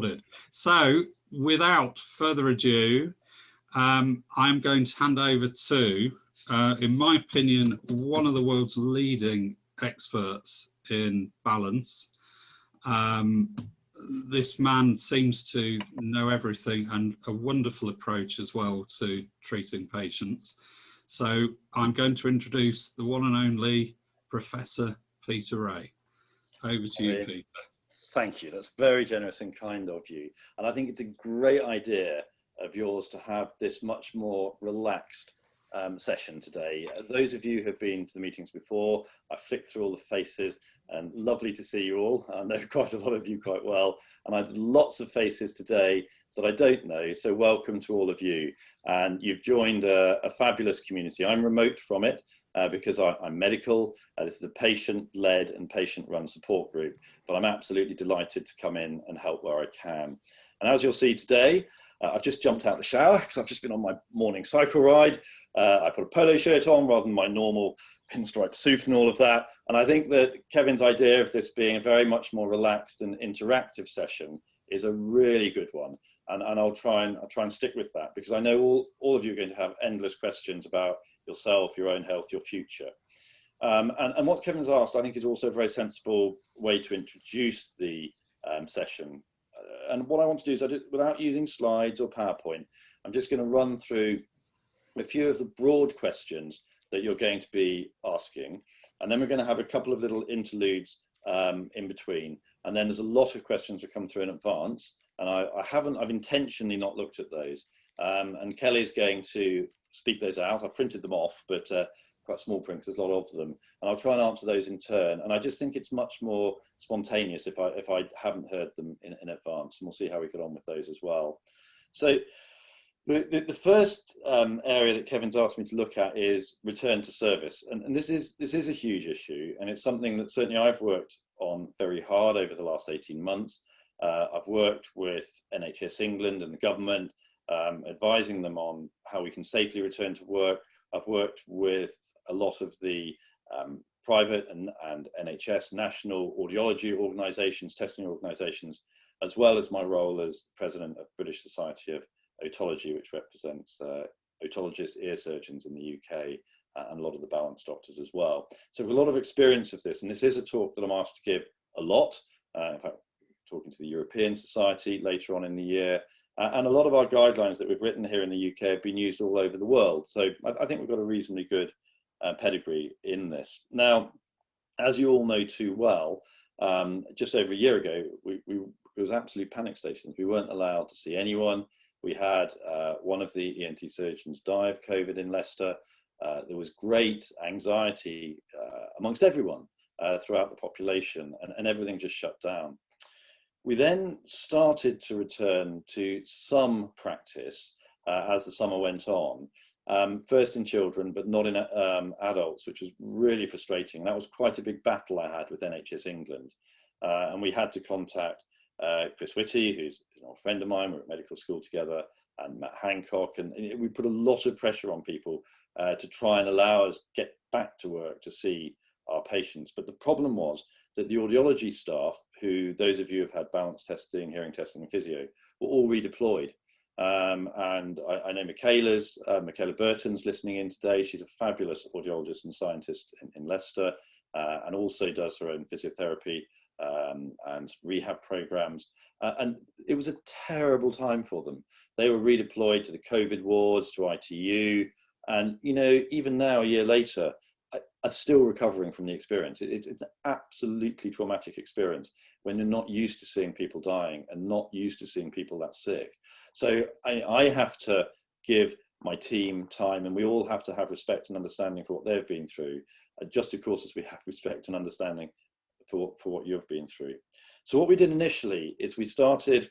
recorded. So without further ado, I'm going to hand over to, in my opinion, one of the world's leading experts in balance. This man seems to know everything and a wonderful approach as well to treating patients. So I'm going to introduce the one and only Professor Peter Rea. Over to you, Peter. Thank you. That's very generous and kind of you. And I think it's a great idea of yours to have this much more relaxed session today. Those of you who have been to the meetings before, I flicked through all the faces, and lovely to see you all. I know quite a lot of you quite well, and I've lots of faces today that I don't know, so welcome to all of you. And you've joined a fabulous community. I'm remote from it because I'm medical. This is a patient-led and patient-run support group, but I'm absolutely delighted to come in and help where I can. And as you'll see today, I've just jumped out of the shower because I've just been on my morning cycle ride. I put a polo shirt on rather than my normal pinstripe suit and all of that. And I think that Kevin's idea of this being a very much more relaxed and interactive session is a really good one. And I'll try and stick with that, because I know all of you are going to have endless questions about yourself, your own health, your future. And what Kevin's asked, I think, is also a very sensible way to introduce the session. And what I want to do is, without using slides or PowerPoint, I'm just going to run through a few of the broad questions that you're going to be asking. And then we're going to have a couple of little interludes in between. And then there's a lot of questions that come through in advance. And I've intentionally not looked at those. And Kelly's going to speak those out. I printed them off, but quite small print because there's a lot of them. And I'll try and answer those in turn. And I just think it's much more spontaneous if I haven't heard them in advance. And we'll see how we get on with those as well. So the first area that Kevin's asked me to look at is return to service. And this is a huge issue. And it's something that certainly I've worked on very hard over the last 18 months. I've worked with NHS England and the government, advising them on how we can safely return to work. I've worked with a lot of the private and NHS national audiology organisations, testing organisations, as well as my role as president of British Society of Otology, which represents otologists, ear surgeons in the UK, and a lot of the balance doctors as well. So we have a lot of experience of this, and this is a talk that I'm asked to give a lot. In fact, talking to the European Society later on in the year. And a lot of our guidelines that we've written here in the UK have been used all over the world. So I think we've got a reasonably good pedigree in this. Now, as you all know too well, just over a year ago, it was absolute panic stations. We weren't allowed to see anyone. We had one of the ENT surgeons die of COVID in Leicester. There was great anxiety amongst everyone throughout the population, and everything just shut down. We then started to return to some practice as the summer went on, first in children, but not in adults, which was really frustrating. That was quite a big battle I had with NHS England. And we had to contact Chris Whitty, who's an old friend of mine. We were at medical school together, and Matt Hancock. And we put a lot of pressure on people to try and allow us to get back to work to see our patients. But the problem was that the audiology staff, who those of you who have had balance testing, hearing testing and physio, were all redeployed. And I know Michaela Burton's listening in today. She's a fabulous audiologist and scientist in Leicester, and also does her own physiotherapy and rehab programs. And it was a terrible time for them. They were redeployed to the COVID wards, to ITU. And, you know, even now, a year later, are still recovering from the experience. It's an absolutely traumatic experience when you're not used to seeing people dying and not used to seeing people that sick. So I have to give my team time, and we all have to have respect and understanding for what they've been through, just of course as we have respect and understanding for what you've been through. So what we did initially is we started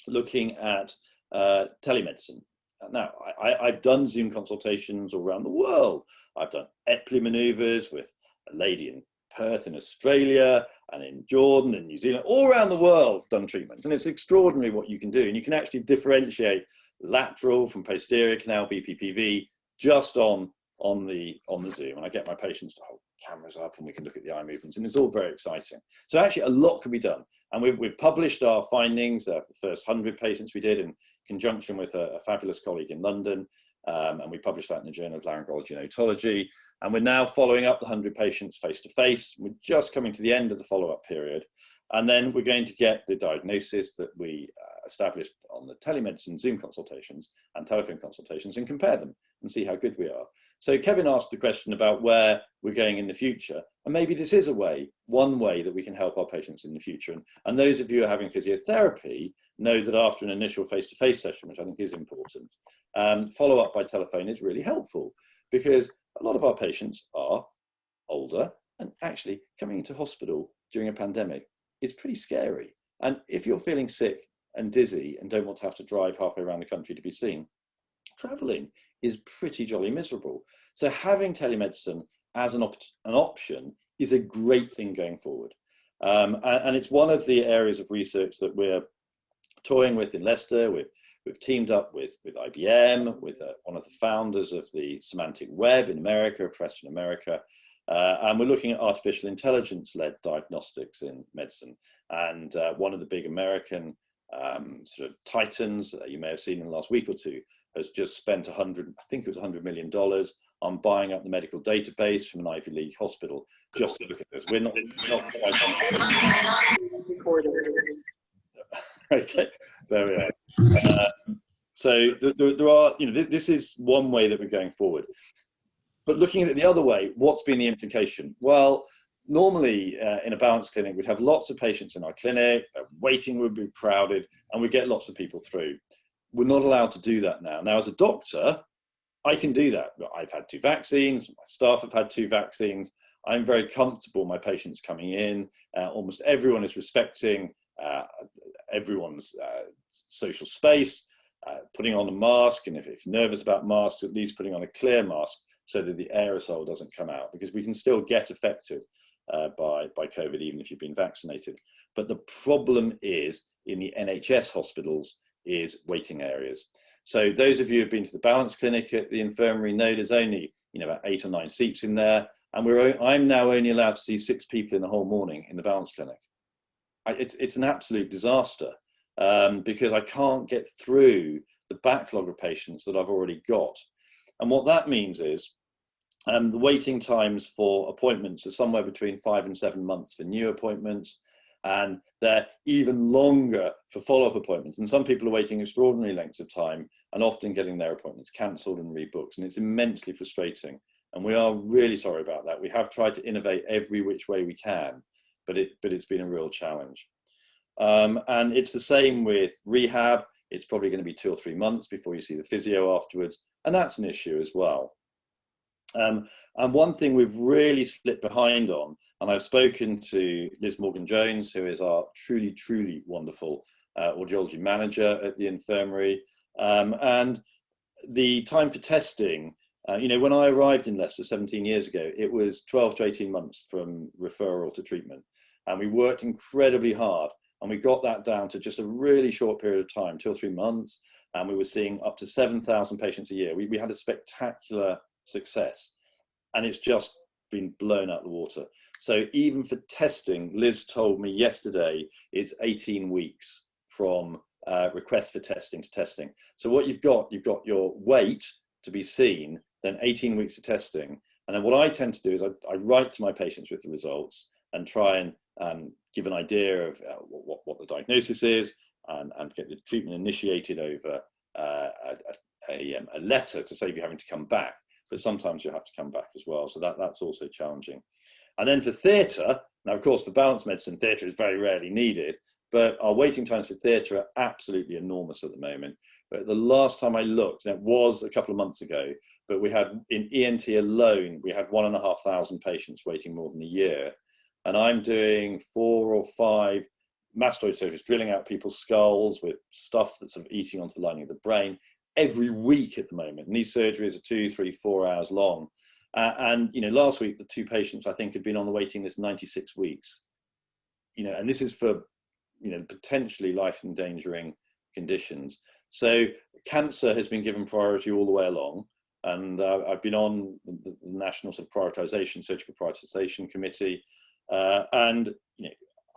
looking at telemedicine. Now, I've done Zoom consultations all around the world. I've done Epley manoeuvres with a lady in Perth in Australia and in Jordan and New Zealand, all around the world done treatments. And it's extraordinary what you can do. And you can actually differentiate lateral from posterior canal BPPV just on on the Zoom, and I get my patients to hold cameras up and we can look at the eye movements, and it's all very exciting. So actually a lot can be done, and we've published our findings of the first 100 patients we did in conjunction with a fabulous colleague in London, and we published that in the Journal of Laryngology and Otology, and we're now following up the 100 patients face to face. We're just coming to the end of the follow-up period, and then we're going to get the diagnosis that we established on the telemedicine Zoom consultations and telephone consultations and compare them and see how good we are. So Kevin asked the question about where we're going in the future, and maybe this is one way that we can help our patients in the future. And those of you who are having physiotherapy know that after an initial face-to-face session, which I think is important, follow-up by telephone is really helpful, because a lot of our patients are older, and actually coming into hospital during a pandemic is pretty scary. And if you're feeling sick and dizzy and don't want to have to drive halfway around the country to be seen, traveling is pretty jolly miserable. So having telemedicine as an option is a great thing going forward. And it's one of the areas of research that we're toying with in Leicester. We've teamed up with IBM, with one of the founders of the semantic web in America, a professor in America, and we're looking at artificial intelligence-led diagnostics in medicine. And one of the big American sort of titans you may have seen in the last week or two has just spent $100 million on buying up the medical database from an Ivy League hospital just to look at this. We're not okay, there we are. So there are, this is one way that we're going forward. But looking at it the other way, what's been the implication? Well, normally in a balanced clinic, we'd have lots of patients in our clinic, a waiting would be crowded, and we get lots of people through. We're not allowed to do that now. Now, as a doctor, I can do that. I've had 2 vaccines, my staff have had 2 vaccines. I'm very comfortable my patients coming in. Almost everyone is respecting everyone's social space, putting on a mask, and if nervous about masks, at least putting on a clear mask so that the aerosol doesn't come out, because we can still get affected by COVID even if you've been vaccinated. But the problem is in the NHS hospitals is waiting areas. So those of you who've been to the balance clinic at the infirmary know there's only about 8 or 9 seats in there, and I'm now only allowed to see 6 people in the whole morning in the balance clinic. It's an absolute disaster because I can't get through the backlog of patients that I've already got. And what that means is the waiting times for appointments are somewhere between 5 and 7 months for new appointments, and they're even longer for follow-up appointments. And some people are waiting extraordinary lengths of time and often getting their appointments cancelled and rebooked, and it's immensely frustrating. And we are really sorry about that. We have tried to innovate every which way we can, but it's been a real challenge. And it's the same with rehab. It's probably going to be 2 or 3 months before you see the physio afterwards, and that's an issue as well. And one thing we've really slipped behind on, and I've spoken to Liz Morgan-Jones, who is our truly, truly wonderful audiology manager at the infirmary, and the time for testing. When I arrived in Leicester 17 years ago, it was 12 to 18 months from referral to treatment. And we worked incredibly hard, and we got that down to just a really short period of time, 2 or 3 months, and we were seeing up to 7,000 patients a year. We had a spectacular success, and it's just been blown out the water. So even for testing, Liz told me yesterday, it's 18 weeks from request for testing to testing. So what you've got your wait to be seen, then 18 weeks of testing. And then what I tend to do is I write to my patients with the results and try and give an idea of what the diagnosis is, and get the treatment initiated over a letter to save you having to come back. So sometimes you have to come back as well. So that's also challenging. And then for theatre, now of course for balance medicine, theatre is very rarely needed, but our waiting times for theatre are absolutely enormous at the moment. But the last time I looked, and it was a couple of months ago, but we had in ENT alone, we had 1,500 patients waiting more than a year. And I'm doing 4 or 5 mastoid surgeries, drilling out people's skulls with stuff that's sort of eating onto the lining of the brain every week at the moment. And these surgeries are 2, 3, 4 hours long. And last week, the 2 patients I think had been on the waiting list 96 weeks. And this is for potentially life-endangering conditions. So cancer has been given priority all the way along. and I've been on the National sort of Prioritisation, Surgical Prioritisation Committee, and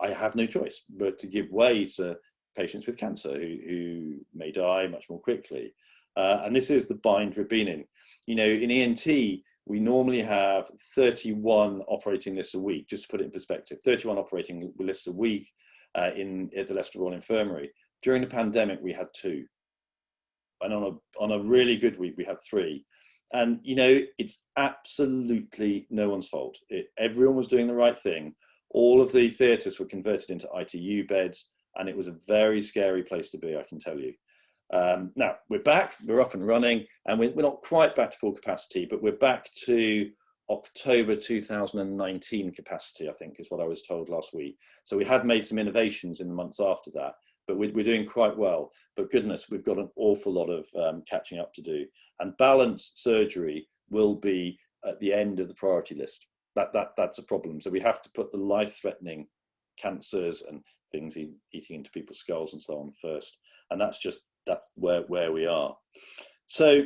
I have no choice but to give way to patients with cancer who may die much more quickly. And this is the bind we've been in. In ENT, we normally have 31 operating lists a week, just to put it in perspective, 31 operating lists a week at the Leicester Royal Infirmary. During the pandemic, we had 2. And on a really good week, we had 3. And, it's absolutely no one's fault. Everyone was doing the right thing. All of the theatres were converted into ITU beds, and it was a very scary place to be, I can tell you. Now, we're back, we're up and running, and we're not quite back to full capacity, but we're back to October 2019 capacity, I think, is what I was told last week. So we had made some innovations in the months after that, but we're doing quite well. But goodness, we've got an awful lot of catching up to do. And balanced surgery will be at the end of the priority list. That's a problem. So we have to put the life-threatening cancers and things eating into people's skulls and so on first. And that's where we are. So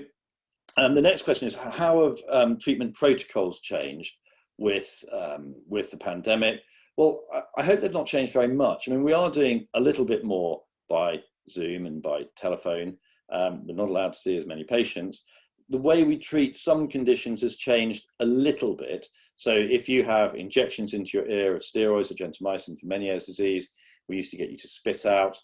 the next question is, how have treatment protocols changed with the pandemic? Well, I hope they've not changed very much. I mean, we are doing a little bit more by Zoom and by telephone. We're not allowed to see as many patients. The way we treat some conditions has changed a little bit. So if you have injections into your ear of steroids or gentamicin for Meniere's disease, we used to get you to spit out.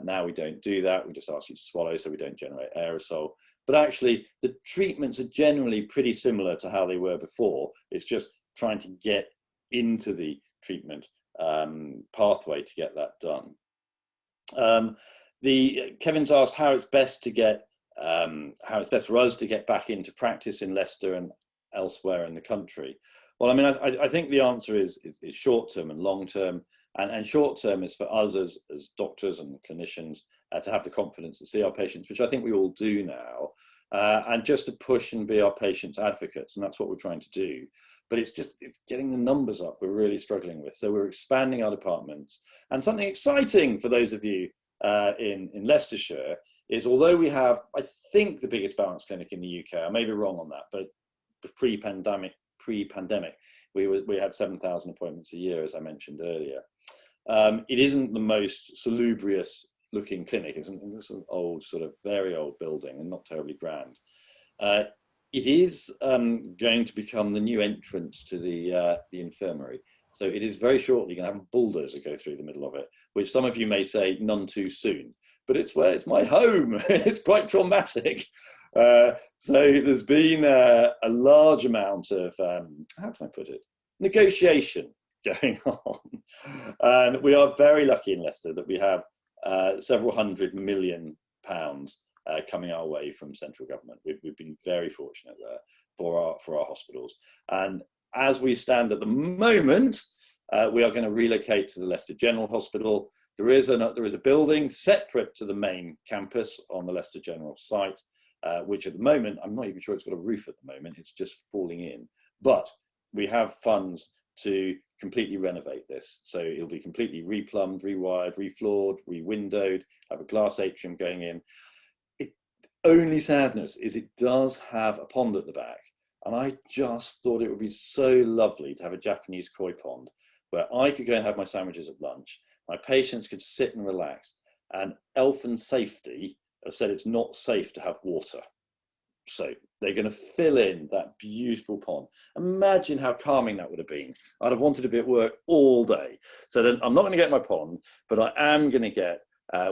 Now we don't do that. We just ask you to swallow so we don't generate aerosol. But actually, the treatments are generally pretty similar to how they were before. It's just trying to get into the treatment pathway to get that done. Kevin's asked how it's best for us to get back into practice in Leicester and elsewhere in the country. Well, I mean, I think the answer is short term and long term. And short term is for us as doctors and clinicians to have the confidence to see our patients, which I think we all do now, and just to push and be our patients' advocates. And that's what we're trying to do. But it's getting the numbers up we're really struggling with. So we're expanding our departments. And something exciting for those of you in Leicestershire is, although we have, I think, the biggest balance clinic in the UK, I may be wrong on that, but pre-pandemic, we had 7,000 appointments a year, as I mentioned earlier. It isn't the most salubrious looking clinic. It's an old, very old building and not terribly grand. It is going to become the new entrance to the infirmary. So it is very shortly going to have a bulldozer go through the middle of it, which some of you may say none too soon, but it's my home. It's quite traumatic. So there's been a large amount of, how can I put it, negotiation going on. And we are very lucky in Leicester that we have several £100 million coming our way from central government. We've been very fortunate there for our hospitals. And as we stand at the moment, we are going to relocate to the Leicester General Hospital. There is a building separate to the main campus on the Leicester General site, which at the moment, I'm not even sure it's got a roof at the moment, it's just falling in. But we have funds to completely renovate this. So it'll be completely replumbed, rewired, refloored, re-windowed, have a glass atrium going in. Only sadness is it does have a pond at the back. And I just thought it would be so lovely to have a Japanese koi pond where I could go and have my sandwiches at lunch. My patients could sit and relax. And Health and Safety have said it's not safe to have water. So they're going to fill in that beautiful pond. Imagine how calming that would have been. I'd have wanted to be at work all day. So then I'm not going to get my pond, but I am going to get,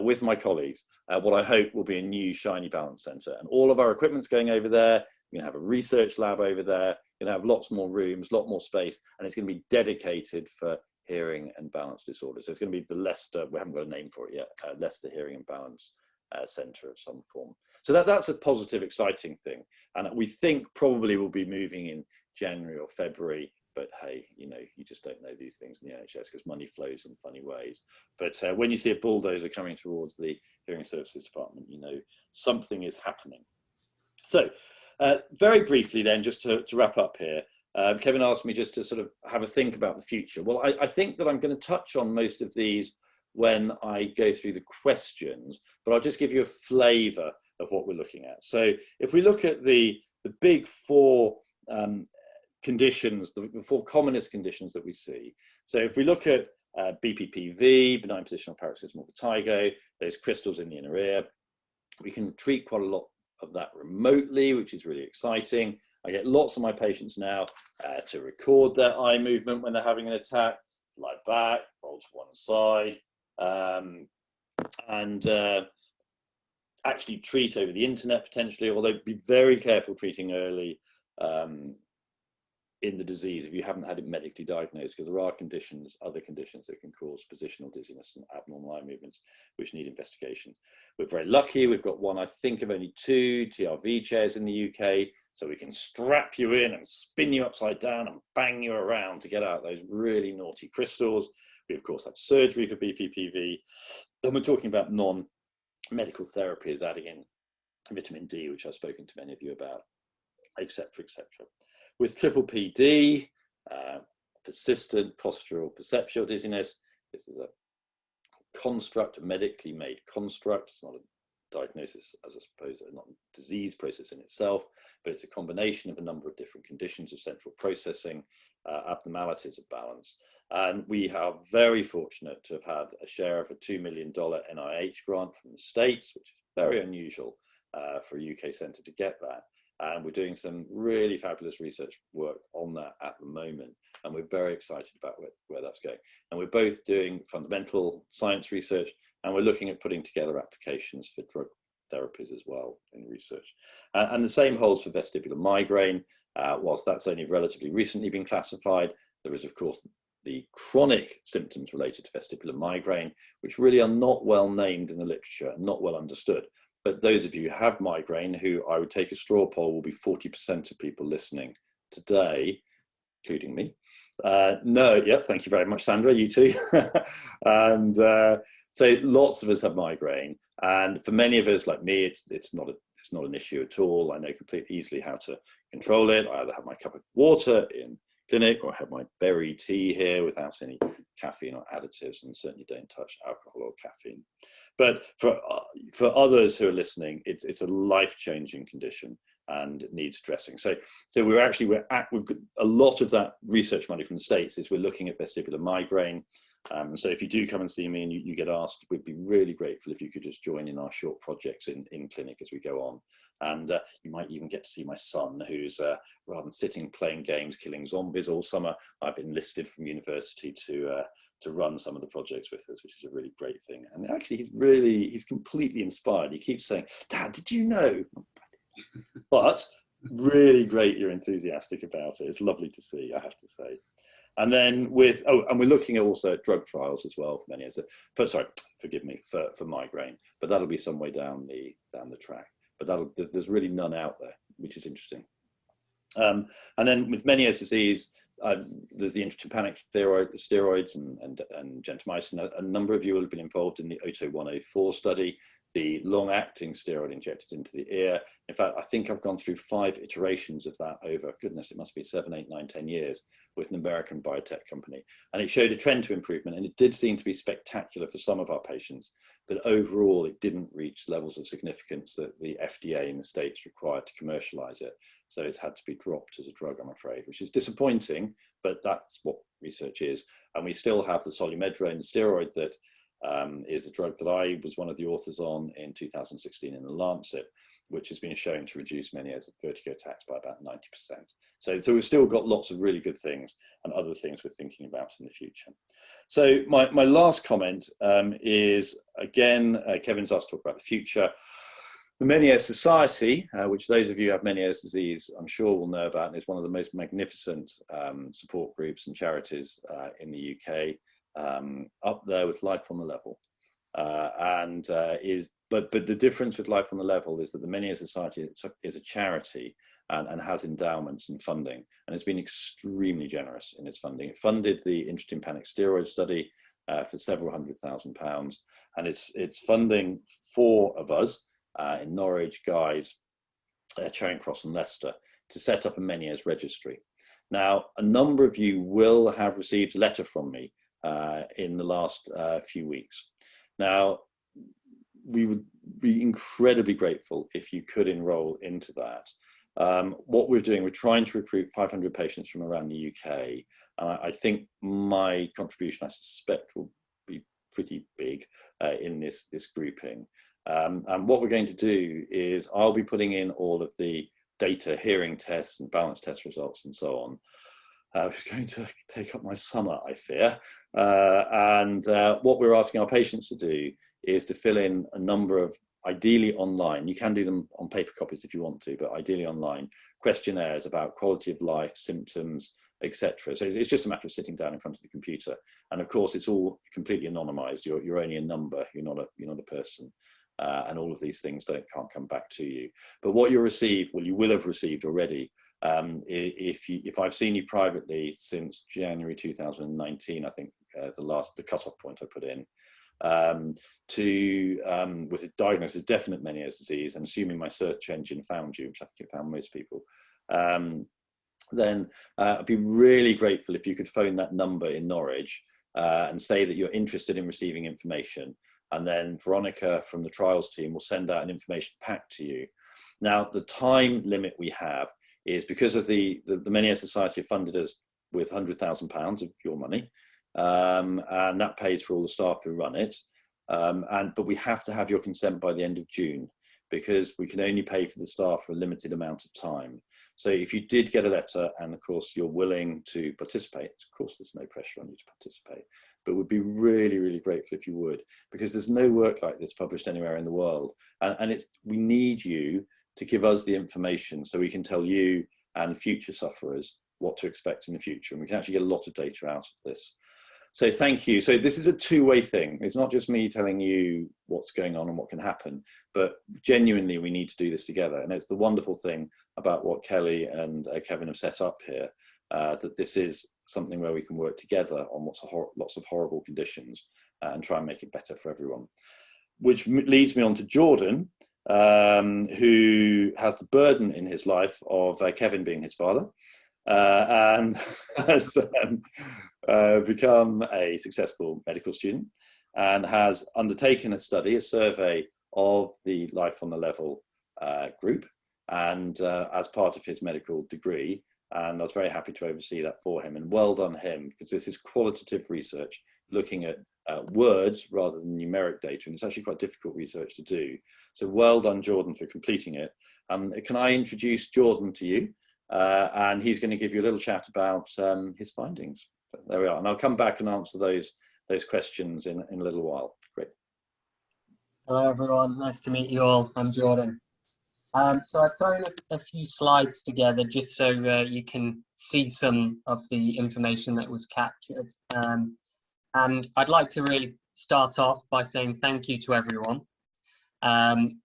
with my colleagues, what I hope will be a new shiny balance centre. And all of our equipment's going over there. We're going to have a research lab over there. We're going to have lots more rooms, a lot more space, and it's going to be dedicated for hearing and balance disorders. So it's going to be the Leicester, we haven't got a name for it yet, Leicester Hearing and Balance Centre of some form. So that's a positive, exciting thing. And we think probably we'll be moving in January or February, but hey, you just don't know these things in the NHS because money flows in funny ways. But when you see a bulldozer coming towards the Hearing Services Department, something is happening. So very briefly then, just to wrap up here, Kevin asked me just to sort of have a think about the future. Well, I think that I'm going to touch on most of these when I go through the questions, but I'll just give you a flavour of what we're looking at. So if we look at the the big four conditions, the four commonest conditions that we see. So if we look at BPPV, benign positional paroxysmal vertigo, those crystals in the inner ear, we can treat quite a lot of that remotely, which is really exciting. I get lots of my patients now to record their eye movement when they're having an attack, lie back, roll to one side, and actually treat over the internet potentially, although be very careful treating early in the disease if you haven't had it medically diagnosed, because there are conditions, other conditions that can cause positional dizziness and abnormal eye movements which need investigation. We're very lucky, we've got one, I think, of only 2 TRV chairs in the UK, so we can strap you in and spin you upside down and bang you around to get out those really naughty crystals. We of course have surgery for BPPV. Then we're talking about non-medical therapies, adding in vitamin D, which I've spoken to many of you about, etc., etc. With triple PD, persistent postural perceptual dizziness, this is a construct, a medically made construct. It's not a diagnosis, as I suppose, not a disease process in itself, but it's a combination of a number of different conditions of central processing, abnormalities of balance. And we are very fortunate to have had a share of a $2 million NIH grant from the States, which is very unusual for a UK centre to get that. And we're doing some really fabulous research work on that at the moment. And we're very excited about where that's going. And we're both doing fundamental science research, and we're looking at putting together applications for drug therapies as well in research. And the same holds for vestibular migraine. Whilst that's only relatively recently been classified, there is, of course, the chronic symptoms related to vestibular migraine, which really are not well named in the literature and not well understood. But those of you who have migraine, who I would take a straw poll, will be 40% of people listening today, including me. No, yeah, thank you very much, Sandra, you too. And so lots of us have migraine. And for many of us, like me, it's not an issue at all. I know completely easily how to control it. I either have my cup of water in clinic, or I have my berry tea here without any caffeine or additives, and certainly don't touch alcohol or caffeine. But for others who are listening, it's a life-changing condition and it needs addressing. So we've got a lot of that research money from the States is we're looking at vestibular migraine. So if you do come and see me and you get asked, we'd be really grateful if you could just join in our short projects in clinic as we go on. And you might even get to see my son, who's rather than sitting playing games, killing zombies all summer, I've been enlisted from university to run some of the projects with us, which is a really great thing. And actually, he's completely inspired. He keeps saying, "Dad, did you know?" But really great you're enthusiastic about it. It's lovely to see, I have to say. And then and we're looking at also at drug trials as well for many years. Forgive me, for migraine, but that'll be some way down the track. But there's really none out there, which is interesting. And then with Meniere's disease, there's the intratympanic steroids and gentamicin. A number of you will have been involved in the OTO 104 study, the long-acting steroid injected into the ear. In fact, I think I've gone through 5 iterations of that over, goodness, it must be 7, 8, 9, 10 years with an American biotech company. And it showed a trend to improvement, and it did seem to be spectacular for some of our patients, but overall it didn't reach levels of significance that the FDA in the States required to commercialize it. So it's had to be dropped as a drug, I'm afraid, which is disappointing, but that's what research is. And we still have the solumedrone steroid that is a drug that I was one of the authors on in 2016 in the Lancet, which has been shown to reduce Meniere's vertigo attacks by about 90%. So we've still got lots of really good things and other things we're thinking about in the future. So my last comment is, again, Kevin's asked to talk about the future. The Meniere's Society, which those of you who have Meniere's disease, I'm sure will know about, and is one of the most magnificent support groups and charities in the UK, up there with Life on the Level. But the difference with Life on the Level is that the Meniere's Society is a charity and has endowments and funding, and it's been extremely generous in its funding. It funded the intratympanic steroid study for several £100,000, and it's funding 4 of us in Norwich, Guys, Charing Cross and Leicester to set up a Meniere's registry. Now, a number of you will have received a letter from me in the last few weeks. Now, we would be incredibly grateful if you could enroll into that. What we're doing, we're trying to recruit 500 patients from around the UK. And I think my contribution, I suspect, will be pretty big in this grouping. And what we're going to do is I'll be putting in all of the data, hearing tests and balance test results and so on. It's going to take up my summer, I fear. And what we're asking our patients to do is to fill in a number of, ideally online, you can do them on paper copies if you want to, but ideally online, questionnaires about quality of life, symptoms, etc. So it's just a matter of sitting down in front of the computer. And of course, it's all completely anonymized. You're only a number, you're not a person. And all of these things can't come back to you. But what you'll receive, well, you will have received already, if I've seen you privately since January 2019, I think the cutoff point I put in, with a diagnosis of definite Meniere's disease, and assuming my search engine found you, which I think it found most people, then I'd be really grateful if you could phone that number in Norwich and say that you're interested in receiving information. And then Veronica from the trials team will send out an information pack to you. Now, the time limit we have is because of the Meniere Society have funded us with £100,000 of your money, and that pays for all the staff who run it. But we have to have your consent by the end of June, because we can only pay for the staff for a limited amount of time. So if you did get a letter and of course you're willing to participate, of course there's no pressure on you to participate, but we'd be really, really grateful if you would, because there's no work like this published anywhere in the world. And we need you to give us the information so we can tell you and future sufferers what to expect in the future. And we can actually get a lot of data out of this. So thank you. So this is a two-way thing. It's not just me telling you what's going on and what can happen, but genuinely we need to do this together. And it's the wonderful thing about what Kelly and Kevin have set up here, that this is something where we can work together on lots of horrible conditions and try and make it better for everyone. Which leads me on to Jordan, who has the burden in his life of Kevin being his father. And has become a successful medical student and has undertaken a survey of the Life on the Level group, and as part of his medical degree. And I was very happy to oversee that for him, and well done him, because this is qualitative research looking at words rather than numeric data, and it's actually quite difficult research to do. So well done, Jordan, for completing it. Can I introduce Jordan to you? And he's going to give you a little chat about his findings. So there we are, and I'll come back and answer those questions in a little while. Great. Hello everyone, nice to meet you all. I'm Jordan. So I've thrown a few slides together just so you can see some of the information that was captured. And I'd like to really start off by saying thank you to everyone.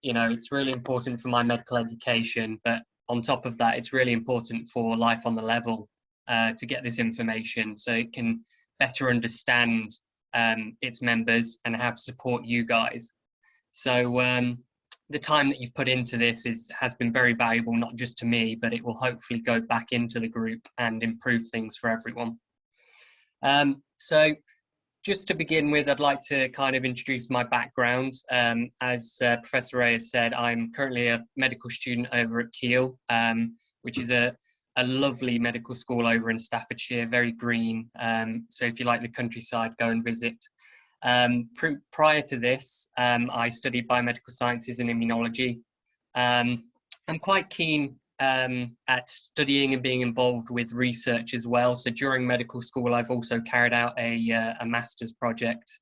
You know, it's really important for my medical education, but on top of that, it's really important for Life on the Level to get this information so it can better understand its members and how to support you guys. So the time that you've put into this has been very valuable, not just to me, but it will hopefully go back into the group and improve things for everyone. So just to begin with, I'd like to kind of introduce my background. As Professor Rea said, I'm currently a medical student over at Keele, which is a lovely medical school over in Staffordshire, very green. So if you like the countryside, go and visit. Prior to this, I studied biomedical sciences and immunology. I'm quite keen at studying and being involved with research as well. So during medical school, I've also carried out a master's project,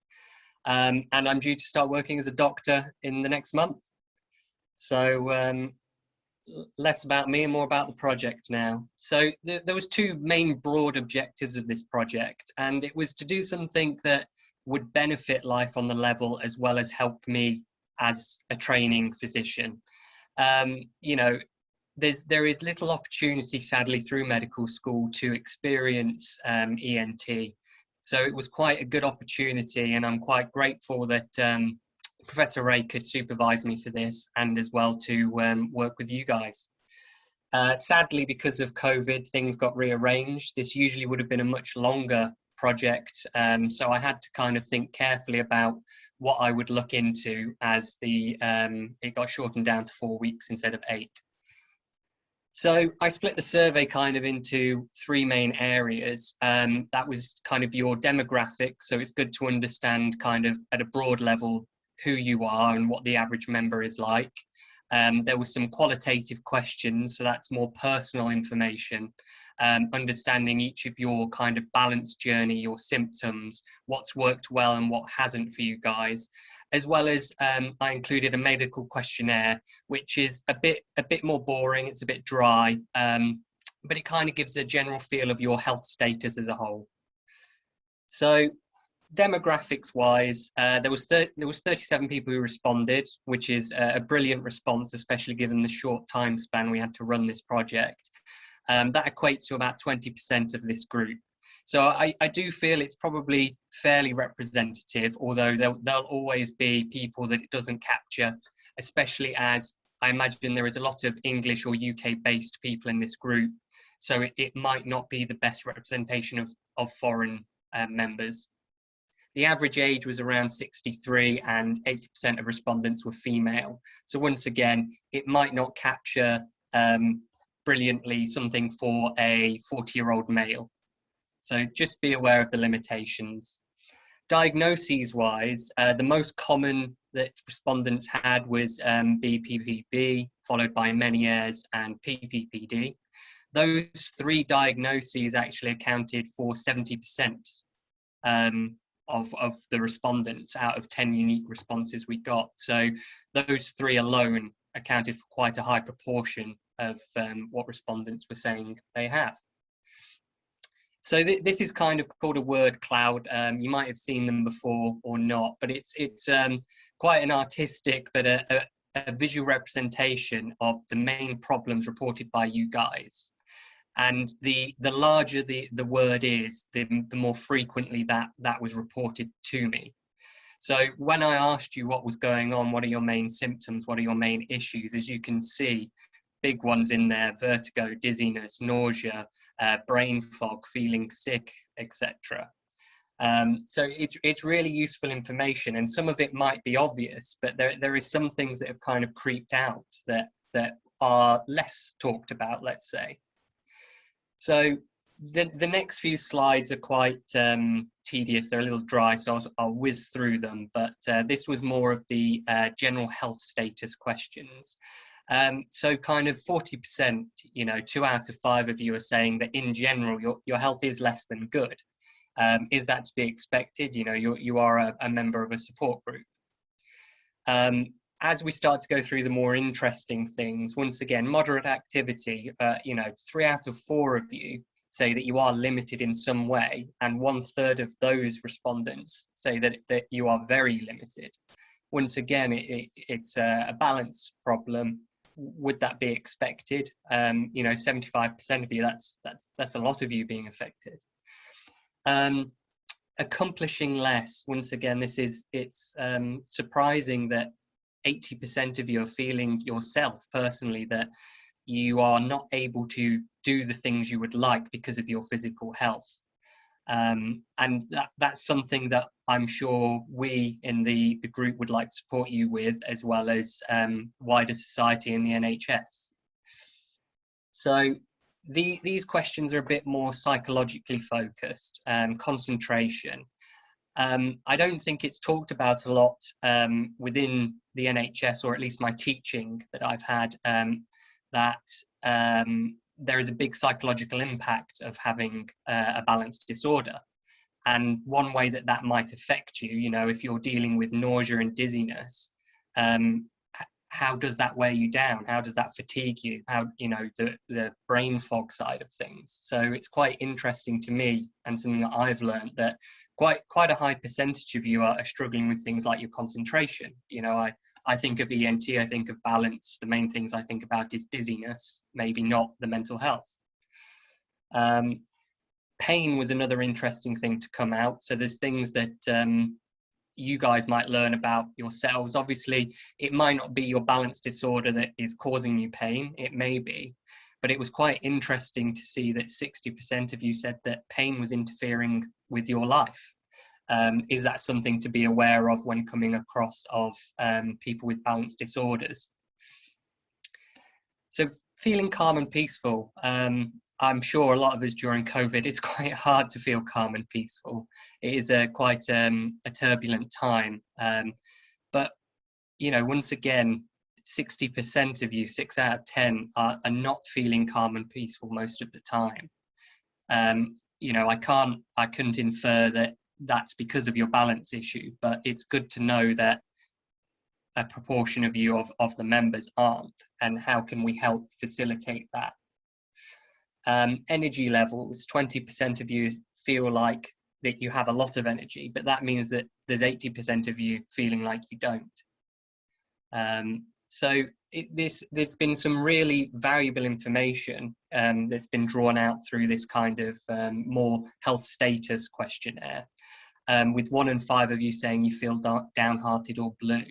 and I'm due to start working as a doctor in the next month. So less about me and more about the project now. So there was two main broad objectives of this project, and it was to do something that would benefit Life on the Level as well as help me as a training physician. You know, there is little opportunity, sadly, through medical school to experience ENT. So it was quite a good opportunity, and I'm quite grateful that Professor Rea could supervise me for this, and as well to work with you guys. Sadly, because of COVID, things got rearranged. This usually would have been a much longer project, so I had to kind of think carefully about what I would look into, as it got shortened down to 4 weeks instead of 8. So I split the survey kind of into three main areas. That was kind of your demographics. So it's good to understand kind of at a broad level who you are and what the average member is like. There was some qualitative questions, so that's more personal information, understanding each of your kind of balance journey, your symptoms, what's worked well and what hasn't for you guys, as well as I included a medical questionnaire, which is a bit more boring, it's a bit dry, but it kind of gives a general feel of your health status as a whole. So demographics wise, there was 37 people who responded, which is a brilliant response, especially given the short time span we had to run this project. That equates to about 20% of this group. So I do feel it's probably fairly representative, although there'll always be people that it doesn't capture, especially as I imagine there is a lot of English or UK based people in this group. So it might not be the best representation of foreign members. The average age was around 63 and 80% of respondents were female. So once again, it might not capture brilliantly something for a 40-year-old male. So just be aware of the limitations. Diagnoses wise, the most common that respondents had was BPPV, followed by Meniere's and PPPD. Those three diagnoses actually accounted for 70% of the respondents out of 10 unique responses we got. So those three alone accounted for quite a high proportion of what respondents were saying they have. So this is kind of called a word cloud. You might have seen them before or not, but it's quite an artistic but a visual representation of the main problems reported by you guys. And the larger the word is, the more frequently that was reported to me. So when I asked you what was going on, what are your main symptoms, what are your main issues, as you can see, big ones in there: vertigo, dizziness, nausea, brain fog, feeling sick, etc. So it's really useful information, and some of it might be obvious, but there is some things that have kind of creeped out that are less talked about, let's say. So the next few slides are quite tedious. They're a little dry, so I'll whiz through them. But this was more of the general health status questions. So kind of 40%, 2 out of 5 of you are saying that in general, your health is less than good. Is that to be expected? You are a member of a support group. As we start to go through the more interesting things, once again, moderate activity, 3 out of 4 of you say that you are limited in some way, and 1/3 of those respondents say that you are very limited. Once again, it's a balance problem. Would that be expected? 75% of you, that's a lot of you being affected. Accomplishing less, once again, it's surprising that 80% of you are feeling yourself personally that you are not able to do the things you would like because of your physical health. And that's something that I'm sure we in the group would like to support you with, as well as wider society and the NHS. So these questions are a bit more psychologically focused, concentration. I don't think it's talked about a lot within the NHS, or at least my teaching that I've had, that there is a big psychological impact of having a balance disorder. And one way that might affect you, if you're dealing with nausea and dizziness, how does that weigh you down? How does that fatigue you? How, the brain fog side of things. So it's quite interesting to me, and something that I've learned, that quite a high percentage of you are struggling with things like your concentration. I think of ENT, I think of balance. The main things I think about is dizziness, maybe not the mental health. Pain was another interesting thing to come out. So there's things that you guys might learn about yourselves. Obviously, it might not be your balance disorder that is causing you pain. It may be, but it was quite interesting to see that 60% of you said that pain was interfering with your life. Is that something to be aware of when coming across of people with balance disorders? So Feeling calm and peaceful. I'm sure a lot of us during COVID, it's quite hard to feel calm and peaceful. It is quite a turbulent time. But, you know, once again, 60% of you, 6 out of 10, are not feeling calm and peaceful most of the time. You know, I couldn't infer that that's because of your balance issue, but it's good to know that a proportion of you of the members aren't, and how can we help facilitate that? Energy levels, 20% of you feel like that you have a lot of energy, but that means that there's 80% of you feeling like you don't. So there's been some really valuable information that's been drawn out through this kind of more health status questionnaire, with 1 in 5 of you saying you feel downhearted or blue.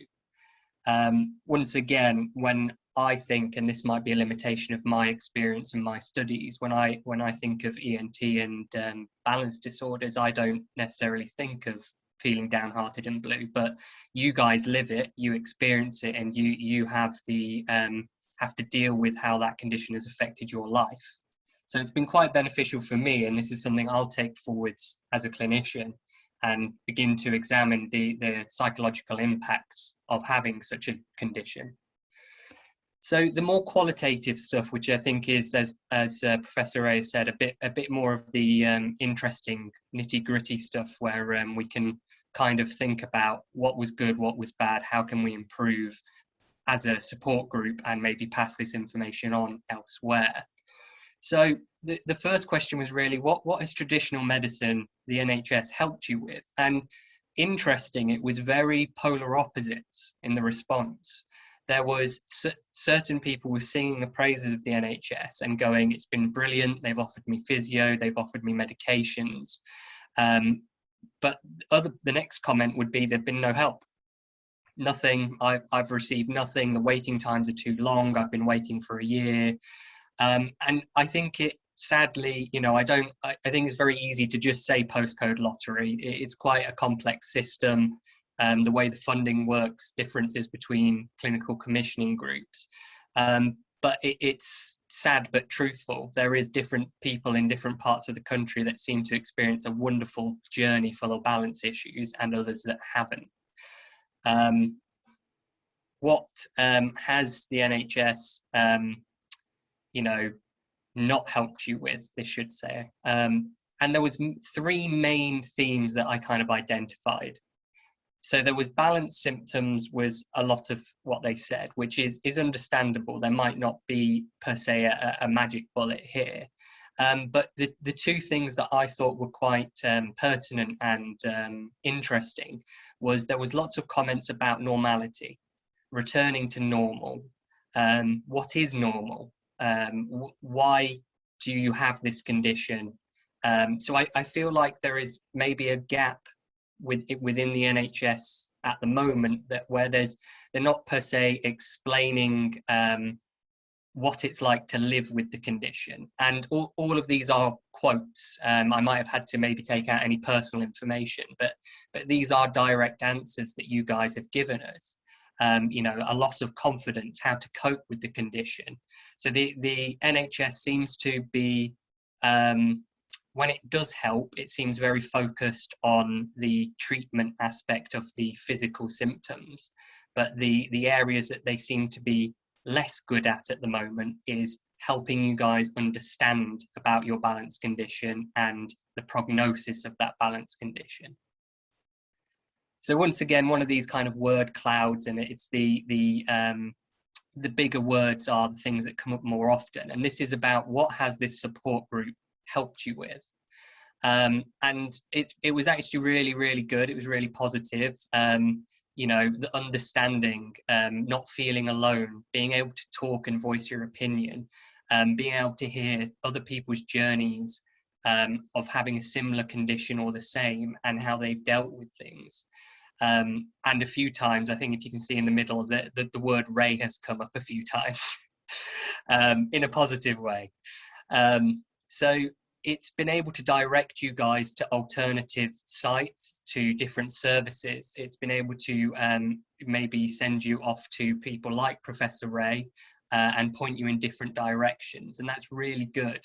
Once again, when I think, and this might be a limitation of my experience and my studies, when I think of ENT and balance disorders, I don't necessarily think of feeling downhearted and blue, but you guys live it, you experience it, and you have to deal with how that condition has affected your life. So it's been quite beneficial for me, and this is something I'll take forwards as a clinician and begin to examine the psychological impacts of having such a condition. So the more qualitative stuff, which I think is, as Professor Rea said, a bit more of the interesting nitty-gritty stuff, where we can kind of think about what was good, what was bad, how can we improve as a support group, and maybe pass this information on elsewhere. So the first question was really, what has traditional medicine, the NHS, helped you with? And interesting, it was very polar opposites in the response. There was certain people were singing the praises of the NHS and going, it's been brilliant, they've offered me physio, they've offered me medications. But the next comment would be, there've been no help. Nothing, I've received nothing, the waiting times are too long, I've been waiting for a year. And I think it, sadly, you know, I think it's very easy to just say postcode lottery. It's quite a complex system. The way the funding works, differences between clinical commissioning groups. But it's sad but truthful. There is different people in different parts of the country that seem to experience a wonderful journey for their balance issues, and others that haven't. What has the NHS, you know, not helped you with, this should say? And there was 3 main themes that I kind of identified. So there was balance symptoms was a lot of what they said, which is understandable. There might not be per se a magic bullet here. But the 2 things that I thought were quite pertinent and interesting was there was lots of comments about normality, returning to normal. What is normal? Why do you have this condition? So I feel like there is maybe a gap within the NHS at the moment, that where they're not per se explaining what it's like to live with the condition. And all of these are quotes. I might have had to maybe take out any personal information, but these are direct answers that you guys have given us. You know, a loss of confidence, how to cope with the condition. So the NHS seems to be, when it does help, it seems very focused on the treatment aspect of the physical symptoms. But the areas that they seem to be less good at the moment is helping you guys understand about your balance condition and the prognosis of that balance condition. So once again, one of these kind of word clouds, and it's the bigger words are the things that come up more often. And this is about, what has this support group helped you with? And it was actually really, really good. It was really positive. You know, the understanding, not feeling alone, being able to talk and voice your opinion, being able to hear other people's journeys of having a similar condition or the same, and how they've dealt with things. And a few times, I think if you can see in the middle, the word Ray has come up a few times in a positive way. So it's been able to direct you guys to alternative sites, to different services. It's been able to maybe send you off to people like Professor Rea, and point you in different directions, and that's really good.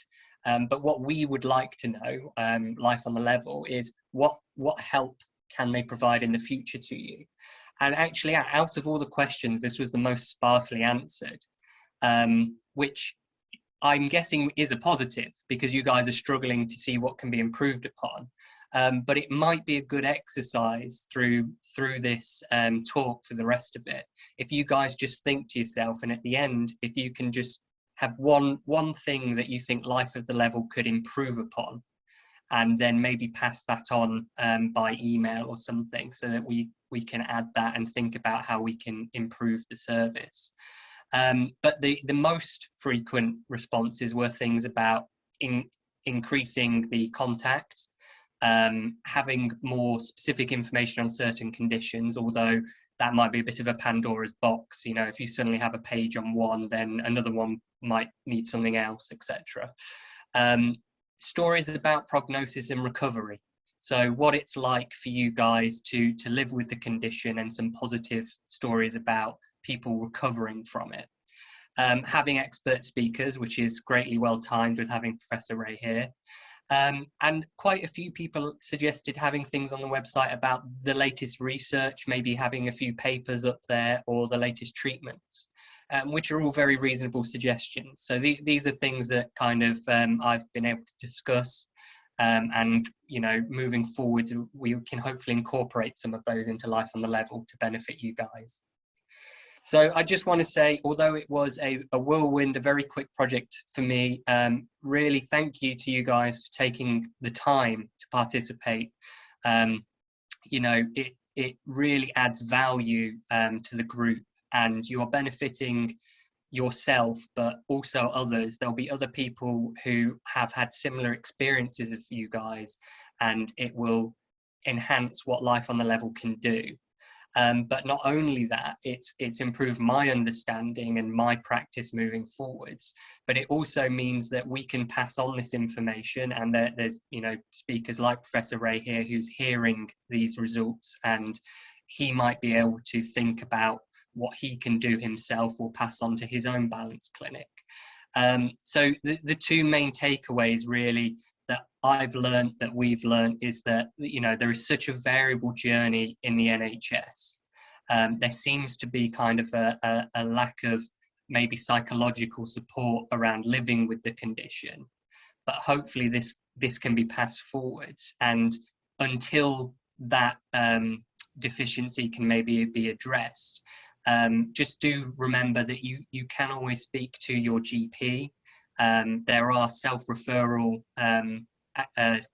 But what we would like to know, Life on the Level, is what help can they provide in the future to you? And actually, out of all the questions, this was the most sparsely answered, which I'm guessing is a positive, because you guys are struggling to see what can be improved upon. But it might be a good exercise through this talk for the rest of it. If you guys just think to yourself, and at the end, if you can just have one thing that you think Life of the Level could improve upon, and then maybe pass that on by email or something, so that we can add that and think about how we can improve the service. But the most frequent responses were things about increasing the contact, having more specific information on certain conditions, although that might be a bit of a Pandora's box. You know, if you suddenly have a page on one, then another one might need something else, etc. Stories about prognosis and recovery. So what it's like for you guys to live with the condition, and some positive stories about people recovering from it. Having expert speakers, which is greatly well timed with having Professor Rea here. And quite a few people suggested having things on the website about the latest research, maybe having a few papers up there, or the latest treatments, which are all very reasonable suggestions. So these are things that kind of I've been able to discuss, and you know, moving forwards, we can hopefully incorporate some of those into Life on the Level to benefit you guys. So I just want to say, although it was a whirlwind, a very quick project for me, really thank you to you guys for taking the time to participate. You know, it really adds value to the group, and you are benefiting yourself, but also others. There'll be other people who have had similar experiences of you guys, and it will enhance what Life on the Level can do. But not only that, it's improved my understanding and my practice moving forwards, but it also means that we can pass on this information, and there's, you know, speakers like Professor Rea here who's hearing these results, and he might be able to think about what he can do himself or pass on to his own balance clinic. So the two main takeaways really that I've learned, that we've learned, is that, you know, there is such a variable journey in the NHS. There seems to be kind of a lack of maybe psychological support around living with the condition, but hopefully this can be passed forwards, and until that deficiency can maybe be addressed, just do remember that you can always speak to your GP. There are self-referral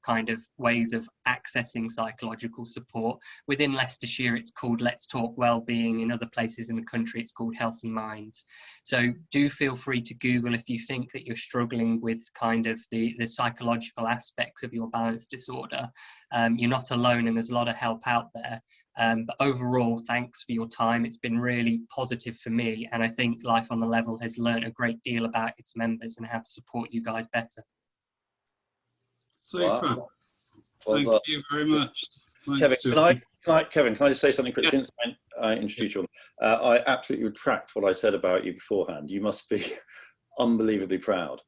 kind of ways of accessing psychological support. Within Leicestershire, it's called Let's Talk Wellbeing. In other places in the country, it's called Healthy Minds. So do feel free to Google if you think that you're struggling with kind of the psychological aspects of your balance disorder. You're not alone, and there's a lot of help out there. But overall, thanks for your time. It's been really positive for me, and I think Life on the Level has learned a great deal about its members and how to support you guys better. Super. Wow. Well, Thank you very much. Thanks, Kevin, can I just say something quick? Yes. Since I introduced you, I absolutely retract what I said about you beforehand. You must be unbelievably proud.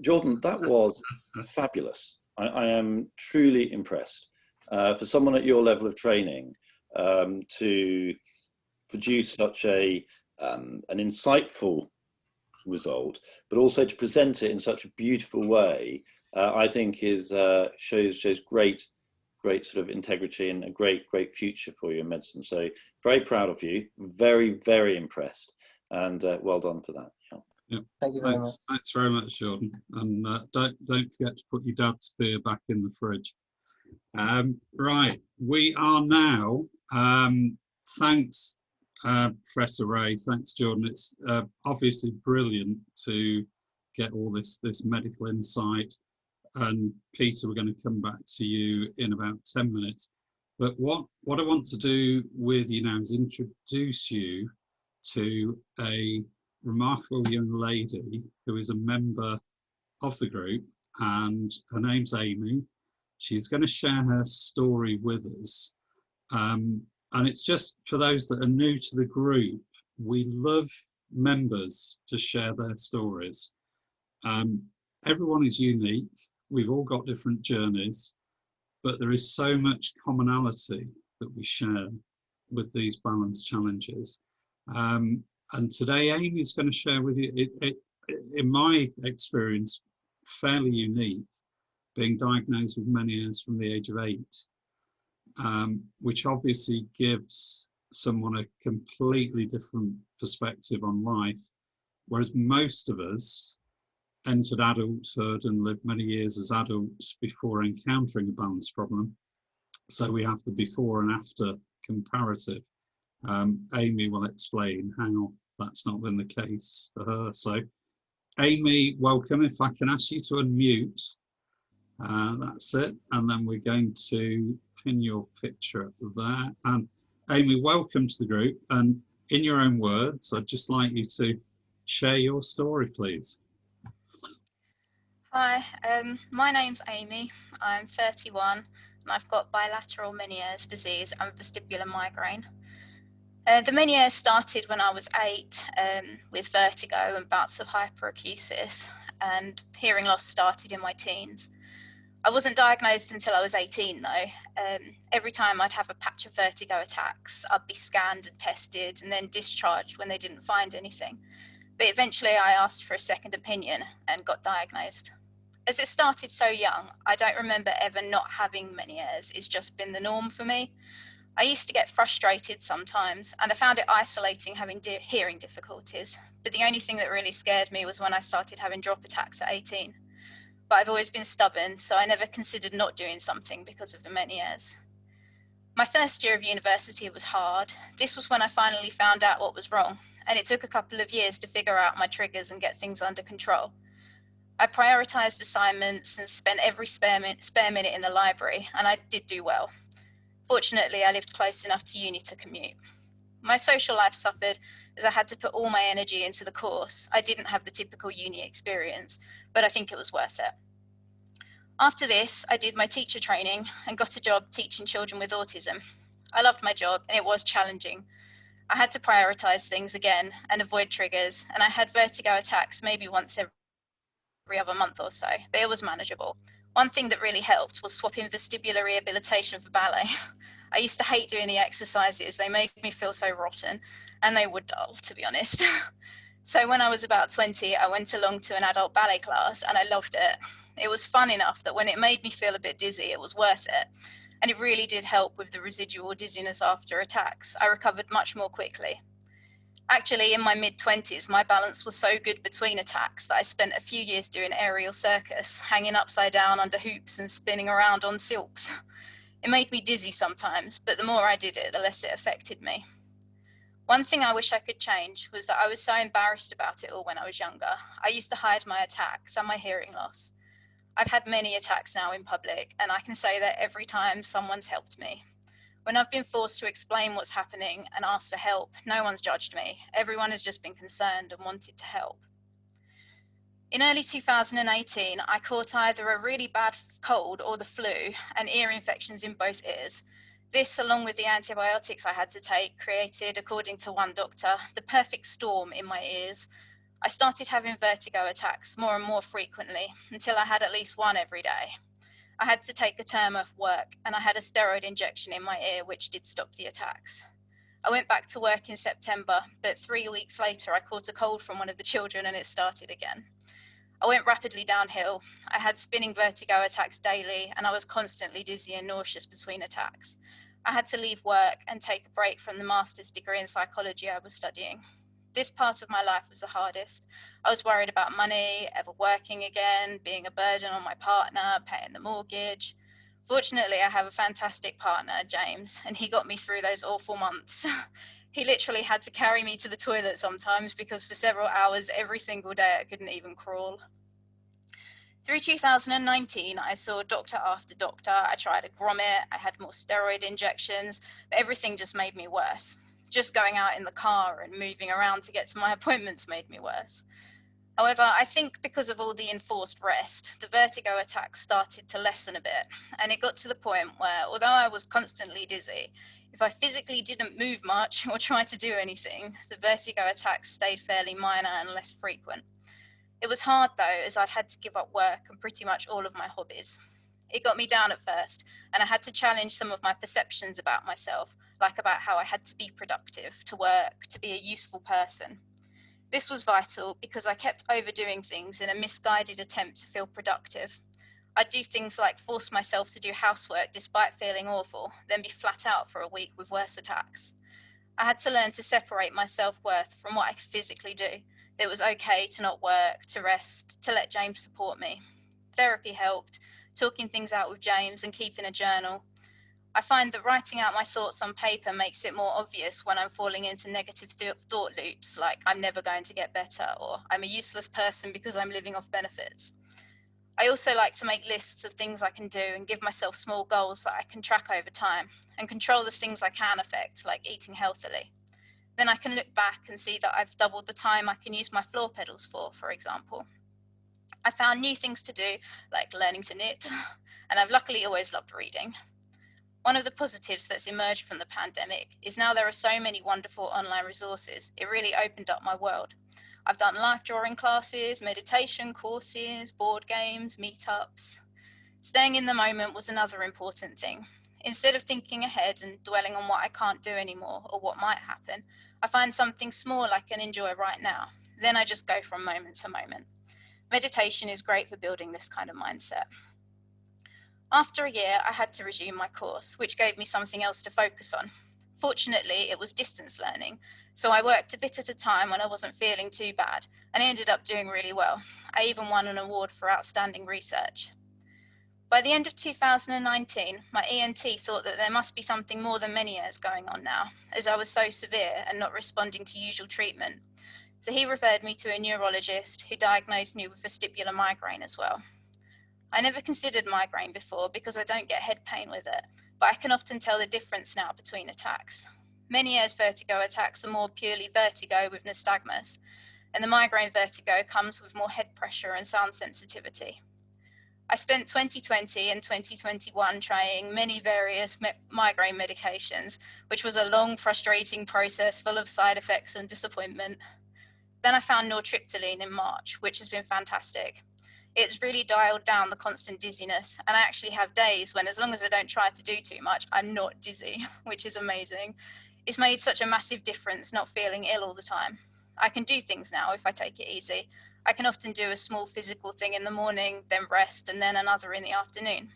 Jordan, that was fabulous. I am truly impressed. For someone at your level of training, to produce such an insightful result, but also to present it in such a beautiful way, I think shows great sort of integrity and a great future for you in medicine. So very proud of you, very, very impressed, and well done for that. Yeah. Thank you very much. Thanks very much, Jordan. And don't forget to put your dad's beer back in the fridge. Right, we are now. Thanks, Professor Rea. Thanks, Jordan. It's obviously brilliant to get all this medical insight. And Peter, we're going to come back to you in about 10 minutes. But what I want to do with you now is introduce you to a remarkable young lady who is a member of the group, and her name's Amy. She's going to share her story with us. And it's just for those that are new to the group, we love members to share their stories. Everyone is unique. We've all got different journeys, but there is so much commonality that we share with these balance challenges. And today, Amy's going to share with you, in my experience, fairly unique, being diagnosed with Meniere's from the age of 8, which obviously gives someone a completely different perspective on life, whereas most of us entered adulthood and lived many years as adults before encountering a balance problem. So we have the before and after comparative. Amy will explain how that's not been the case for her. So Amy, welcome. If I can ask you to unmute, that's it. And then we're going to pin your picture up there. And Amy, welcome to the group. And in your own words, I'd just like you to share your story, please. Hi, my name's Amy. I'm 31 and I've got bilateral Meniere's disease and vestibular migraine. The Meniere's started when I was 8 with vertigo and bouts of hyperacusis, and hearing loss started in my teens. I wasn't diagnosed until I was 18 though. Every time I'd have a patch of vertigo attacks, I'd be scanned and tested and then discharged when they didn't find anything. But eventually I asked for a second opinion and got diagnosed. As it started so young, I don't remember ever not having Meniere's. It's just been the norm for me. I used to get frustrated sometimes, and I found it isolating having hearing difficulties. But the only thing that really scared me was when I started having drop attacks at 18. But I've always been stubborn, so I never considered not doing something because of the Meniere's. My first year of university was hard. This was when I finally found out what was wrong, and it took a couple of years to figure out my triggers and get things under control. I prioritised assignments and spent every spare minute in the library, and I did do well. Fortunately, I lived close enough to uni to commute. My social life suffered as I had to put all my energy into the course. I didn't have the typical uni experience, but I think it was worth it. After this, I did my teacher training and got a job teaching children with autism. I loved my job and it was challenging. I had to prioritise things again and avoid triggers, and I had vertigo attacks maybe once every other month or so, but it was manageable. One thing that really helped was swapping vestibular rehabilitation for ballet. I used to hate doing the exercises. They made me feel so rotten, and they were dull, to be honest. So when I was about 20, I went along to an adult ballet class and I loved it. It was fun enough that when it made me feel a bit dizzy, it was worth it. And it really did help with the residual dizziness after attacks. I recovered much more quickly. Actually, in my mid-20s, my balance was so good between attacks that I spent a few years doing aerial circus, hanging upside down under hoops and spinning around on silks. It made me dizzy sometimes, but the more I did it, the less it affected me. One thing I wish I could change was that I was so embarrassed about it all when I was younger. I used to hide my attacks and my hearing loss. I've had many attacks now in public, and I can say that every time someone's helped me. When I've been forced to explain what's happening and ask for help, no one's judged me. Everyone has just been concerned and wanted to help. In early 2018, I caught either a really bad cold or the flu and ear infections in both ears. This, along with the antibiotics I had to take, created, according to one doctor, the perfect storm in my ears. I started having vertigo attacks more and more frequently until I had at least one every day. I had to take a term off work and I had a steroid injection in my ear, which did stop the attacks. I went back to work in September, but 3 weeks later, I caught a cold from one of the children and it started again. I went rapidly downhill. I had spinning vertigo attacks daily and I was constantly dizzy and nauseous between attacks. I had to leave work and take a break from the master's degree in psychology I was studying. This part of my life was the hardest. I was worried about money, ever working again, being a burden on my partner, paying the mortgage. Fortunately, I have a fantastic partner, James, and he got me through those awful months. He literally had to carry me to the toilet sometimes because for several hours every single day I couldn't even crawl. Through 2019, I saw doctor after doctor. I tried a grommet, I had more steroid injections, but everything just made me worse. Just going out in the car and moving around to get to my appointments made me worse. However, I think because of all the enforced rest, the vertigo attacks started to lessen a bit, and it got to the point where, although I was constantly dizzy, if I physically didn't move much or try to do anything, the vertigo attacks stayed fairly minor and less frequent. It was hard though, as I'd had to give up work and pretty much all of my hobbies. It got me down at first, and I had to challenge some of my perceptions about myself, like about how I had to be productive, to work, to be a useful person. This was vital because I kept overdoing things in a misguided attempt to feel productive. I'd do things like force myself to do housework despite feeling awful, then be flat out for a week with worse attacks. I had to learn to separate my self-worth from what I could physically do. That it was okay to not work, to rest, to let James support me. Therapy helped, talking things out with James and keeping a journal. I find that writing out my thoughts on paper makes it more obvious when I'm falling into negative thought loops, like I'm never going to get better, or I'm a useless person because I'm living off benefits. I also like to make lists of things I can do and give myself small goals that I can track over time and control the things I can affect, like eating healthily. Then I can look back and see that I've doubled the time I can use my floor pedals for example. I found new things to do, like learning to knit, and I've luckily always loved reading. One of the positives that's emerged from the pandemic is now there are so many wonderful online resources. It really opened up my world. I've done life drawing classes, meditation courses, board games, meetups. Staying in the moment was another important thing. Instead of thinking ahead and dwelling on what I can't do anymore or what might happen, I find something small I can enjoy right now. Then I just go from moment to moment. Meditation is great for building this kind of mindset. After a year, I had to resume my course, which gave me something else to focus on. Fortunately, it was distance learning, so I worked a bit at a time when I wasn't feeling too bad, and I ended up doing really well. I even won an award for outstanding research. By the end of 2019, my ENT thought that there must be something more than Meniere's going on now, as I was so severe and not responding to usual treatment. So he referred me to a neurologist who diagnosed me with vestibular migraine as well. I never considered migraine before because I don't get head pain with it, but I can often tell the difference now between attacks. Meniere's vertigo attacks are more purely vertigo with nystagmus, and the migraine vertigo comes with more head pressure and sound sensitivity. I spent 2020 and 2021 trying many various migraine medications, which was a long, frustrating process full of side effects and disappointment. Then I found nortriptyline in March, which has been fantastic. It's really dialed down the constant dizziness, and I actually have days when, as long as I don't try to do too much, I'm not dizzy, which is amazing. It's made such a massive difference not feeling ill all the time. I can do things now if I take it easy. I can often do a small physical thing in the morning, then rest, and then another in the afternoon.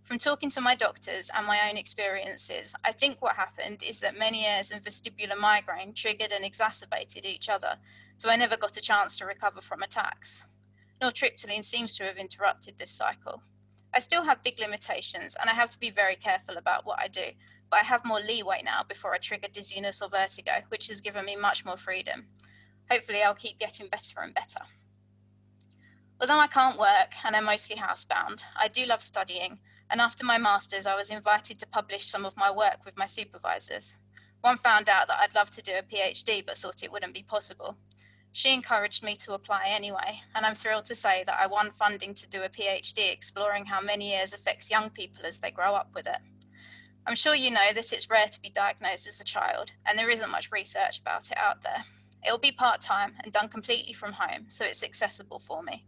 From talking to my doctors and my own experiences, I think what happened is that Meniere's and vestibular migraine triggered and exacerbated each other, so I never got a chance to recover from attacks. Nortriptyline seems to have interrupted this cycle. I still have big limitations and I have to be very careful about what I do, but I have more leeway now before I trigger dizziness or vertigo, which has given me much more freedom. Hopefully I'll keep getting better and better. Although I can't work and I'm mostly housebound, I do love studying, and after my master's I was invited to publish some of my work with my supervisors. One found out that I'd love to do a PhD but thought it wouldn't be possible. She encouraged me to apply anyway, and I'm thrilled to say that I won funding to do a PhD exploring how Meniere's affects young people as they grow up with it. I'm sure you know that it's rare to be diagnosed as a child, and there isn't much research about it out there. It'll be part-time and done completely from home, so it's accessible for me.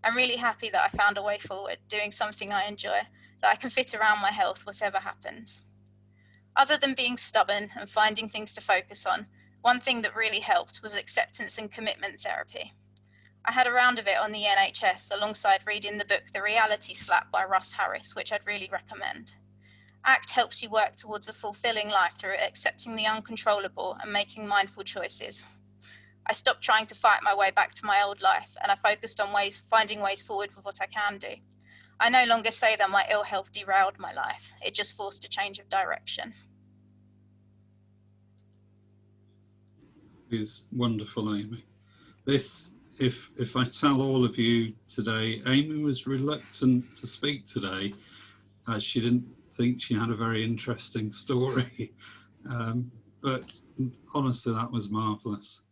I'm really happy that I found a way forward, doing something I enjoy, that I can fit around my health whatever happens. Other than being stubborn and finding things to focus on, one thing that really helped was acceptance and commitment therapy. I had a round of it on the NHS alongside reading the book The Reality Slap by Russ Harris, which I'd really recommend. ACT helps you work towards a fulfilling life through accepting the uncontrollable and making mindful choices. I stopped trying to fight my way back to my old life, and I focused on finding ways forward with what I can do. I no longer say that my ill health derailed my life, it just forced a change of direction. Is wonderful, Amy. This, if I tell all of you today, Amy was reluctant to speak today as she didn't think she had a very interesting story. But honestly, that was marvellous.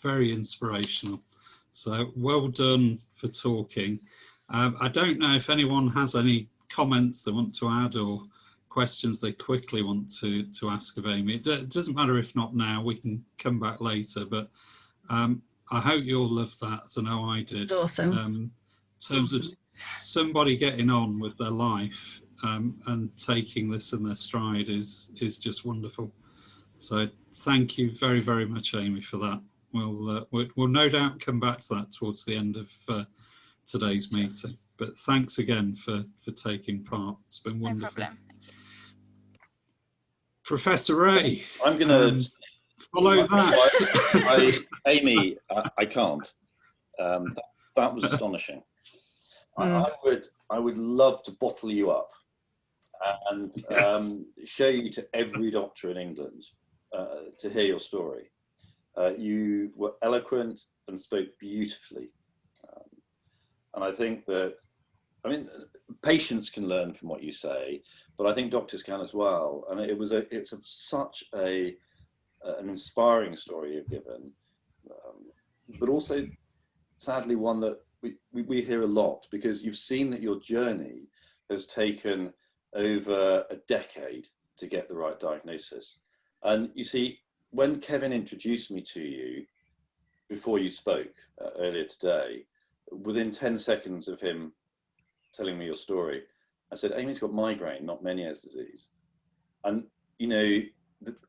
Very inspirational. So well done for talking. I don't know if anyone has any comments they want to add or questions they quickly want to ask of Amy. It doesn't matter if not now, we can come back later, but I hope you'll love that, as I know I did. It's awesome. In terms of somebody getting on with their life and taking this in their stride is just wonderful. So thank you very, very much, Amy, for that. We'll no doubt come back to that towards the end of today's meeting. But thanks again for taking part. It's been wonderful. No problem. Professor Rea, I'm going to follow that. Amy, I can't. That was astonishing. I would love to bottle you up and Yes. show you to every doctor in England to hear your story. You were eloquent and spoke beautifully. And I think that, I mean, patients can learn from what you say, but I think doctors can as well. And it's such an inspiring story you've given, but also sadly one that we hear a lot, because you've seen that your journey has taken over a decade to get the right diagnosis. And you see, when Kevin introduced me to you before you spoke earlier today, within 10 seconds of him telling me your story, I said, Amy's got migraine, not Meniere's disease. And, you know,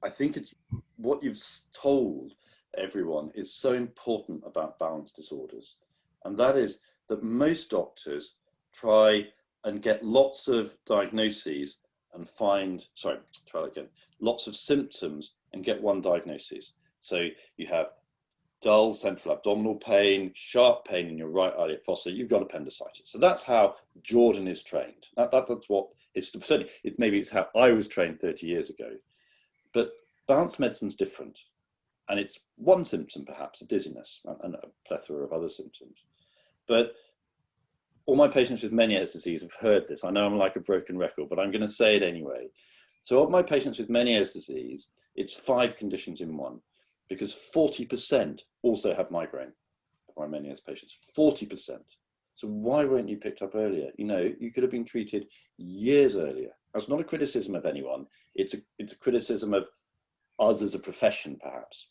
I think it's what you've told everyone is so important about balance disorders. And that is that most doctors try and get lots of diagnoses and lots of symptoms and get one diagnosis. So you have dull central abdominal pain, sharp pain in your right iliac fossa, you've got appendicitis. So that's how Jordan is trained. That's what it's certainly, maybe it's how I was trained 30 years ago. But balance medicine's different. And it's one symptom, perhaps, of dizziness and a plethora of other symptoms. But all my patients with Meniere's disease have heard this. I know I'm like a broken record, but I'm going to say it anyway. So of my patients with Meniere's disease, it's 5 conditions in one, because 40% also have migraine of my Meniere's patients, 40%. So why weren't you picked up earlier? You know, you could have been treated years earlier. That's not a criticism of anyone. It's a criticism of us as a profession, perhaps.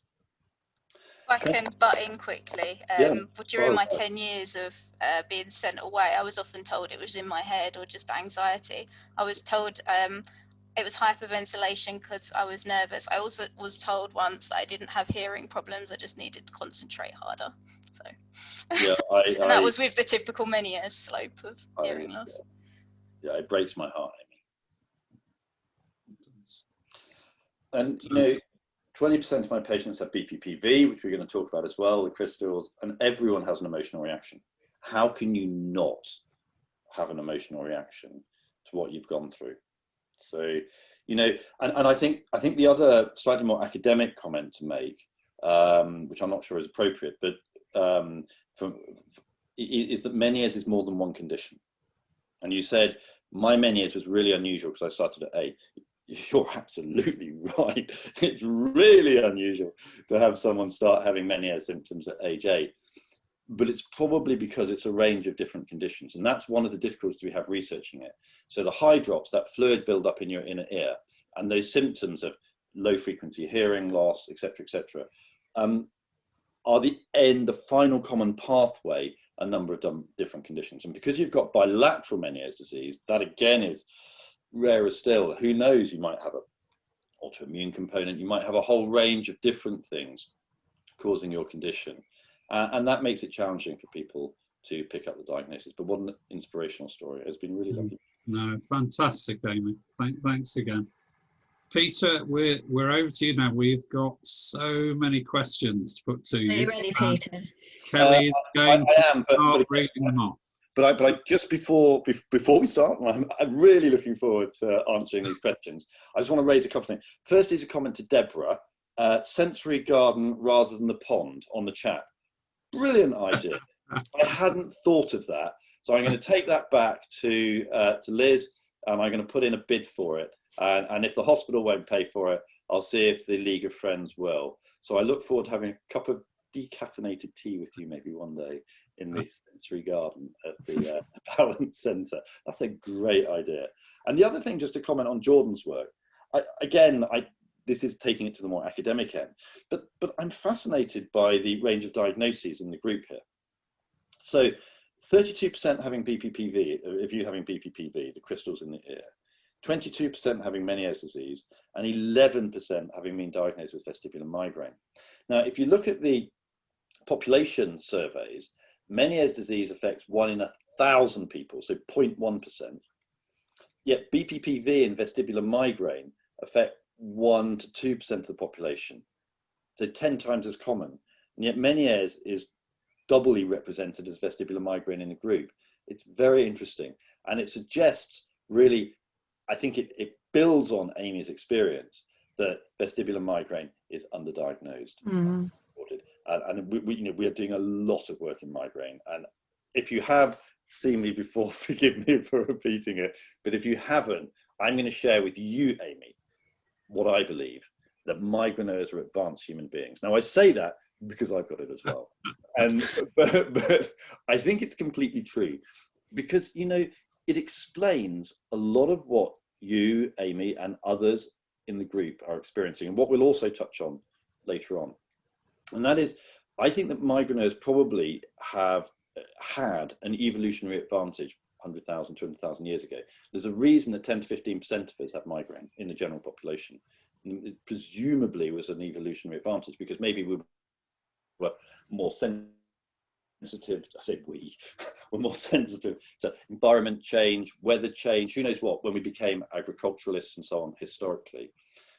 If I can butt in quickly, during my 10 years of being sent away, I was often told it was in my head or just anxiety. I was told it was hyperventilation because I was nervous. I also was told once that I didn't have hearing problems, I just needed to concentrate harder. So, yeah, and that was with the typical Meniere's slope of hearing loss. Yeah, it breaks my heart, Amy. And you know, 20% of my patients have BPPV, which we're going to talk about as well, the crystals, and everyone has an emotional reaction. How can you not have an emotional reaction to what you've gone through? So, you know, and I think the other slightly more academic comment to make, which I'm not sure is appropriate, but is that Meniere's is more than one condition. And you said, my Meniere's was really unusual because I started at 8. You're absolutely right. It's really unusual to have someone start having Meniere's symptoms at age 8. But it's probably because it's a range of different conditions. And that's one of the difficulties we have researching it. So the high drops, that fluid build up in your inner ear, and those symptoms of low frequency hearing loss, etc., are the final common pathway, a number of different conditions. And because you've got bilateral Meniere's disease, that again is rarer still. Who knows, you might have an autoimmune component, you might have a whole range of different things causing your condition. And that makes it challenging for people to pick up the diagnosis. But what an inspirational story. It's been really lovely. No, fantastic, Amy. Thanks again. Peter, we're over to you now. We've got so many questions to put to you. Are you ready, Peter? Kelly is going to start but reading them off. But I just before we start, I'm really looking forward to answering these questions. I just want to raise a couple of things. First is a comment to Deborah, sensory garden rather than the pond on the chat. Brilliant idea. I hadn't thought of that. So I'm going to take that back to Liz, and I'm going to put in a bid for it. And if the hospital won't pay for it, I'll see if the League of Friends will. So I look forward to having a cup of decaffeinated tea with you maybe one day in the sensory garden at the Balance Centre. That's a great idea. And the other thing, just to comment on Jordan's work, this is taking it to the more academic end, but I'm fascinated by the range of diagnoses in the group here. So 32% having BPPV, if you having BPPV, the crystals in the ear, 22% having Meniere's disease, and 11% having been diagnosed with vestibular migraine. Now, if you look at the population surveys, Meniere's disease affects 1 in 1,000 people, so 0.1%. Yet BPPV and vestibular migraine affect 1 to 2% of the population, so 10 times as common. And yet Meniere's is doubly represented as vestibular migraine in the group. It's very interesting, and it suggests, really, I think it builds on Amy's experience that vestibular migraine is underdiagnosed. Mm-hmm. And we are doing a lot of work in migraine. And if you have seen me before, forgive me for repeating it, but if you haven't, I'm going to share with you, Amy, what I believe, that migraineurs are advanced human beings. Now, I say that because I've got it as well. But I think it's completely true, because, you know, it explains a lot of what you, Amy, and others in the group are experiencing, and what we'll also touch on later on. And that is, I think that migraineurs probably have had an evolutionary advantage 100,000, 200,000 years ago. There's a reason that 10 to 15% of us have migraine in the general population. And it presumably was an evolutionary advantage, because maybe we were more sensitive, I say we, were more sensitive to environment change, weather change, who knows what, when we became agriculturalists and so on historically.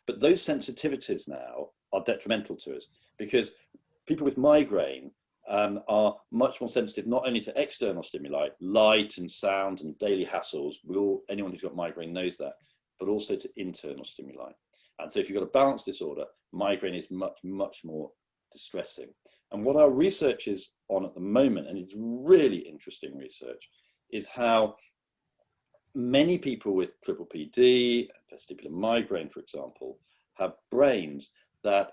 But those sensitivities now are detrimental to us, because people with migraine are much more sensitive not only to external stimuli, light and sound and daily hassles, anyone who's got migraine knows that, but also to internal stimuli. And so if you've got a balance disorder, migraine is much, much more distressing. And what our research is on at the moment, and it's really interesting research, is how many people with triple PD, vestibular migraine, for example, have brains that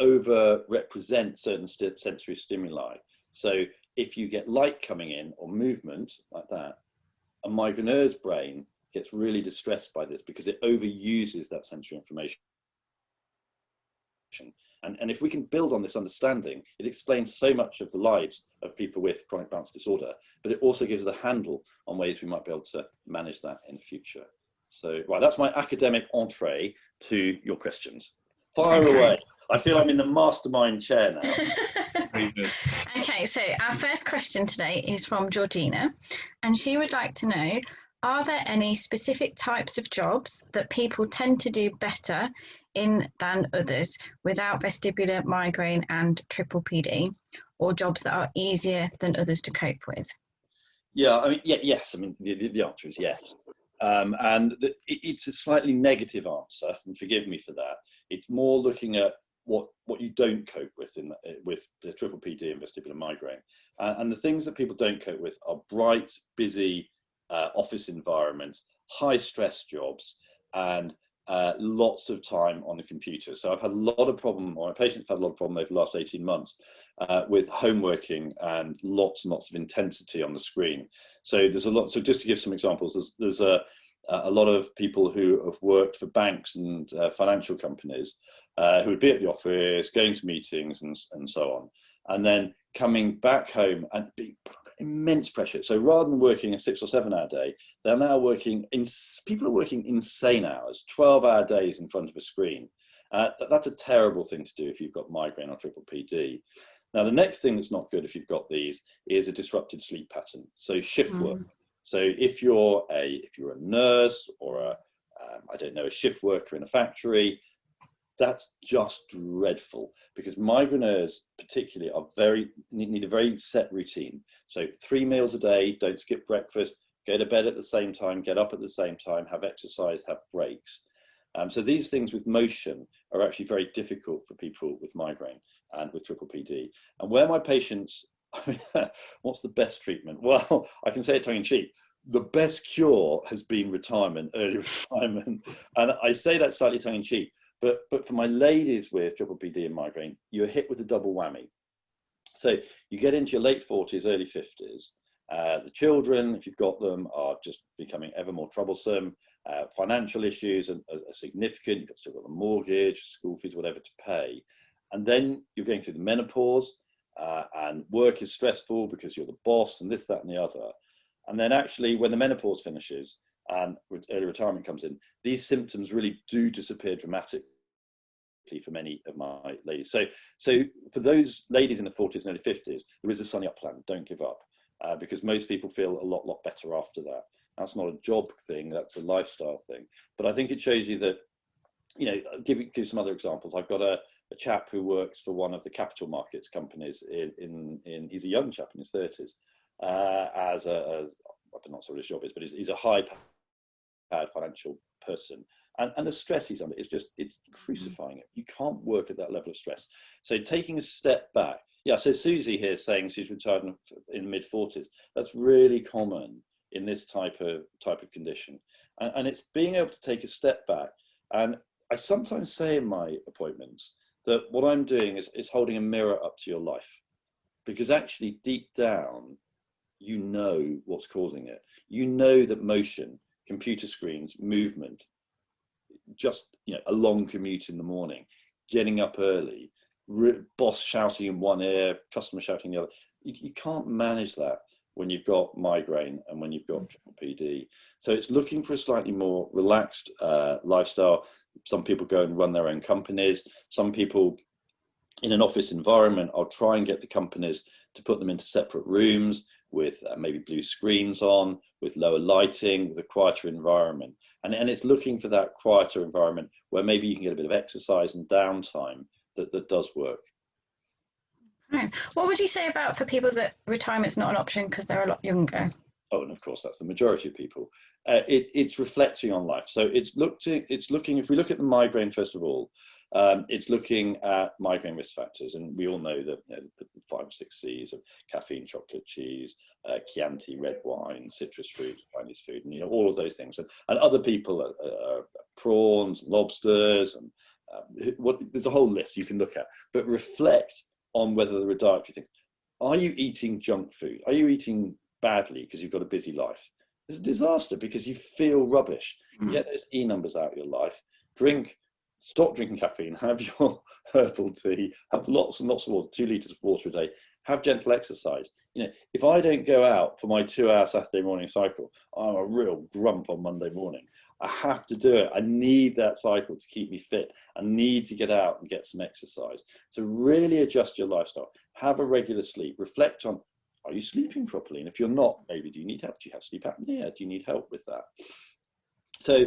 over-represent certain sensory stimuli. So if you get light coming in or movement like that, a migraineur's brain gets really distressed by this because it overuses that sensory information. And if we can build on this understanding, it explains so much of the lives of people with chronic balance disorder, but it also gives us a handle on ways we might be able to manage that in the future. So, right, that's my academic entree to your questions. Fire away. I feel I'm in the mastermind chair now. Okay, so our first question today is from Georgina, and she would like to know, are there any specific types of jobs that people tend to do better in than others without vestibular migraine and triple PD, or jobs that are easier than others to cope with? Yeah, I mean, yes. I mean, the answer is yes. And it's a slightly negative answer, and forgive me for that. It's more looking at what you don't cope with with the triple PD and vestibular migraine. And the things that people don't cope with are bright, busy office environments, high stress jobs, and lots of time on the computer. So I've had a lot of problem, or my patients have had a lot of problem over the last 18 months with home working and lots and lots of intensity on the screen. So there's a lot. So just to give some examples, there's a lot of people who have worked for banks and financial companies who would be at the office, going to meetings and so on, and then coming back home and being immense pressure. So rather than working a 6 or 7 hour day, they're now working people are working insane hours, 12-hour days in front of a screen. That's a terrible thing to do if you've got migraine or triple PD. Now, the next thing that's not good if you've got these is a disrupted sleep pattern. So shift work. So if you're a nurse or I don't know, a shift worker in a factory, that's just dreadful, because migraineurs particularly need a very set routine. So 3 meals a day, don't skip breakfast, go to bed at the same time, get up at the same time, have exercise, have breaks. So these things with motion are actually very difficult for people with migraine and with triple PD. And where my patients, what's the best treatment? Well, I can say it tongue in cheek. The best cure has been retirement, early retirement. And I say that slightly tongue in cheek, But for my ladies with triple PD and migraine, you're hit with a double whammy. So you get into your late 40s, early 50s. The children, if you've got them, are just becoming ever more troublesome. Financial issues are significant. You've still got the mortgage, school fees, whatever to pay. And then you're going through the menopause, and work is stressful because you're the boss and this, that, and the other. And then actually, when the menopause finishes and early retirement comes in, these symptoms really do disappear dramatically for many of my ladies. So for those ladies in the 40s and early 50s, there is a sunny up plan. Don't give up, because most people feel a lot better after that. That's not a job thing, that's a lifestyle thing. But I think it shows you that, you know, give some other examples. I've got a chap who works for one of the capital markets companies he's a young chap in his 30s, I'm not sure what his job is, but he's a high-powered financial person. And the stress he's under, it's crucifying him. You can't work at that level of stress. So taking a step back, yeah, so Susie here saying she's retired in mid-40s. That's really common in this type of condition. And it's being able to take a step back. And I sometimes say in my appointments that what I'm doing is holding a mirror up to your life, because actually deep down, you know what's causing it. You know that motion, computer screens, movement, just, you know, a long commute in the morning, getting up early, boss shouting in one ear, customer shouting in the other. You can't manage that when you've got migraine and when you've got triple PD. So it's looking for a slightly more relaxed lifestyle. Some people go and run their own companies. Some people in an office environment, I'll try and get the companies to put them into separate rooms with maybe blue screens on, with lower lighting, with a quieter environment. And it's looking for that quieter environment where maybe you can get a bit of exercise and downtime that does work. Right. What would you say about for people that retirement's not an option because they're a lot younger? Oh, and of course, that's the majority of people. It's reflecting on life. So it's looking, if we look at the migraine, first of all, it's looking at migraine risk factors. And we all know that, you know, the 5 or 6 C's of caffeine, chocolate, cheese, Chianti, red wine, citrus fruit, Chinese food, and, you know, all of those things. And other people are prawns, lobsters, and there's a whole list you can look at. But reflect on whether there are dietary things. Are you eating junk food? Are you eating badly because you've got a busy life? It's a disaster because you feel rubbish. Get those E numbers out of your life. Stop drinking caffeine, have your herbal tea, have lots and lots of water, 2 litres of water a day, have gentle exercise. You know, if I don't go out for my 2-hour Saturday morning cycle, I'm a real grump on Monday morning. I have to do it. I need that cycle to keep me fit. I need to get out and get some exercise. So really adjust your lifestyle. Have a regular sleep. Reflect on, are you sleeping properly? And if you're not, maybe do you need help? Do you have sleep apnea? Do you need help with that? So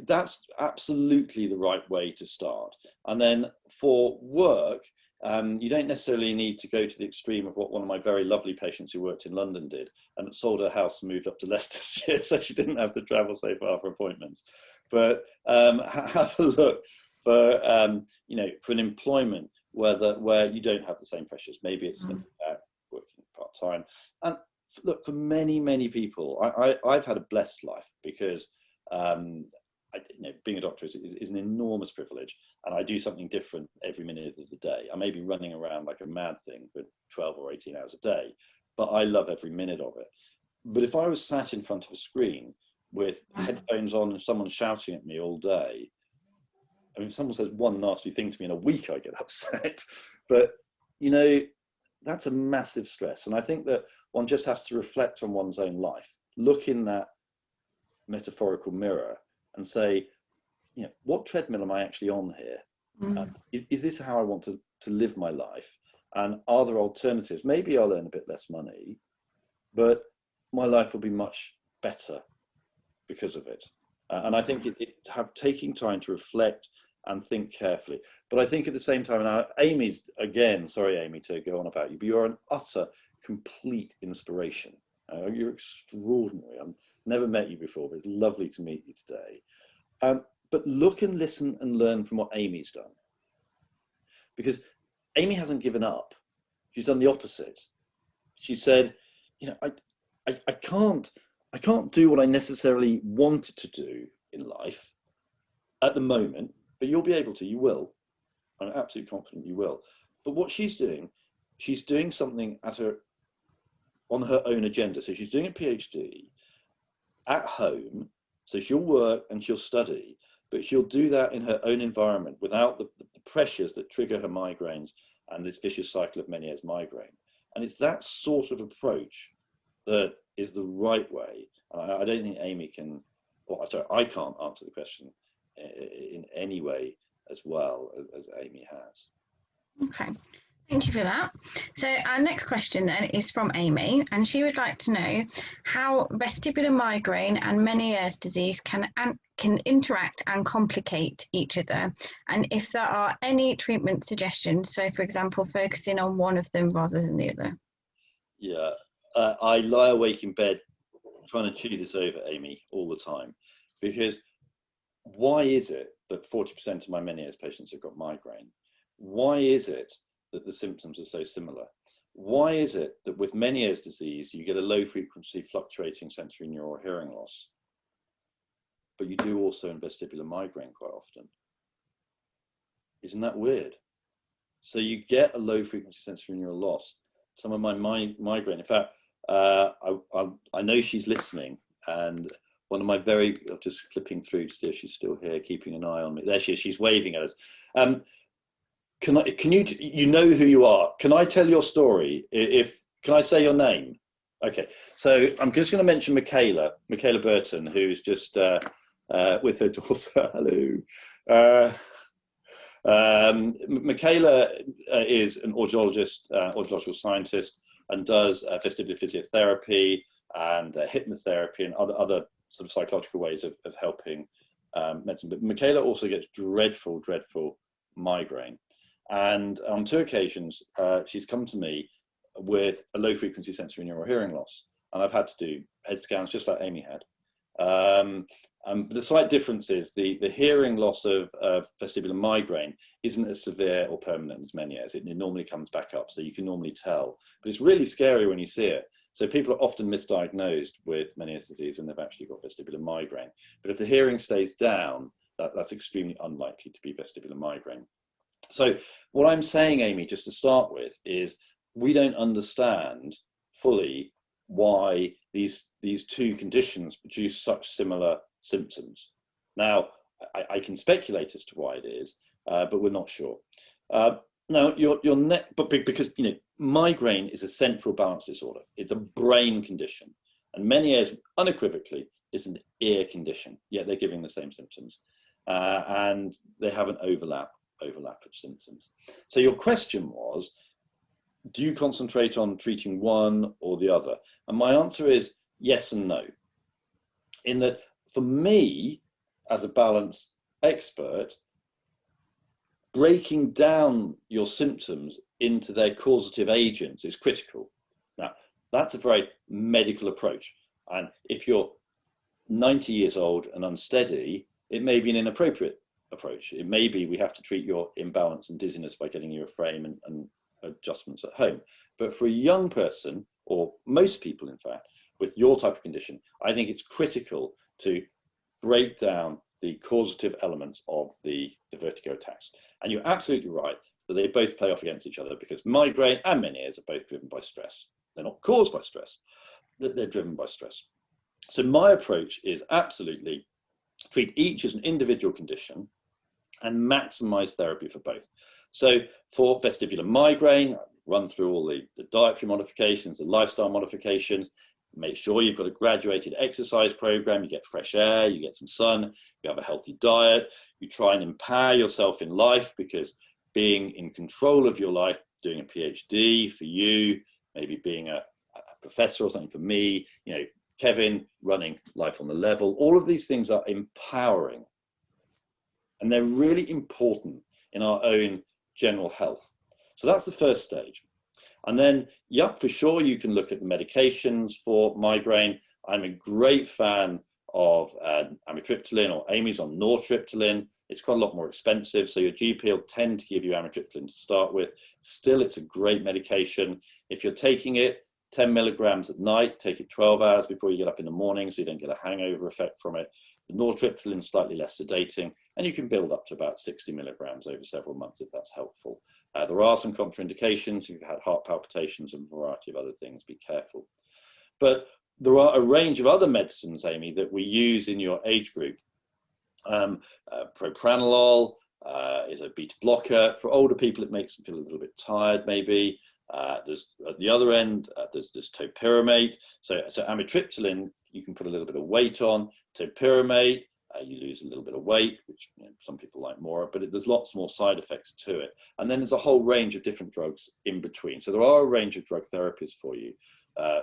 that's absolutely the right way to start. And then for work, you don't necessarily need to go to the extreme of what one of my very lovely patients who worked in London did, and sold her house and moved up to Leicestershire, so she didn't have to travel so far for appointments. But have a look for you know, for an employment where you don't have the same pressures. Maybe it's working part-time. And look, for many people, I've had a blessed life because you know, being a doctor is an enormous privilege, and I do something different every minute of the day. I may be running around like a mad thing for 12 or 18 hours a day, but I love every minute of it. But if I was sat in front of a screen with headphones on and someone shouting at me all day, I mean, if someone says one nasty thing to me in a week, I get upset. But, you know, that's a massive stress. And I think that one just has to reflect on one's own life, look in that metaphorical mirror and say, you know, what treadmill am I actually on here? Is this how I want to live my life? And are there alternatives? Maybe I'll earn a bit less money, but my life will be much better because of it. And I think taking time to reflect and think carefully. But I think at the same time, now Amy's, again, sorry Amy to go on about you, but you're an utter, complete inspiration. You're extraordinary. I've never met you before, but it's lovely to meet you today. But look and listen and learn from what Amy's done. Because Amy hasn't given up. She's done the opposite. She said, you know, I can't do what I necessarily wanted to do in life at the moment, but you'll be able to, you will. I'm absolutely confident you will. But what she's doing something on her own agenda. So she's doing a PhD at home. So she'll work and she'll study, but she'll do that in her own environment without the pressures that trigger her migraines and this vicious cycle of Meniere's migraine. And it's that sort of approach that is the right way. I don't think Amy can, or sorry, I can't answer the question in any way as well as Amy has. Okay, thank you for that. So our next question then is from Amy, and she would like to know how vestibular migraine and Meniere's disease can interact and complicate each other, and if there are any treatment suggestions. So, for example, focusing on one of them rather than the other. Yeah, I lie awake in bed trying to chew this over, Amy, all the time, because why is it that 40% of my Meniere's patients have got migraine? Why is it that the symptoms are so similar? Why is it that with Meniere's disease, you get a low frequency fluctuating sensory neural hearing loss, but you do also in vestibular migraine quite often? Isn't that weird? So you get a low frequency sensory neural loss. Some of my migraine, in fact, I know she's listening, and one of my I'm just flipping through to see if she's still here, keeping an eye on me. There she is, she's waving at us. Can you know who you are? Can I tell your story? Can I say your name? Okay, so I'm just going to mention Michaela Burton, who's just with her daughter. Hello. Michaela is an audiologist, audiological scientist, and does vestibular physiotherapy and hypnotherapy and other sort of psychological ways of helping medicine. But Michaela also gets dreadful migraine. And on 2 occasions, she's come to me with a low frequency sensory neural hearing loss. And I've had to do head scans just like Amy had. But the slight difference is the hearing loss of vestibular migraine isn't as severe or permanent as Meniere's. It normally comes back up, so you can normally tell. But it's really scary when you see it. So people are often misdiagnosed with Meniere's disease when they've actually got vestibular migraine. But if the hearing stays down, that's extremely unlikely to be vestibular migraine. So what I'm saying, Amy, just to start with, is we don't understand fully why these 2 conditions produce such similar symptoms. Now, I can speculate as to why it is, but we're not sure. Now, because migraine is a central balance disorder. It's a brain condition, and Meniere's unequivocally is an ear condition. Yet they're giving the same symptoms, and they have an overlap of symptoms. So your question was, do you concentrate on treating one or the other? And my answer is yes and no. In that, for me, as a balance expert, breaking down your symptoms into their causative agents is critical. Now, that's a very medical approach. And if you're 90 years old and unsteady, it may be an inappropriate approach. It may be we have to treat your imbalance and dizziness by getting you a frame and adjustments at home. But for a young person, or most people in fact, with your type of condition, I think it's critical to break down the causative elements of the vertigo attacks. And you're absolutely right that they both play off against each other, because migraine and Meniere's are both driven by stress. They're not caused by stress, they're driven by stress. So my approach is absolutely treat each as an individual condition and maximize therapy for both. So for vestibular migraine, run through all the dietary modifications, the lifestyle modifications, make sure you've got a graduated exercise program, you get fresh air, you get some sun, you have a healthy diet, you try and empower yourself in life, because being in control of your life, doing a PhD for you, maybe being a professor or something for me, Kevin, running Life on the Level, all of these things are empowering. And they're really important in our own general health. So that's the first stage. And then, yep, for sure, you can look at the medications for migraine. I'm a great fan of amitriptyline, or Amy's on nortriptyline. It's quite a lot more expensive, so your GP will tend to give you amitriptyline to start with. Still, it's a great medication. If you're taking it 10 milligrams at night, take it 12 hours before you get up in the morning so you don't get a hangover effect from it. The nortriptyline is slightly less sedating, and you can build up to about 60 milligrams over several months if that's helpful. There are some contraindications. If you've had heart palpitations and a variety of other things, be careful. But there are a range of other medicines, Amy, that we use in your age group. Propranolol is a beta blocker. For older people, it makes them feel a little bit tired, maybe. There's at the other end, there's topiramate. So amitriptyline, you can put a little bit of weight on. Topiramate, you lose a little bit of weight, which some people like more, but there's lots more side effects to it. And then there's a whole range of different drugs in between. So there are a range of drug therapies for you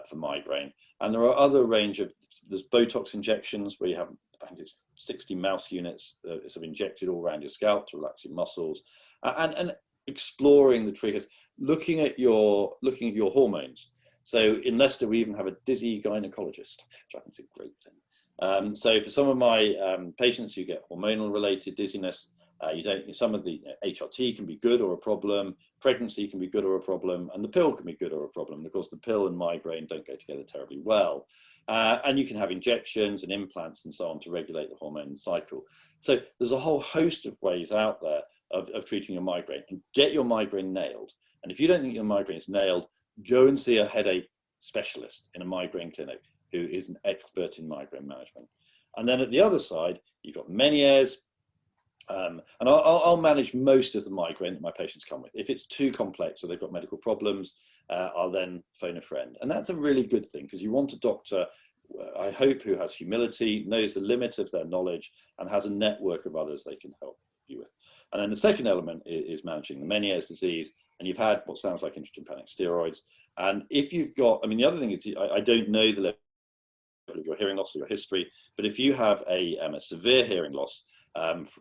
for migraine. And there are other range of, there's Botox injections where you have, I think it's 60 mouse units sort of injected all around your scalp to relax your muscles. And exploring the triggers, looking at your hormones. So in Leicester, we even have a dizzy gynecologist, which I think is a great thing. So for some of my patients who get hormonal related dizziness, some of the HRT can be good or a problem, pregnancy can be good or a problem, and the pill can be good or a problem. And of course, the pill and migraine don't go together terribly well. And you can have injections and implants and so on to regulate the hormone cycle. So there's a whole host of ways out there of treating your migraine, and get your migraine nailed. And if you don't think your migraine is nailed, go and see a headache specialist in a migraine clinic who is an expert in migraine management. And then at the other side, you've got Meniere's, and I'll manage most of the migraine that my patients come with. If it's too complex or they've got medical problems, I'll then phone a friend. And that's a really good thing, because you want a doctor, I hope, who has humility, knows the limit of their knowledge, and has a network of others they can help you with. And then the second element is managing the Meniere's disease. And you've had what sounds like androgen panic steroids. And if you've got, I mean, the other thing is, I don't know the level of your hearing loss or your history, but if you have a severe hearing loss,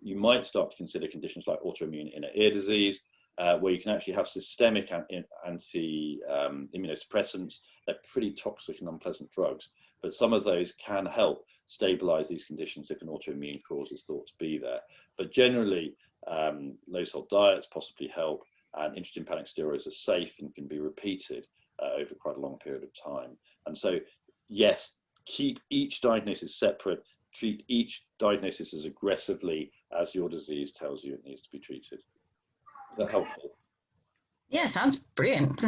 you might start to consider conditions like autoimmune inner ear disease, where you can actually have systemic immunosuppressants. They're pretty toxic and unpleasant drugs, but some of those can help stabilize these conditions if an autoimmune cause is thought to be there. But generally, low salt diets possibly help, and androgen panic steroids are safe and can be repeated over quite a long period of time. And so, yes, keep each diagnosis separate, treat each diagnosis as aggressively as your disease tells you it needs to be treated. Is that helpful? Yeah, sounds brilliant.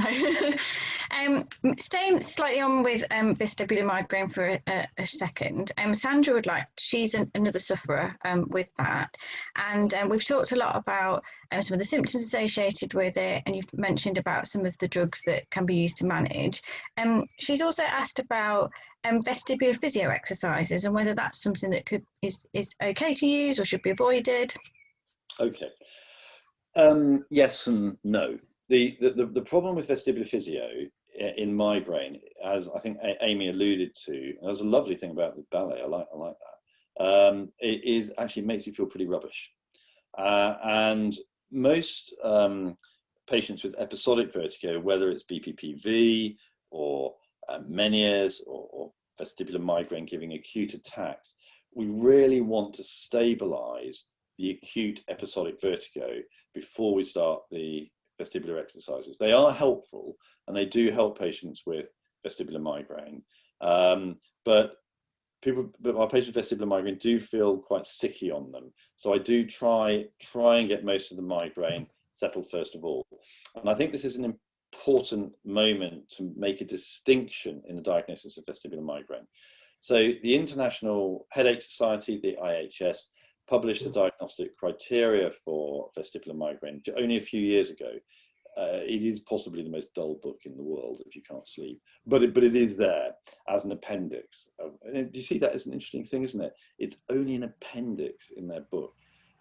Staying slightly on with vestibular migraine for a second, Sandra would like, she's another sufferer with that. And we've talked a lot about some of the symptoms associated with it, and you've mentioned about some of the drugs that can be used to manage. She's also asked about vestibular physio exercises and whether that's something that is okay to use or should be avoided. Okay. Yes and no. The problem with vestibular physio in migraine, as I think Amy alluded to, there's a lovely thing about the ballet, I like that, it is actually makes you feel pretty rubbish. And most patients with episodic vertigo, whether it's BPPV or Meniere's or vestibular migraine giving acute attacks, we really want to stabilize the acute episodic vertigo before we start the vestibular exercises. They are helpful, and they do help patients with vestibular migraine. But our patients with vestibular migraine do feel quite sicky on them. So I do try and get most of the migraine settled first of all. And I think this is an important moment to make a distinction in the diagnosis of vestibular migraine. So the International Headache Society, the IHS, published the diagnostic criteria for vestibular migraine only a few years ago. It is possibly the most dull book in the world if you can't sleep, but it is there as an appendix. Do you see that as an interesting thing, isn't it? It's only an appendix in their book.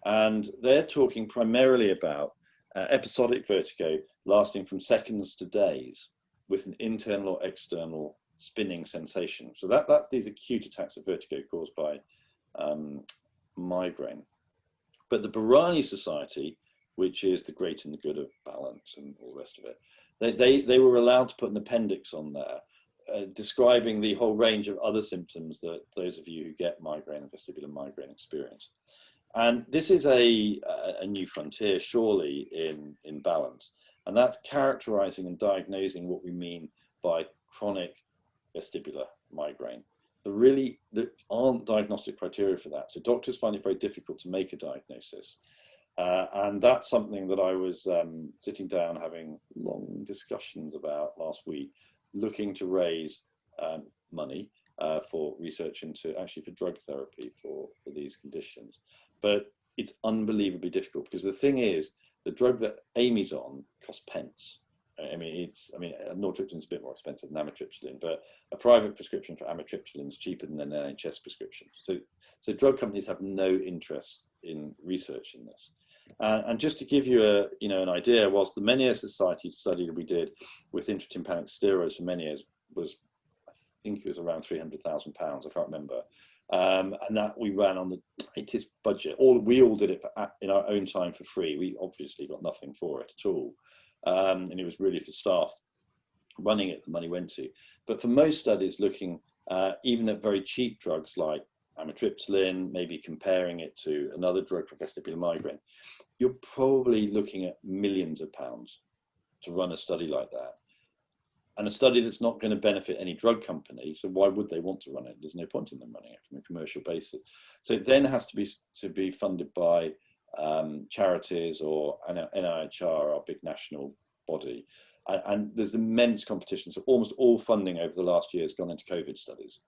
And they're talking primarily about episodic vertigo lasting from seconds to days with an internal or external spinning sensation. So that's these acute attacks of vertigo caused by migraine. But the Bharani Society, which is the great and the good of balance and all the rest of it, they were allowed to put an appendix on there describing the whole range of other symptoms that those of you who get migraine and vestibular migraine experience. And this is a new frontier, surely, in balance. And that's characterizing and diagnosing what we mean by chronic vestibular migraine. there aren't diagnostic criteria for that. So doctors find it very difficult to make a diagnosis. And that's something that I was sitting down having long discussions about last week, looking to raise money for research into, actually for drug therapy for these conditions. But it's unbelievably difficult, because the thing is, the drug that Amy's on costs pence. I mean, nortriptyline is a bit more expensive than amitriptyline, but a private prescription for amitriptyline is cheaper than an NHS prescription. So drug companies have no interest in researching this. And just to give you an idea, whilst the Meniere Society study that we did with intratympanic steroids for Meniere's was, I think it was around £300,000, I can't remember. And that we ran on the tightest budget. We all did it in our own time for free. We obviously got nothing for it at all. And it was really for staff running it, the money went to. But for most studies looking even at very cheap drugs like amitriptyline, maybe comparing it to another drug for vestibular migraine, you're probably looking at millions of pounds to run a study like that. And a study that's not going to benefit any drug company, so why would they want to run it? There's no point in them running it from a commercial basis. So it then has to be funded by charities or NIHR, our big national body. And there's immense competition. So almost all funding over the last year has gone into COVID studies,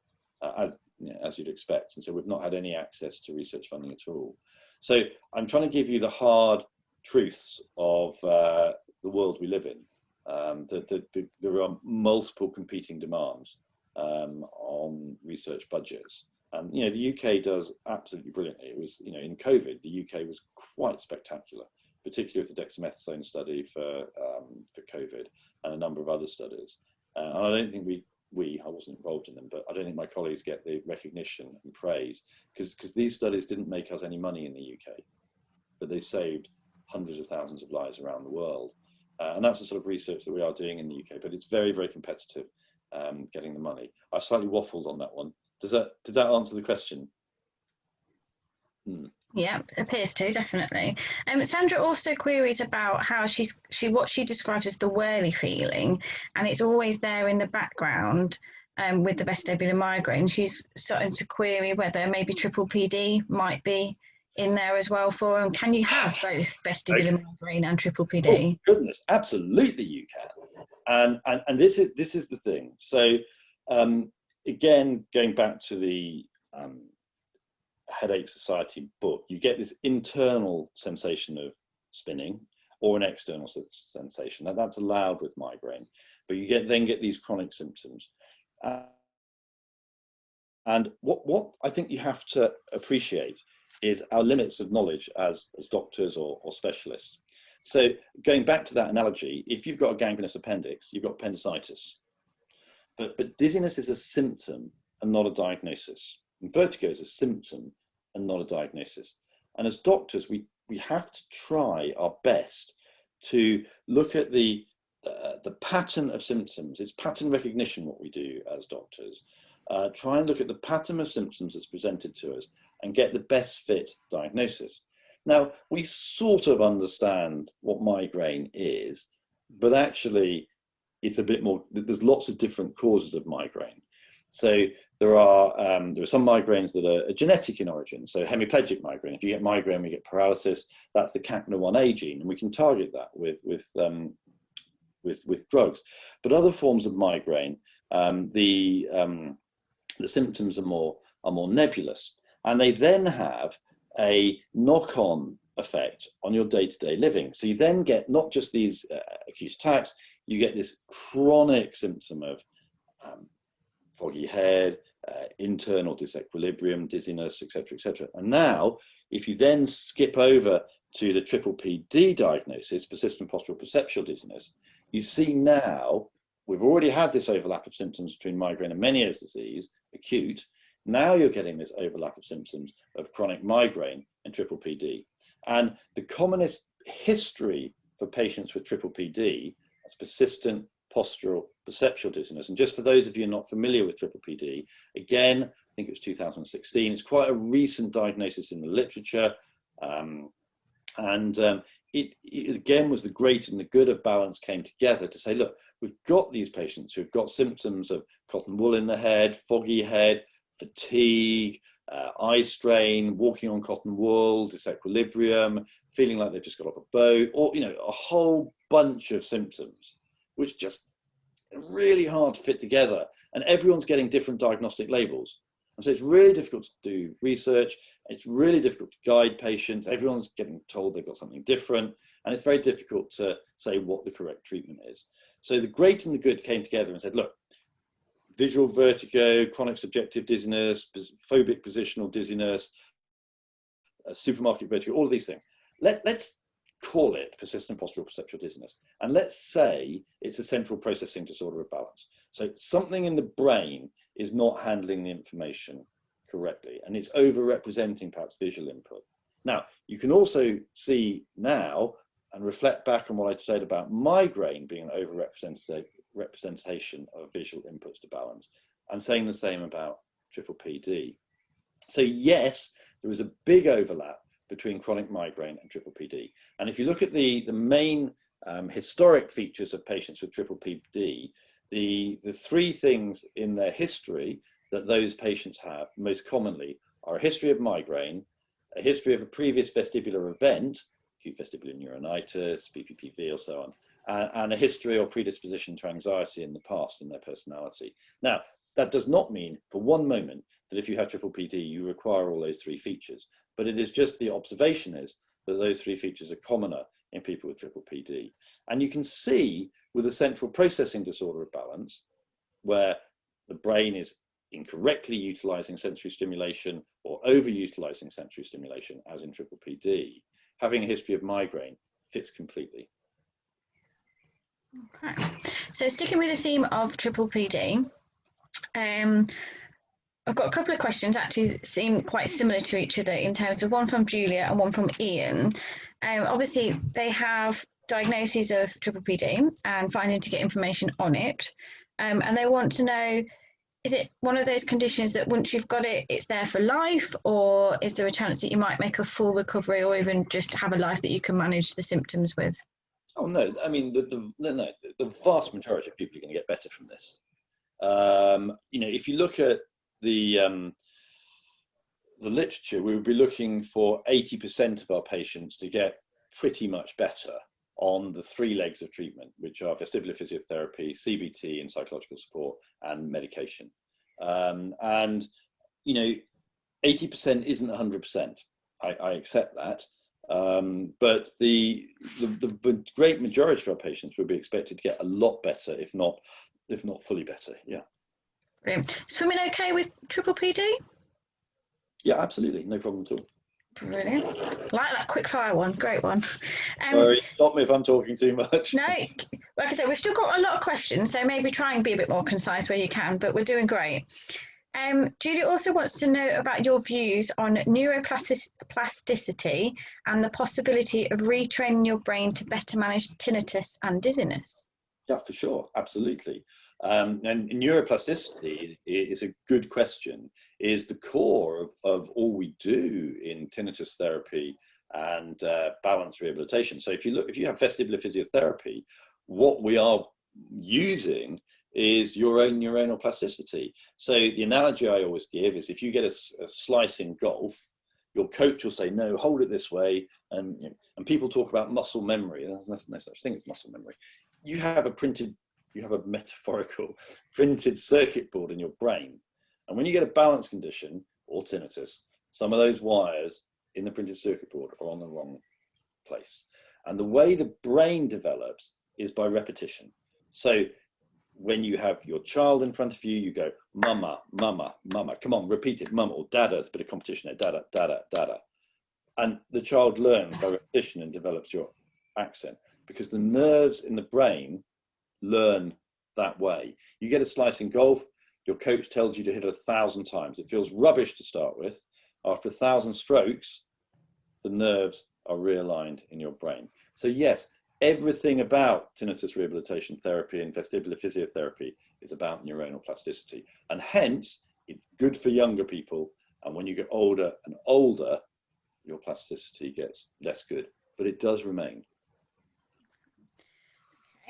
as you'd expect. And so we've not had any access to research funding at all. So I'm trying to give you the hard truths of the world we live in. There are multiple competing demands on research budgets. And, the UK does absolutely brilliantly. It was, in COVID, the UK was quite spectacular, particularly with the dexamethasone study for COVID and a number of other studies. And I don't think I wasn't involved in them, but I don't think my colleagues get the recognition and praise, because these studies didn't make us any money in the UK, but they saved hundreds of thousands of lives around the world. And that's the sort of research that we are doing in the UK, but it's very, very competitive getting the money. I slightly waffled on that one. Did that answer the question? Yeah, appears to, definitely. Sandra also queries about how what she describes as the whirly feeling, and it's always there in the background with the vestibular migraine. She's starting to query whether maybe triple PD might be in there as well for them. Can you have both vestibular migraine and triple PD? Oh goodness, absolutely you can. And this is the thing. So again, going back to the Headache Society book, you get this internal sensation of spinning or an external sensation. Now that's allowed with migraine, but you then get these chronic symptoms. And what I think you have to appreciate is our limits of knowledge as doctors or specialists. So going back to that analogy, if you've got a gangrenous appendix, you've got appendicitis. But dizziness is a symptom and not a diagnosis. And vertigo is a symptom and not a diagnosis. And as doctors, we have to try our best to look at the pattern of symptoms. It's pattern recognition what we do as doctors. Try and look at the pattern of symptoms that's presented to us and get the best fit diagnosis. Now, we sort of understand what migraine is, but actually it's a bit more, there's lots of different causes of migraine. So there are some migraines that are genetic in origin. So hemiplegic migraine, if you get migraine, we get paralysis, that's the CACNA1A gene, and we can target that with drugs. But other forms of migraine, the symptoms are more nebulous, and they then have a knock-on effect on your day-to-day living. So you then get not just these acute attacks, you get this chronic symptom of foggy head, internal disequilibrium, dizziness, etc., etc. And now, if you then skip over to the triple PD diagnosis, persistent postural perceptual dizziness, you see now we've already had this overlap of symptoms between migraine and Meniere's disease, acute. Now you're getting this overlap of symptoms of chronic migraine and triple PD. And the commonest history for patients with triple PD is persistent postural perceptual dizziness. And just for those of you not familiar with triple PD, again, I think it was 2016, it's quite a recent diagnosis in the literature. It again was the great and the good of balance came together to say, look, we've got these patients who've got symptoms of cotton wool in the head, foggy head, fatigue, eye strain, walking on cotton wool, disequilibrium, feeling like they've just got off a boat, or, you know, a whole bunch of symptoms, which just really hard to fit together. And everyone's getting different diagnostic labels. And so it's really difficult to do research. It's really difficult to guide patients. Everyone's getting told they've got something different. And it's very difficult to say what the correct treatment is. So the great and the good came together and said, look, visual vertigo, chronic subjective dizziness, phobic positional dizziness, supermarket vertigo, all of these things. Let's call it persistent postural perceptual dizziness. And let's say it's a central processing disorder of balance. So something in the brain is not handling the information correctly, and it's overrepresenting perhaps visual input. Now, you can also see now and reflect back on what I said about migraine being an overrepresentation of visual inputs to balance. I'm saying the same about triple PD. So yes, there is a big overlap between chronic migraine and triple PD. And if you look at the main historic features of patients with triple PD, the three things in their history that those patients have most commonly are a history of migraine, a history of a previous vestibular event, acute vestibular neuronitis, BPPV, or so on, and a history or predisposition to anxiety in the past in their personality. Now, that does not mean for one moment that if you have triple PD, you require all those three features, but it is just the observation is that those three features are commoner in people with triple PD. And you can see with a central processing disorder of balance, where the brain is incorrectly utilizing sensory stimulation or overutilizing sensory stimulation, as in triple PD, having a history of migraine fits completely. Okay. So sticking with the theme of triple PD, I've got a couple of questions actually seem quite similar to each other in terms of one from Julia and one from Ian. Obviously, they have diagnoses of triple PD and finding to get information on it. And they want to know, is it one of those conditions that once you've got it, it's there for life? Or is there a chance that you might make a full recovery or even just have a life that you can manage the symptoms with? Oh, no. I mean, the vast majority of people are going to get better from this. You know, if you look at the literature, we would be looking for 80% of our patients to get pretty much better on the three legs of treatment, which are vestibular physiotherapy, CBT and psychological support, and medication. And, you know, 80% isn't 100%. I accept that. But the great majority of our patients would be expected to get a lot better, if not fully better. Yeah. Brilliant. Swimming okay with triple PD? Yeah, absolutely. No problem at all. Brilliant. Like that quick fire one. Great one. Sorry, stop me if I'm talking too much. No, like I said, we've still got a lot of questions, so maybe try and be a bit more concise where you can, but we're doing great. Julie also wants to know about your views on neuroplasticity and the possibility of retraining your brain to better manage tinnitus and dizziness. Yeah, for sure. Absolutely. And neuroplasticity is a good question, is the core of all we do in tinnitus therapy and balance rehabilitation. So if you have vestibular physiotherapy, what we are using is your own neuronal plasticity. So the analogy I always give is if you get a slice in golf, your coach will say, no, hold it this way. And people talk about muscle memory. There's no such thing as muscle memory. You have a metaphorical printed circuit board in your brain. And when you get a balance condition or tinnitus, some of those wires in the printed circuit board are on the wrong place. And the way the brain develops is by repetition. So when you have your child in front of you, you go, mama, mama, mama, come on, repeat it, mama, or dada, there's a bit of competition there, dada, dada, dada. And the child learns by repetition and develops your accent because the nerves in the brain learn that way. You get a slice in golf, your coach tells you to hit 1,000 times. It feels rubbish to start with. After 1,000 strokes, the nerves are realigned in your brain. So yes, everything about tinnitus rehabilitation therapy and vestibular physiotherapy is about neuronal plasticity. And hence, it's good for younger people. And when you get older and older, your plasticity gets less good, but it does remain.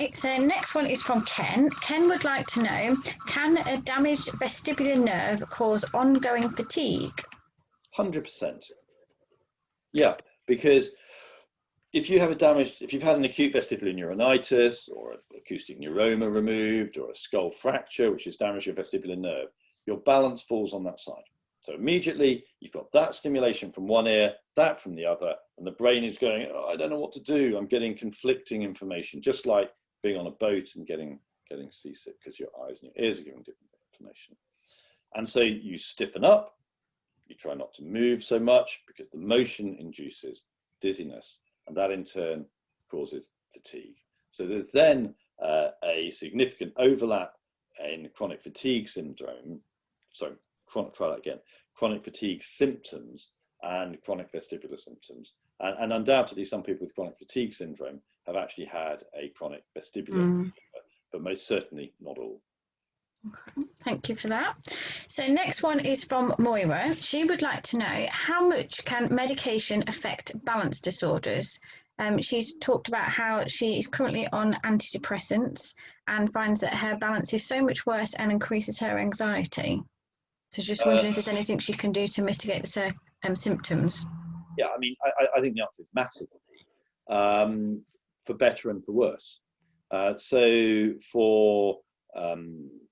Okay, so next one is from Ken. Ken would like to know, can a damaged vestibular nerve cause ongoing fatigue? 100%. Yeah, because if you've had an acute vestibular neuronitis or an acoustic neuroma removed or a skull fracture, which has damaged your vestibular nerve, your balance falls on that side. So immediately you've got that stimulation from one ear, that from the other, and the brain is going, oh, I don't know what to do. I'm getting conflicting information, just like being on a boat and getting seasick because your eyes and your ears are giving different information. And so you stiffen up, you try not to move so much because the motion induces dizziness, and that in turn causes fatigue. So there's then a significant overlap in chronic fatigue syndrome, chronic fatigue symptoms and chronic vestibular symptoms. And undoubtedly some people with chronic fatigue syndrome have actually had a chronic vestibular, but most certainly not all. Okay, thank you for that. So next one is from Moira. She would like to know, how much can medication affect balance disorders? She's talked about how she is currently on antidepressants and finds that her balance is so much worse and increases her anxiety. So just wondering if there's anything she can do to mitigate the symptoms. Yeah, I mean, I think the answer is massively, for better and for worse. So for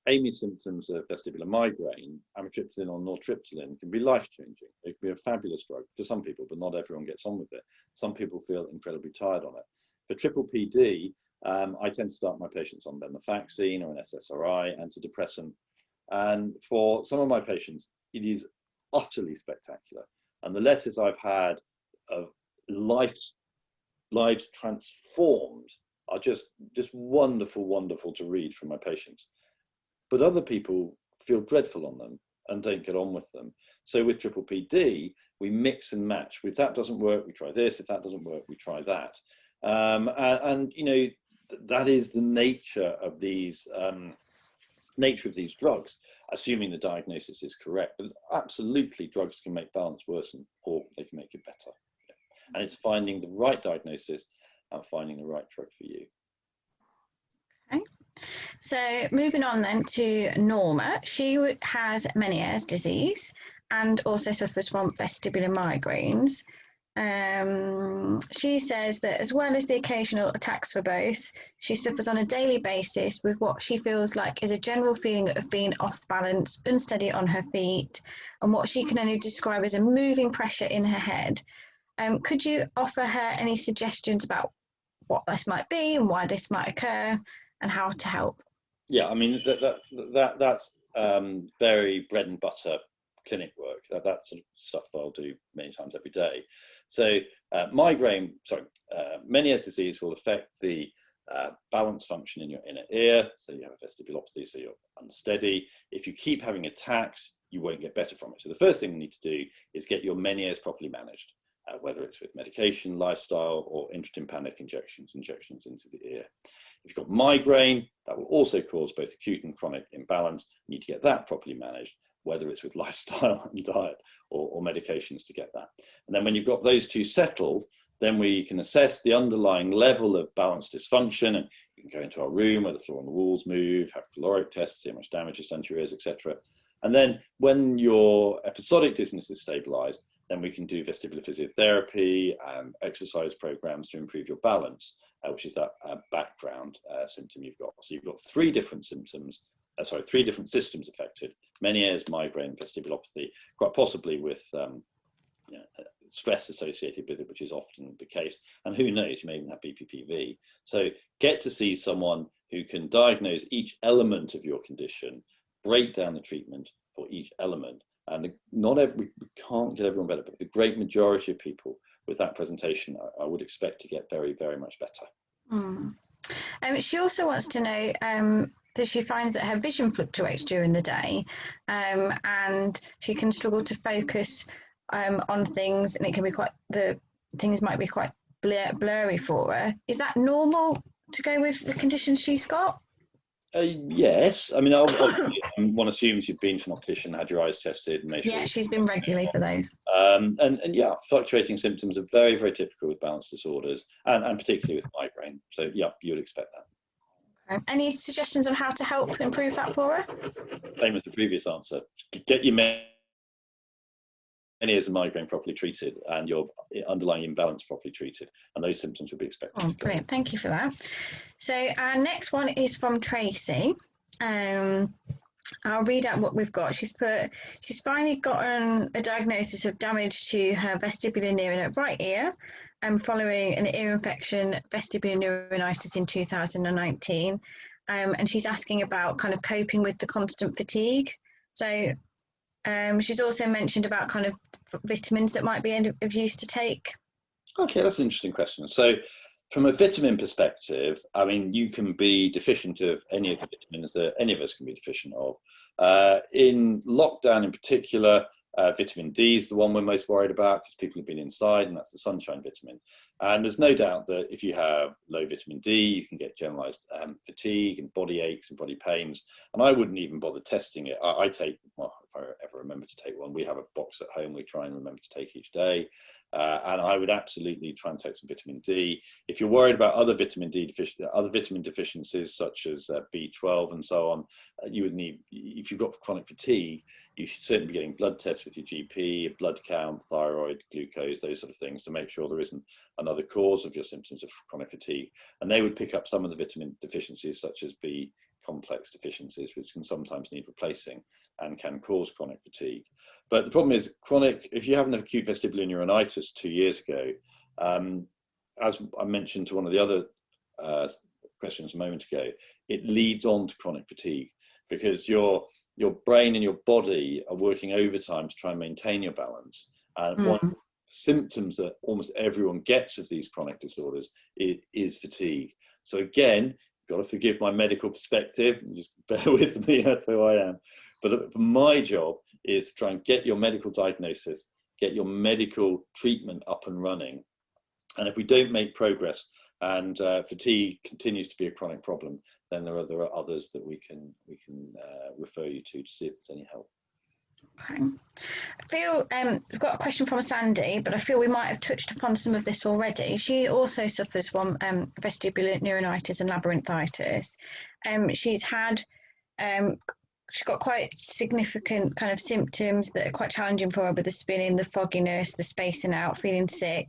Amy's symptoms of vestibular migraine, amitriptyline or nortriptyline can be life-changing. It can be a fabulous drug for some people, but not everyone gets on with it. Some people feel incredibly tired on it. For triple PD, I tend to start my patients on venlafaxine or an SSRI antidepressant. And for some of my patients, it is utterly spectacular. And the letters I've had of lives transformed are just wonderful, wonderful to read from my patients. But other people feel dreadful on them and don't get on with them. So with triple PD, we mix and match. If that doesn't work, we try this. If that doesn't work, we try that. And you know, that is the nature of these drugs, assuming the diagnosis is correct. But absolutely, drugs can make balance worsen, or they can make it better. And it's finding the right diagnosis and finding the right drug for you. Okay. So moving on then to Norma. She has Meniere's disease and also suffers from vestibular migraines. She says that as well as the occasional attacks for both, she suffers on a daily basis with what she feels like is a general feeling of being off balance, unsteady on her feet, and what she can only describe as a moving pressure in her head. Could you offer her any suggestions about what this might be and why this might occur and how to help? Yeah, I mean, that's very bread and butter clinic work. That's sort of stuff that I'll do many times every day. So Meniere's disease will affect the balance function in your inner ear. So you have a vestibulopathy, so you're unsteady. If you keep having attacks, you won't get better from it. So the first thing we need to do is get your Meniere's properly managed, whether it's with medication, lifestyle, or intratympanic injections into the ear. If you've got migraine, that will also cause both acute and chronic imbalance. You need to get that properly managed, whether it's with lifestyle and diet or medications to get that. And then when you've got those two settled, then we can assess the underlying level of balance dysfunction, and you can go into our room where the floor and the walls move, have caloric tests, see how much damage is done to your ears, etc. And then when your episodic dizziness is stabilized, then we can do vestibular physiotherapy and exercise programs to improve your balance, which is that background symptom you've got. So you've got three different systems affected: Meniere's, migraine, vestibulopathy, quite possibly with stress associated with it, which is often the case. And who knows, you may even have BPPV. So get to see someone who can diagnose each element of your condition, break down the treatment for each element. And we can't get everyone better, but the great majority of people with that presentation, I would expect to get very, very much better. She also wants to know that she finds that her vision fluctuates during the day, and she can struggle to focus on things, and it can be the things might be quite blurry for her. Is that normal to go with the conditions she's got? Yes, I mean, obviously, one assumes you've been to an optician, had your eyes tested, and made sure. Yeah, she's been regularly for those. And yeah, fluctuating symptoms are very, very typical with balance disorders, and particularly with migraine. So yeah, you would expect that. Any suggestions of how to help improve that for her? Same as the previous answer. Get your many as a migraine properly treated and your underlying imbalance properly treated, and those symptoms will be expected to go. Brilliant, thank you for that. So our next one is from Tracy. I'll read out what we've got. She's finally gotten a diagnosis of damage to her vestibular nerve right ear following an ear infection, vestibular neuronitis in 2019. And she's asking about kind of coping with the constant fatigue. So she's also mentioned about kind of vitamins that might be of use to take. Okay, that's an interesting question. So from a vitamin perspective, I mean, you can be deficient of any of the vitamins that any of us can be deficient of. In lockdown in particular, vitamin D is the one we're most worried about because people have been inside, and that's the sunshine vitamin. And there's no doubt that if you have low vitamin D, you can get generalized fatigue and body aches and body pains. And I wouldn't even bother testing it. I take, well, if I ever remember to take one, we have a box at home we try and remember to take each day. And I would absolutely try and take some vitamin D. If you're worried about other vitamin deficiencies such as B12 and so on, you would need, if you've got chronic fatigue, you should certainly be getting blood tests with your GP, a blood count, thyroid, glucose, those sort of things to make sure there isn't another cause of your symptoms of chronic fatigue. And they would pick up some of the vitamin deficiencies such as B complex deficiencies, which can sometimes need replacing and can cause chronic fatigue. But the problem is if you have an acute vestibular neuronitis 2 years ago, as I mentioned to one of the other questions a moment ago, it leads on to chronic fatigue because your brain and your body are working overtime to try and maintain your balance. And one of the symptoms that almost everyone gets of these chronic disorders is fatigue. So again, got to forgive my medical perspective and just bear with me, that's who I am. But my job is to try and get your medical diagnosis, get your medical treatment up and running. And if we don't make progress and fatigue continues to be a chronic problem, then there are others that we can refer you to see if there's any help. Okay. I feel we've got a question from Sandy, but I feel we might have touched upon some of this already. She also suffers from vestibular neuronitis and labyrinthitis. She's got quite significant kind of symptoms that are quite challenging for her, with the spinning, the fogginess, the spacing out, feeling sick.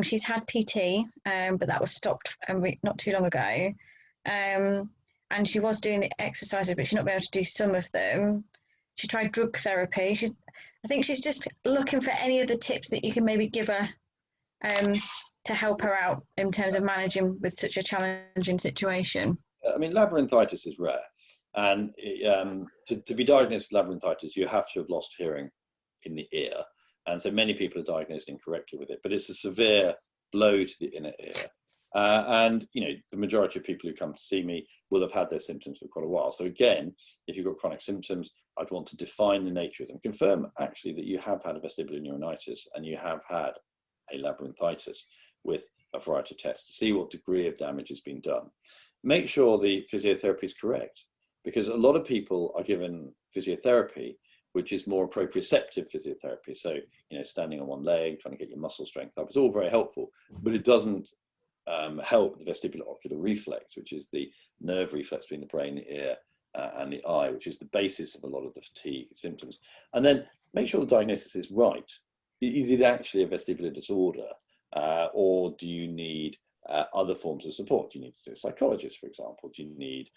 She's had PT, but that was stopped not too long ago. And she was doing the exercises, but she's not been able to do some of them. She tried drug therapy. I think she's just looking for any of the tips that you can maybe give her to help her out in terms of managing with such a challenging situation. I mean, labyrinthitis is rare. And to be diagnosed with labyrinthitis, you have to have lost hearing in the ear. And so many people are diagnosed incorrectly with it, but it's a severe blow to the inner ear. And, you know, the majority of people who come to see me will have had their symptoms for quite a while. So again, if you've got chronic symptoms, I'd want to define the nature of them, confirm actually that you have had a vestibular neuronitis and you have had a labyrinthitis with a variety of tests to see what degree of damage has been done. Make sure the physiotherapy is correct, because a lot of people are given physiotherapy which is more proprioceptive physiotherapy. So, you know, standing on one leg, trying to get your muscle strength up. It's all very helpful, but it doesn't help the vestibular ocular reflex, which is the nerve reflex between the brain, the ear, and the eye, which is the basis of a lot of the fatigue symptoms. And then make sure the diagnosis is right. Is it actually a vestibular disorder, or do you need other forms of support? Do you need to see a psychologist, for example? Do you need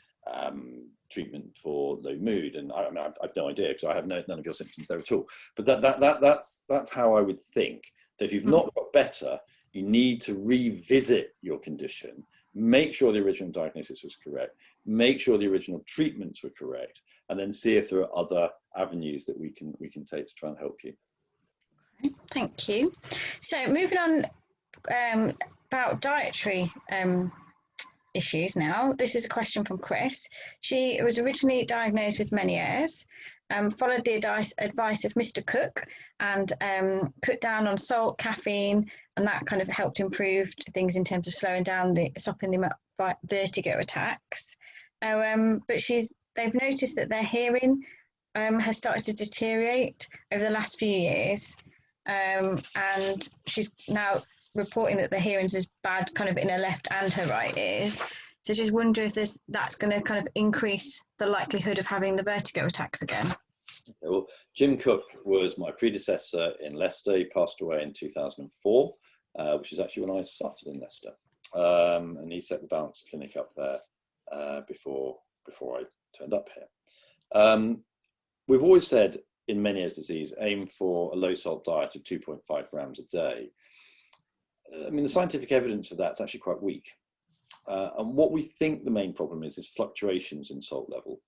treatment for low mood? And I mean, I've no idea because I have none of your symptoms there at all. But that's how I would think. That if you've not got better, you need to revisit your condition, make sure the original diagnosis was correct, make sure the original treatments were correct, and then see if there are other avenues that we can take to try and help you. Thank you. So moving on about dietary issues now. This is a question from Chris. She was originally diagnosed with Meniere's, followed the advice of Mr. Cook and cut down on salt, caffeine, and that kind of helped improve things in terms of stopping the vertigo attacks. But they've noticed that their hearing has started to deteriorate over the last few years, and she's now reporting that the hearing's as bad kind of in her left and her right ears. So just wonder if that's going to kind of increase the likelihood of having the vertigo attacks again. Well, Jim Cook was my predecessor in Leicester. He passed away in 2004, which is actually when I started in Leicester. And he set the Balance Clinic up there before I turned up here. We've always said in Meniere's disease, aim for a low salt diet of 2.5 grams a day. I mean, the scientific evidence for that's actually quite weak. And what we think the main problem is fluctuations in salt level.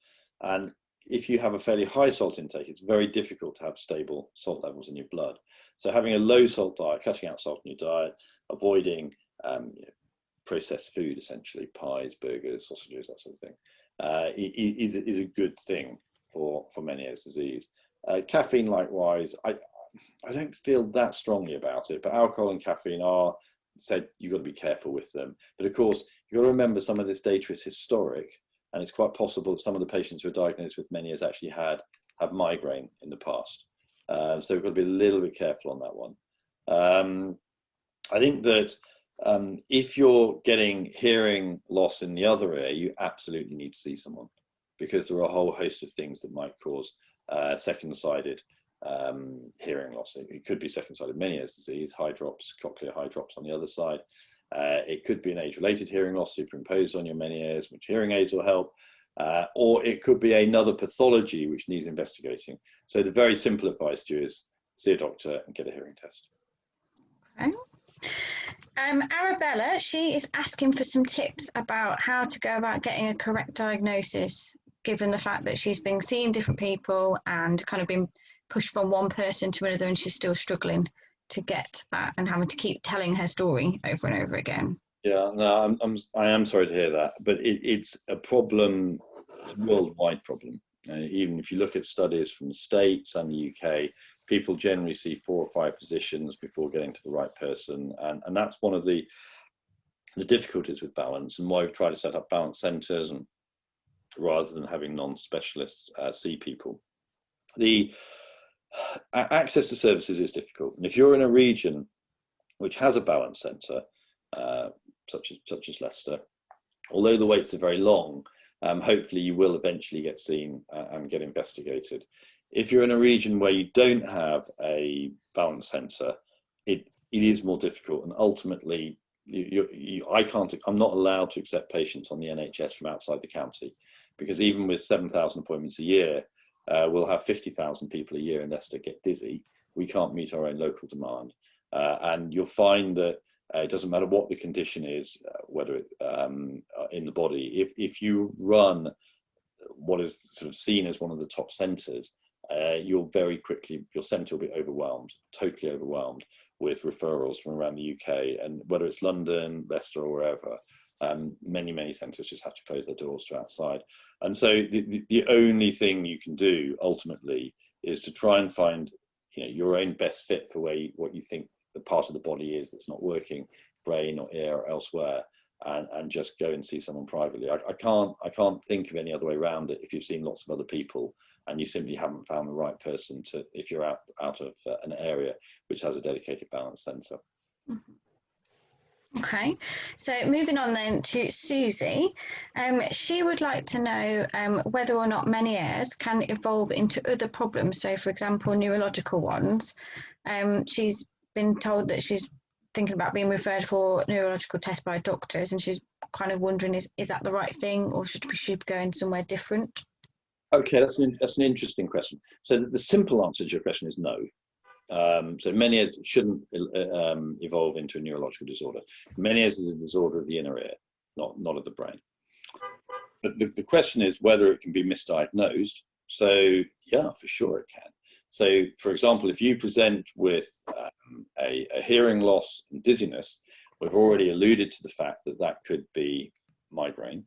And if you have a fairly high salt intake, it's very difficult to have stable salt levels in your blood. So having a low salt diet, cutting out salt in your diet, avoiding processed food, essentially pies, burgers, sausages, that sort of thing, is a good thing for Meniere's disease. Caffeine, likewise, I don't feel that strongly about it, but alcohol and caffeine are said you've got to be careful with them. But of course, you've got to remember some of this data is historic, and it's quite possible that some of the patients who are diagnosed with Meniere's actually have migraine in the past. So we've got to be a little bit careful on that one. I think that if you're getting hearing loss in the other ear, you absolutely need to see someone, because there are a whole host of things that might cause second-sided hearing loss. It could be second-sided Meniere's disease, hydrops, cochlear hydrops on the other side. It could be an age-related hearing loss superimposed on your Meniere's, which hearing aids will help. Or it could be another pathology which needs investigating. So the very simple advice to you is see a doctor and get a hearing test. Okay. Arabella, she is asking for some tips about how to go about getting a correct diagnosis, given the fact that she's been seeing different people and kind of been pushed from one person to another, and she's still struggling to get that and having to keep telling her story over and over again. Yeah, no, I am sorry to hear that, but it's a problem, it's a worldwide problem. Even if you look at studies from the States and the UK, people generally see 4 or 5 physicians before getting to the right person. And that's one of the difficulties with balance, and why we've tried to set up balance centres and rather than having non-specialists see people. The access to services is difficult. And if you're in a region which has a balance centre, such as Leicester, although the waits are very long, hopefully you will eventually get seen and get investigated. If you're in a region where you don't have a balance centre, it is more difficult, and ultimately I'm not allowed to accept patients on the NHS from outside the county, because even with 7,000 appointments a year, we'll have 50,000 people a year in Leicester get dizzy. We can't meet our own local demand, and you'll find that it doesn't matter what the condition is, whether it, in the body. If you run what is sort of seen as one of the top centres, you'll very quickly, your centre will be overwhelmed, totally overwhelmed with referrals from around the UK, and whether it's London, Leicester, or wherever. Many centres just have to close their doors to outside. And so the only thing you can do ultimately is to try and find, your own best fit for what you think the part of the body is that's not working, brain or ear or elsewhere, and just go and see someone privately. I can't think of any other way around it if you've seen lots of other people and you simply haven't found the right person if you're out of an area which has a dedicated balance centre. Mm-hmm. Okay, so moving on then to Susie. She would like to know whether or not Meniere's can evolve into other problems, so for example neurological ones. She's been told that she's thinking about being referred for neurological tests by doctors, and she's kind of wondering, is that the right thing, or should we be going somewhere different? Okay, that's an interesting question. So the simple answer to your question is no. So Meniere's shouldn't evolve into a neurological disorder. Meniere's is a disorder of the inner ear, not of the brain. But the question is whether it can be misdiagnosed. So yeah, for sure it can. So for example, if you present with a hearing loss and dizziness, we've already alluded to the fact that could be migraine.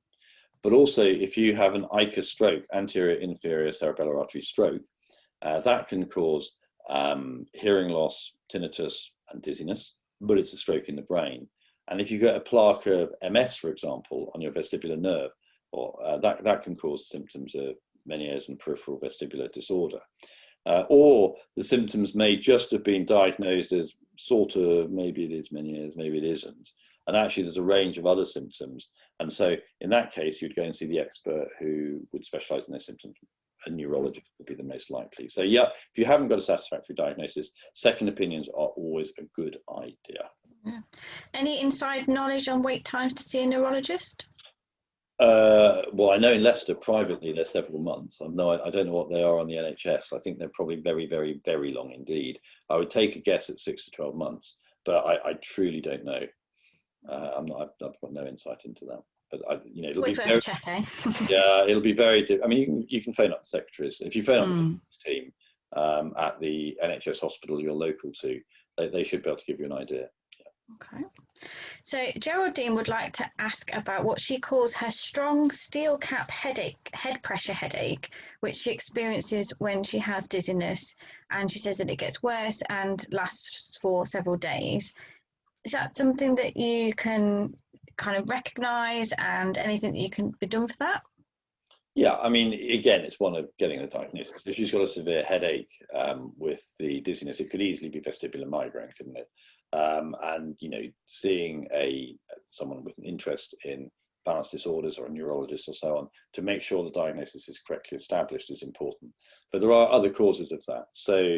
But also if you have an ICA stroke, anterior inferior cerebellar artery stroke, that can cause hearing loss, tinnitus and dizziness, but it's a stroke in the brain. And if you get a plaque of MS, for example, on your vestibular nerve, or that can cause symptoms of Meniere's and peripheral vestibular disorder. Or the symptoms may just have been diagnosed as sort of, maybe it is Meniere's, maybe it isn't. And actually there's a range of other symptoms. And so in that case, you'd go and see the expert who would specialize in those symptoms. A neurologist would be the most likely. So yeah, if you haven't got a satisfactory diagnosis, second opinions are always a good idea. Yeah. Any inside knowledge on wait times to see a neurologist? Well, I know in Leicester privately they're several months. I don't know what they are on the NHS. I think they're probably very, very, very long indeed. I would take a guess at 6 to 12 months, but I truly don't know. I've got no insight into that. But it'll be worth a check, eh? yeah, it'll be very. I mean, you can phone up the secretaries. If you phone up the team at the NHS hospital you're local to, they should be able to give you an idea. Okay. So Geraldine would like to ask about what she calls her strong steel cap head pressure headache, which she experiences when she has dizziness, and she says that it gets worse and lasts for several days. Is that something that you can kind of recognise, and anything that you can be done for that? Yeah, I mean, again, it's one of getting the diagnosis. If she's got a severe headache with the dizziness, it could easily be vestibular migraine, couldn't it? And seeing someone with an interest in balance disorders or a neurologist or so on to make sure the diagnosis is correctly established is important. But there are other causes of that. So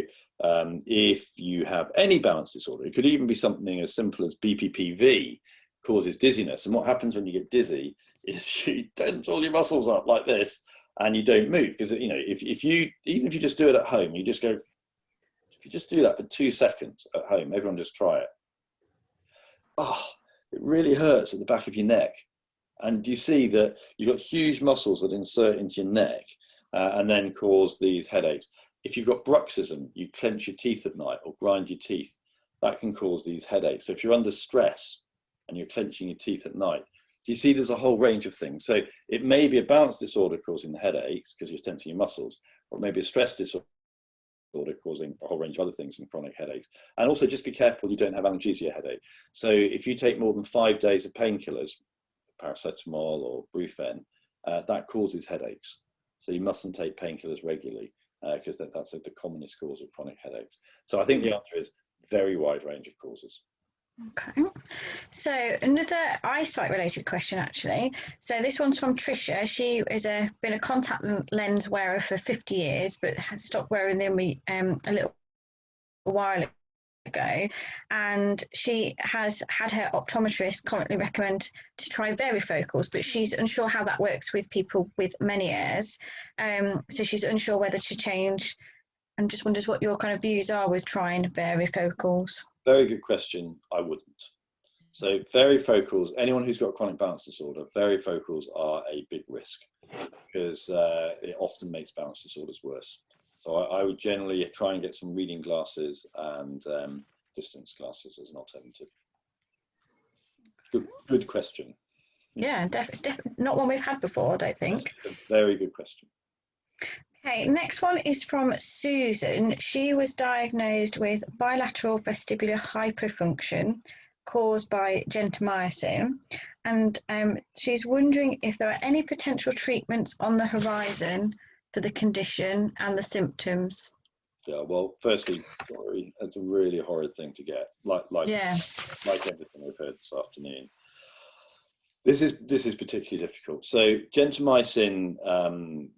if you have any balance disorder, it could even be something as simple as BPPV causes dizziness. And what happens when you get dizzy is you tense all your muscles up like this and you don't move, because even if you just do it at home, you just go, if you just do that for 2 seconds at home, everyone just try it. It really hurts at the back of your neck. And you see that you've got huge muscles that insert into your neck and then cause these headaches. If you've got bruxism, you clench your teeth at night or grind your teeth, that can cause these headaches. So if you're under stress and you're clenching your teeth at night, you see there's a whole range of things. So it may be a balance disorder causing the headaches because you're tensing your muscles, or maybe a stress disorder causing a whole range of other things and chronic headaches. And also just be careful you don't have analgesia headache. So if you take more than 5 days of painkillers, paracetamol or Brufen, that causes headaches. So you mustn't take painkillers regularly because that's the commonest cause of chronic headaches. So I think the answer is very wide range of causes. Okay, so another eyesight related question actually. So this one's from Tricia. She is been a contact lens wearer for 50 years, but had stopped wearing them a little while ago, and she has had her optometrist currently recommend to try varifocals, but she's unsure how that works with people with Meniere's. So she's unsure whether to change, and just wonders what your kind of views are with trying varifocals. Very good question. I wouldn't. So varifocals, anyone who's got chronic balance disorder, varifocals are a big risk because it often makes balance disorders worse. So I would generally try and get some reading glasses and distance glasses as an alternative. Good question. Yeah, it's definitely not one we've had before, I don't think. That's a very good question. Okay, next one is from Susan. She was diagnosed with bilateral vestibular hyperfunction caused by gentamicin, and she's wondering if there are any potential treatments on the horizon for the condition and the symptoms. Yeah, well, firstly, sorry, that's a really horrid thing to get, like everything we've heard this afternoon. This is particularly difficult. So gentamicin,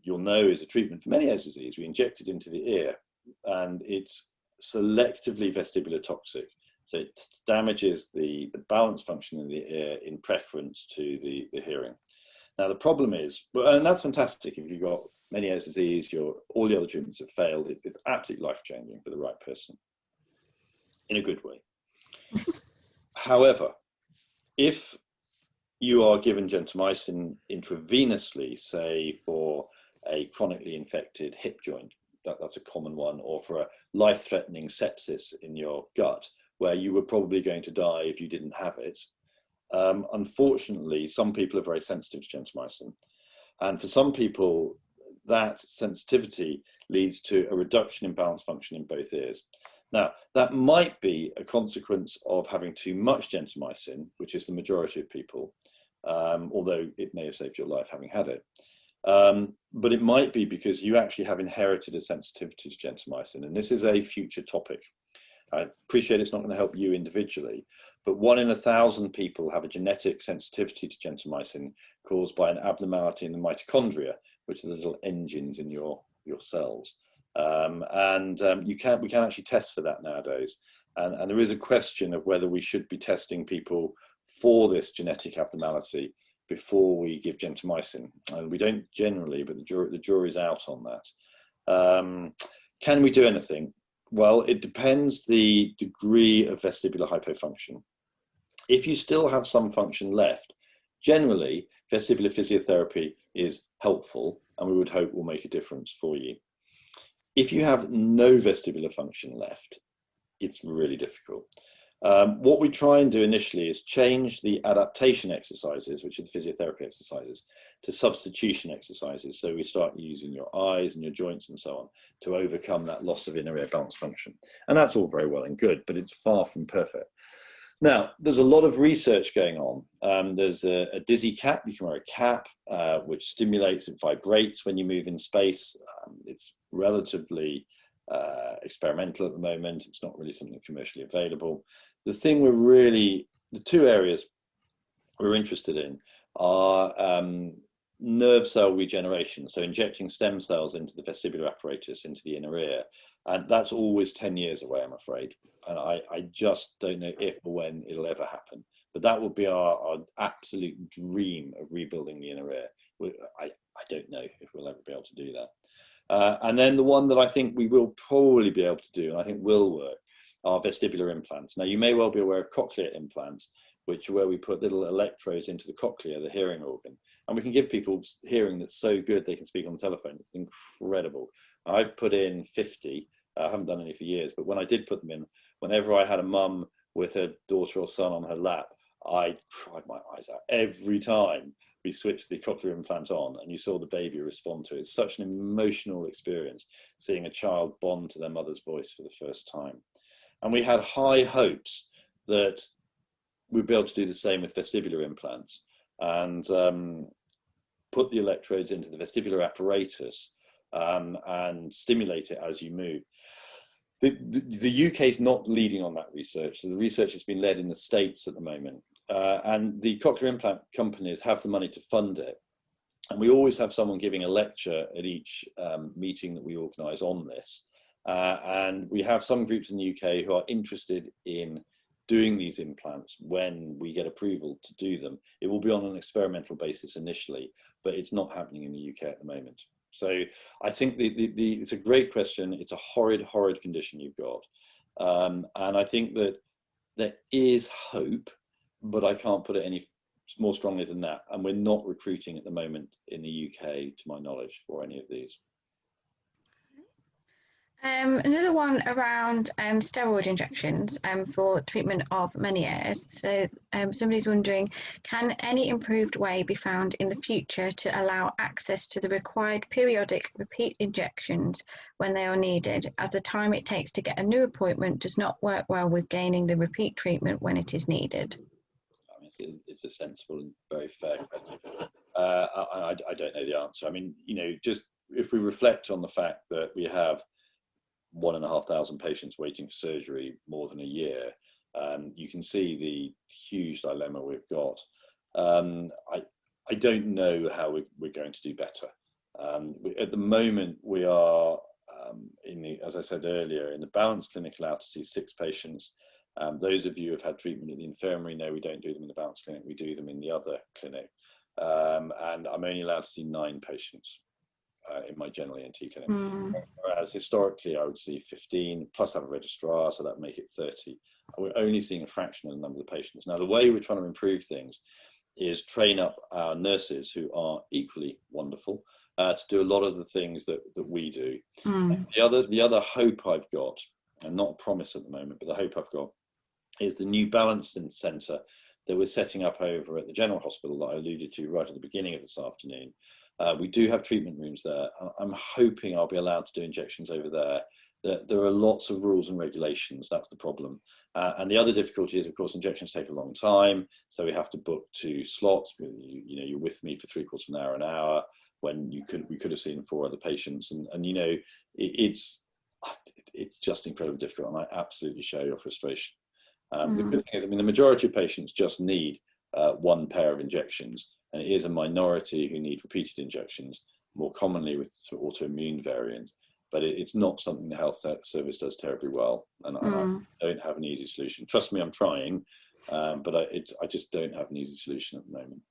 you'll know, is a treatment for Meniere's disease. We inject it into the ear, and it's selectively vestibular toxic. So it damages the balance function in the ear in preference to the hearing. Now the problem is, well, and that's fantastic if you've got Meniere's disease, all the other treatments have failed. It's absolutely life-changing for the right person, in a good way. However, if you are given gentamicin intravenously, say for a chronically infected hip joint, that's a common one, or for a life-threatening sepsis in your gut, where you were probably going to die if you didn't have it. Unfortunately, some people are very sensitive to gentamicin. And for some people, that sensitivity leads to a reduction in balance function in both ears. Now, that might be a consequence of having too much gentamicin, which is the majority of people, although it may have saved your life having had it. But it might be because you actually have inherited a sensitivity to gentamicin, and this is a future topic. I appreciate it's not going to help you individually, but 1 in 1,000 people have a genetic sensitivity to gentamicin caused by an abnormality in the mitochondria, which are the little engines in your cells. We can actually test for that nowadays. And there is a question of whether we should be testing people for this genetic abnormality before we give gentamicin. And we don't generally, but the jury's out on that. Can we do anything? Well, it depends the degree of vestibular hypofunction. If you still have some function left, generally vestibular physiotherapy is helpful and we would hope will make a difference for you. If you have no vestibular function left, it's really difficult. What we try and do initially is change the adaptation exercises, which are the physiotherapy exercises, to substitution exercises. So we start using your eyes and your joints and so on to overcome that loss of inner ear balance function. And that's all very well and good, but it's far from perfect. Now, there's a lot of research going on. There's a dizzy cap. You can wear a cap, which stimulates, it vibrates when you move in space. It's relatively experimental at the moment. It's not really something commercially available. The two areas we're interested in are nerve cell regeneration, so injecting stem cells into the vestibular apparatus, into the inner ear. And that's always 10 years away, I'm afraid. And I just don't know if or when it'll ever happen. But that would be our absolute dream of rebuilding the inner ear. I don't know if we'll ever be able to do that. And then the one that I think we will probably be able to do, and I think will work, are vestibular implants. Now, you may well be aware of cochlear implants, which are where we put little electrodes into the cochlea, the hearing organ. And we can give people hearing that's so good they can speak on the telephone. It's incredible. I've put in 50. I haven't done any for years, but when I did put them in, whenever I had a mum with her daughter or son on her lap, I cried my eyes out every time we switched the cochlear implant on and you saw the baby respond to it. It's such an emotional experience seeing a child bond to their mother's voice for the first time. And we had high hopes that we'd be able to do the same with vestibular implants and put the electrodes into the vestibular apparatus and stimulate it as you move. The UK is not leading on that research. So the research has been led in the States at the moment. And the cochlear implant companies have the money to fund it. And we always have someone giving a lecture at each meeting that we organise on this. And we have some groups in the UK who are interested in doing these implants when we get approval to do them. It will be on an experimental basis initially, but it's not happening in the UK at the moment. So I think it's a great question. It's a horrid condition you've got. And I think that there is hope, but I can't put it any more strongly than that. And we're not recruiting at the moment in the UK, to my knowledge, for any of these. Another one around steroid injections for treatment of Meniere's. So somebody's wondering, can any improved way be found in the future to allow access to the required periodic repeat injections when they are needed, as the time it takes to get a new appointment does not work well with gaining the repeat treatment when it is needed? I mean, it's a sensible and very fair question. I don't know the answer. I mean, you know, just if we reflect on the fact that we have 1,500 patients waiting for surgery more than a year, you can see the huge dilemma we've got. I don't know how we're going to do better. At the moment, we are, as I said earlier, in the balanced clinic allowed to see 6 patients. Those of you who have had treatment in the infirmary know we don't do them in the balanced clinic, we do them in the other clinic. And I'm only allowed to see 9 patients in my general ENT clinic. Whereas historically I would see 15 plus have a registrar, so that would make it 30. We're only seeing a fraction of the number of the patients. Now the way we're trying to improve things is train up our nurses, who are equally wonderful, to do a lot of the things that we do. The other hope I've got, and not a promise at the moment, but the hope I've got, is the new balancing centre that we're setting up over at the General Hospital that I alluded to right at the beginning of this afternoon. We do have treatment rooms there. I'm hoping I'll be allowed to do injections over there. There are lots of rules and regulations. That's the problem. And the other difficulty is, of course, injections take a long time. So we have to book 2 slots. You know, you're with me for 3/4 of an hour, when we could have seen 4 other patients. And you know, it's just incredibly difficult. And I absolutely share your frustration. The good thing is, I mean, the majority of patients just need one pair of injections, and it is a minority who need repeated injections, more commonly with sort of autoimmune variants. But it's not something the health service does terribly well, and I don't have an easy solution. Trust me, I'm trying, but I just don't have an easy solution at the moment.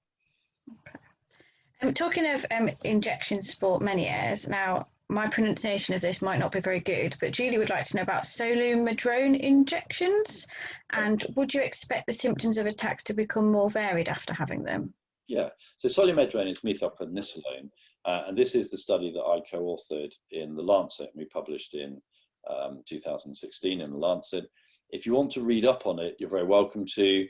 Okay. Talking of injections for Meniere's, now my pronunciation of this might not be very good, but Julie would like to know about solumedrone injections, and would you expect the symptoms of attacks to become more varied after having them? Yeah, so solumedrone is methylprednisolone, and this is the study that I co-authored in The Lancet, and we published in 2016 in The Lancet. If you want to read up on it, you're very welcome to.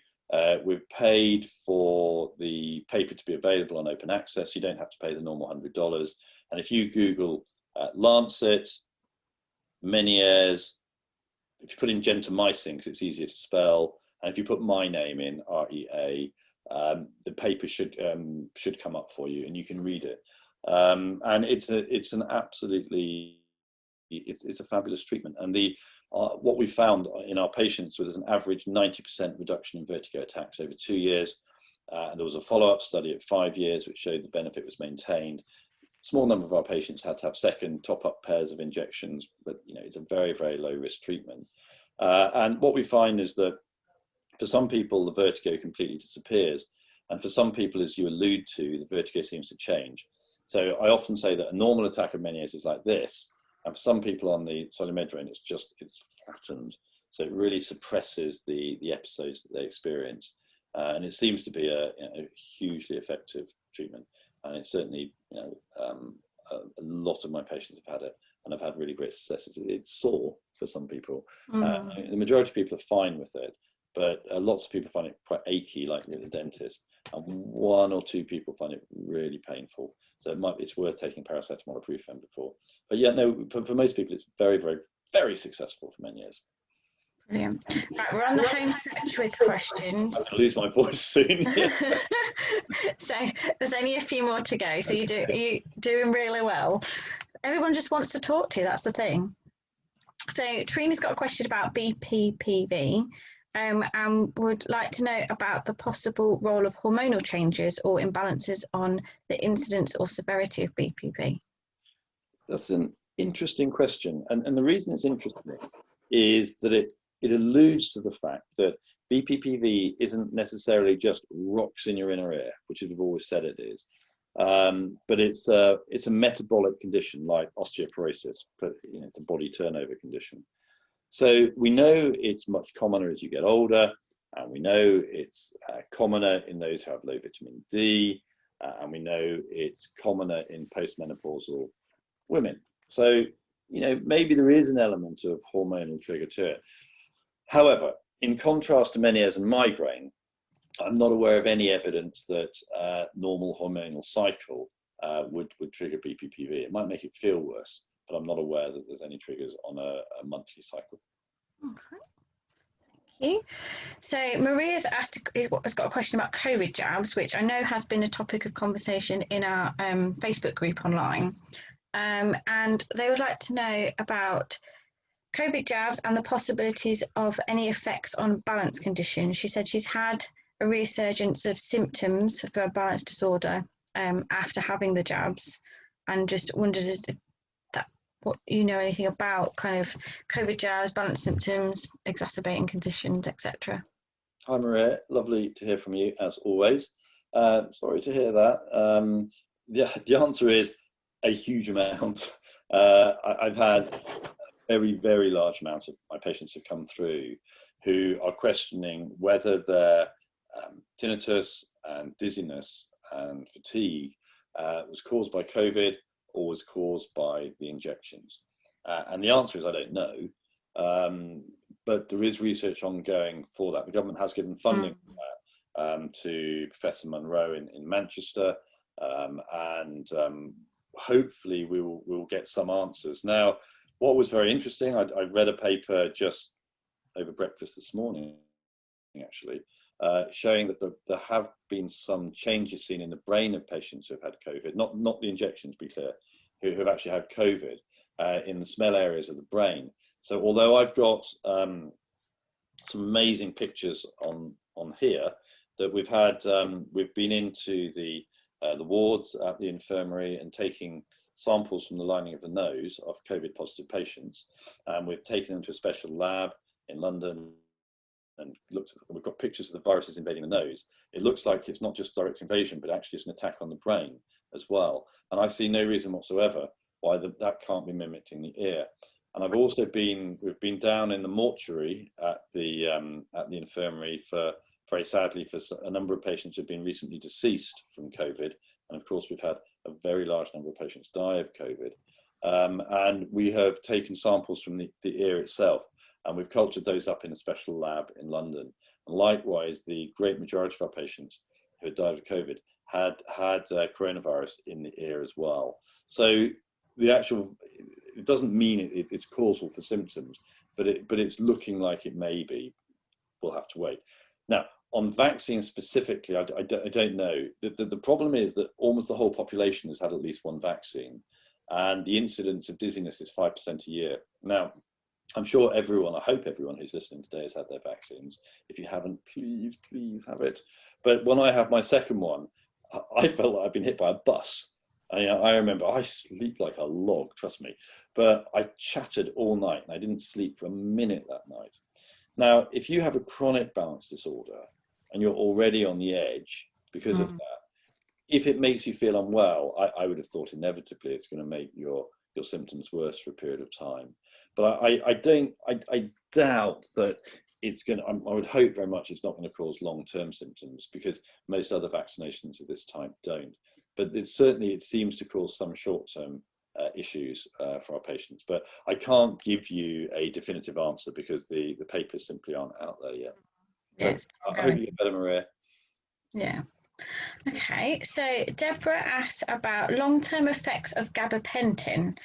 We've paid for the paper to be available on open access. You don't have to pay the normal $100. And if you Google Lancet, Meniere's, if you put in gentamicin, because it's easier to spell, and if you put my name in, REA, the paper should come up for you, and you can read it. And it's an absolutely, it's a fabulous treatment. And what we found in our patients was an average 90% reduction in vertigo attacks over 2 years. And there was a follow-up study at 5 years, which showed the benefit was maintained. Small number of our patients had to have second top-up pairs of injections, but it's a very, very low-risk treatment. And what we find is that for some people, the vertigo completely disappears. And for some people, as you allude to, the vertigo seems to change. So I often say that a normal attack of Meniere's is like this. And for some people on the solumedrone, it's flattened. So it really suppresses the episodes that they experience. And it seems to be a hugely effective treatment. And it's certainly, a lot of my patients have had it, and I've had really great successes. It's sore for some people. The majority of people are fine with it, but lots of people find it quite achy, like with a dentist. And 1 or 2 people find it really painful. So it's worth taking paracetamol or ibuprofen before. But yeah, no, for most people, it's very, very, very successful for Meniere's. Brilliant. Right, we're on the home stretch with questions. I'll lose my voice soon. So there's only a few more to go. So you're doing really well. Everyone just wants to talk to you. That's the thing. So Trina's got a question about BPPV. And would like to know about the possible role of hormonal changes or imbalances on the incidence or severity of BPP. That's an interesting question. And the reason it's interesting is that it alludes to the fact that BPPV isn't necessarily just rocks in your inner ear, which we've always said it is. But it's a metabolic condition like osteoporosis, but it's a body turnover condition. So we know it's much commoner as you get older, and we know it's commoner in those who have low vitamin D, and we know it's commoner in postmenopausal women. So, maybe there is an element of hormonal trigger to it. However, in contrast to Meniere's and migraine, I'm not aware of any evidence that normal hormonal cycle would trigger BPPV. It might make it feel worse, but I'm not aware that there's any triggers on a monthly cycle. Okay, thank you. So Maria's has got a question about COVID jabs, which I know has been a topic of conversation in our Facebook group online. And they would like to know about COVID jabs and the possibilities of any effects on balance conditions. She said she's had a resurgence of symptoms for a balance disorder after having the jabs, and just wondered if what anything about kind of COVID jabs, balance symptoms, exacerbating conditions, etc. Hi Maria, lovely to hear from you as always. Sorry to hear that. The answer is a huge amount. I've had a very, very large amount of my patients have come through who are questioning whether their tinnitus and dizziness and fatigue was caused by COVID or was caused by the injections. And the answer is I don't know, but there is research ongoing for that. The government has given funding for that, to Professor Munro in Manchester, and hopefully we will get some answers. Now, what was very interesting, I read a paper just over breakfast this morning, actually, showing that there have been some changes seen in the brain of patients who have had COVID, not the injections, to be clear, who have actually had COVID, in the smell areas of the brain. So although I've got some amazing pictures on here that we've had. We've been into the wards at the infirmary and taking samples from the lining of the nose of COVID positive patients, and we've taken them to a special lab in London and we've got pictures of the viruses invading the nose. It looks like it's not just direct invasion, but actually it's an attack on the brain as well. And I see no reason whatsoever why that can't be mimicked in the ear. And I've also we've been down in the mortuary at the infirmary very sadly, for a number of patients who've been recently deceased from COVID. And of course, we've had a very large number of patients die of COVID. And we have taken samples from the ear itself, and we've cultured those up in a special lab in London. And likewise, the great majority of our patients who had died of COVID had coronavirus in the ear as well. So it doesn't mean it's causal for symptoms, but it's looking like it may be. We'll have to wait. Now, on vaccines specifically, I don't know. The problem is that almost the whole population has had at least one vaccine, and the incidence of dizziness is 5% a year. Now, I'm sure I hope everyone who's listening today has had their vaccines. If you haven't, please have it. But when I had my second one, I felt like I'd been hit by a bus. I remember I sleep like a log, trust me, but I chattered all night and I didn't sleep for a minute that night. Now, if you have a chronic balance disorder and you're already on the edge because of that, if it makes you feel unwell, I would have thought inevitably it's going to make your symptoms worse for a period of time. But I doubt that it's going to, I would hope very much it's not going to cause long-term symptoms, because most other vaccinations of this type don't. But it seems to cause some short-term issues for our patients. But I can't give you a definitive answer because the papers simply aren't out there yet. Yes. I hope you get better, Maria. Yeah. Okay, so Deborah asks about long-term effects of gabapentin.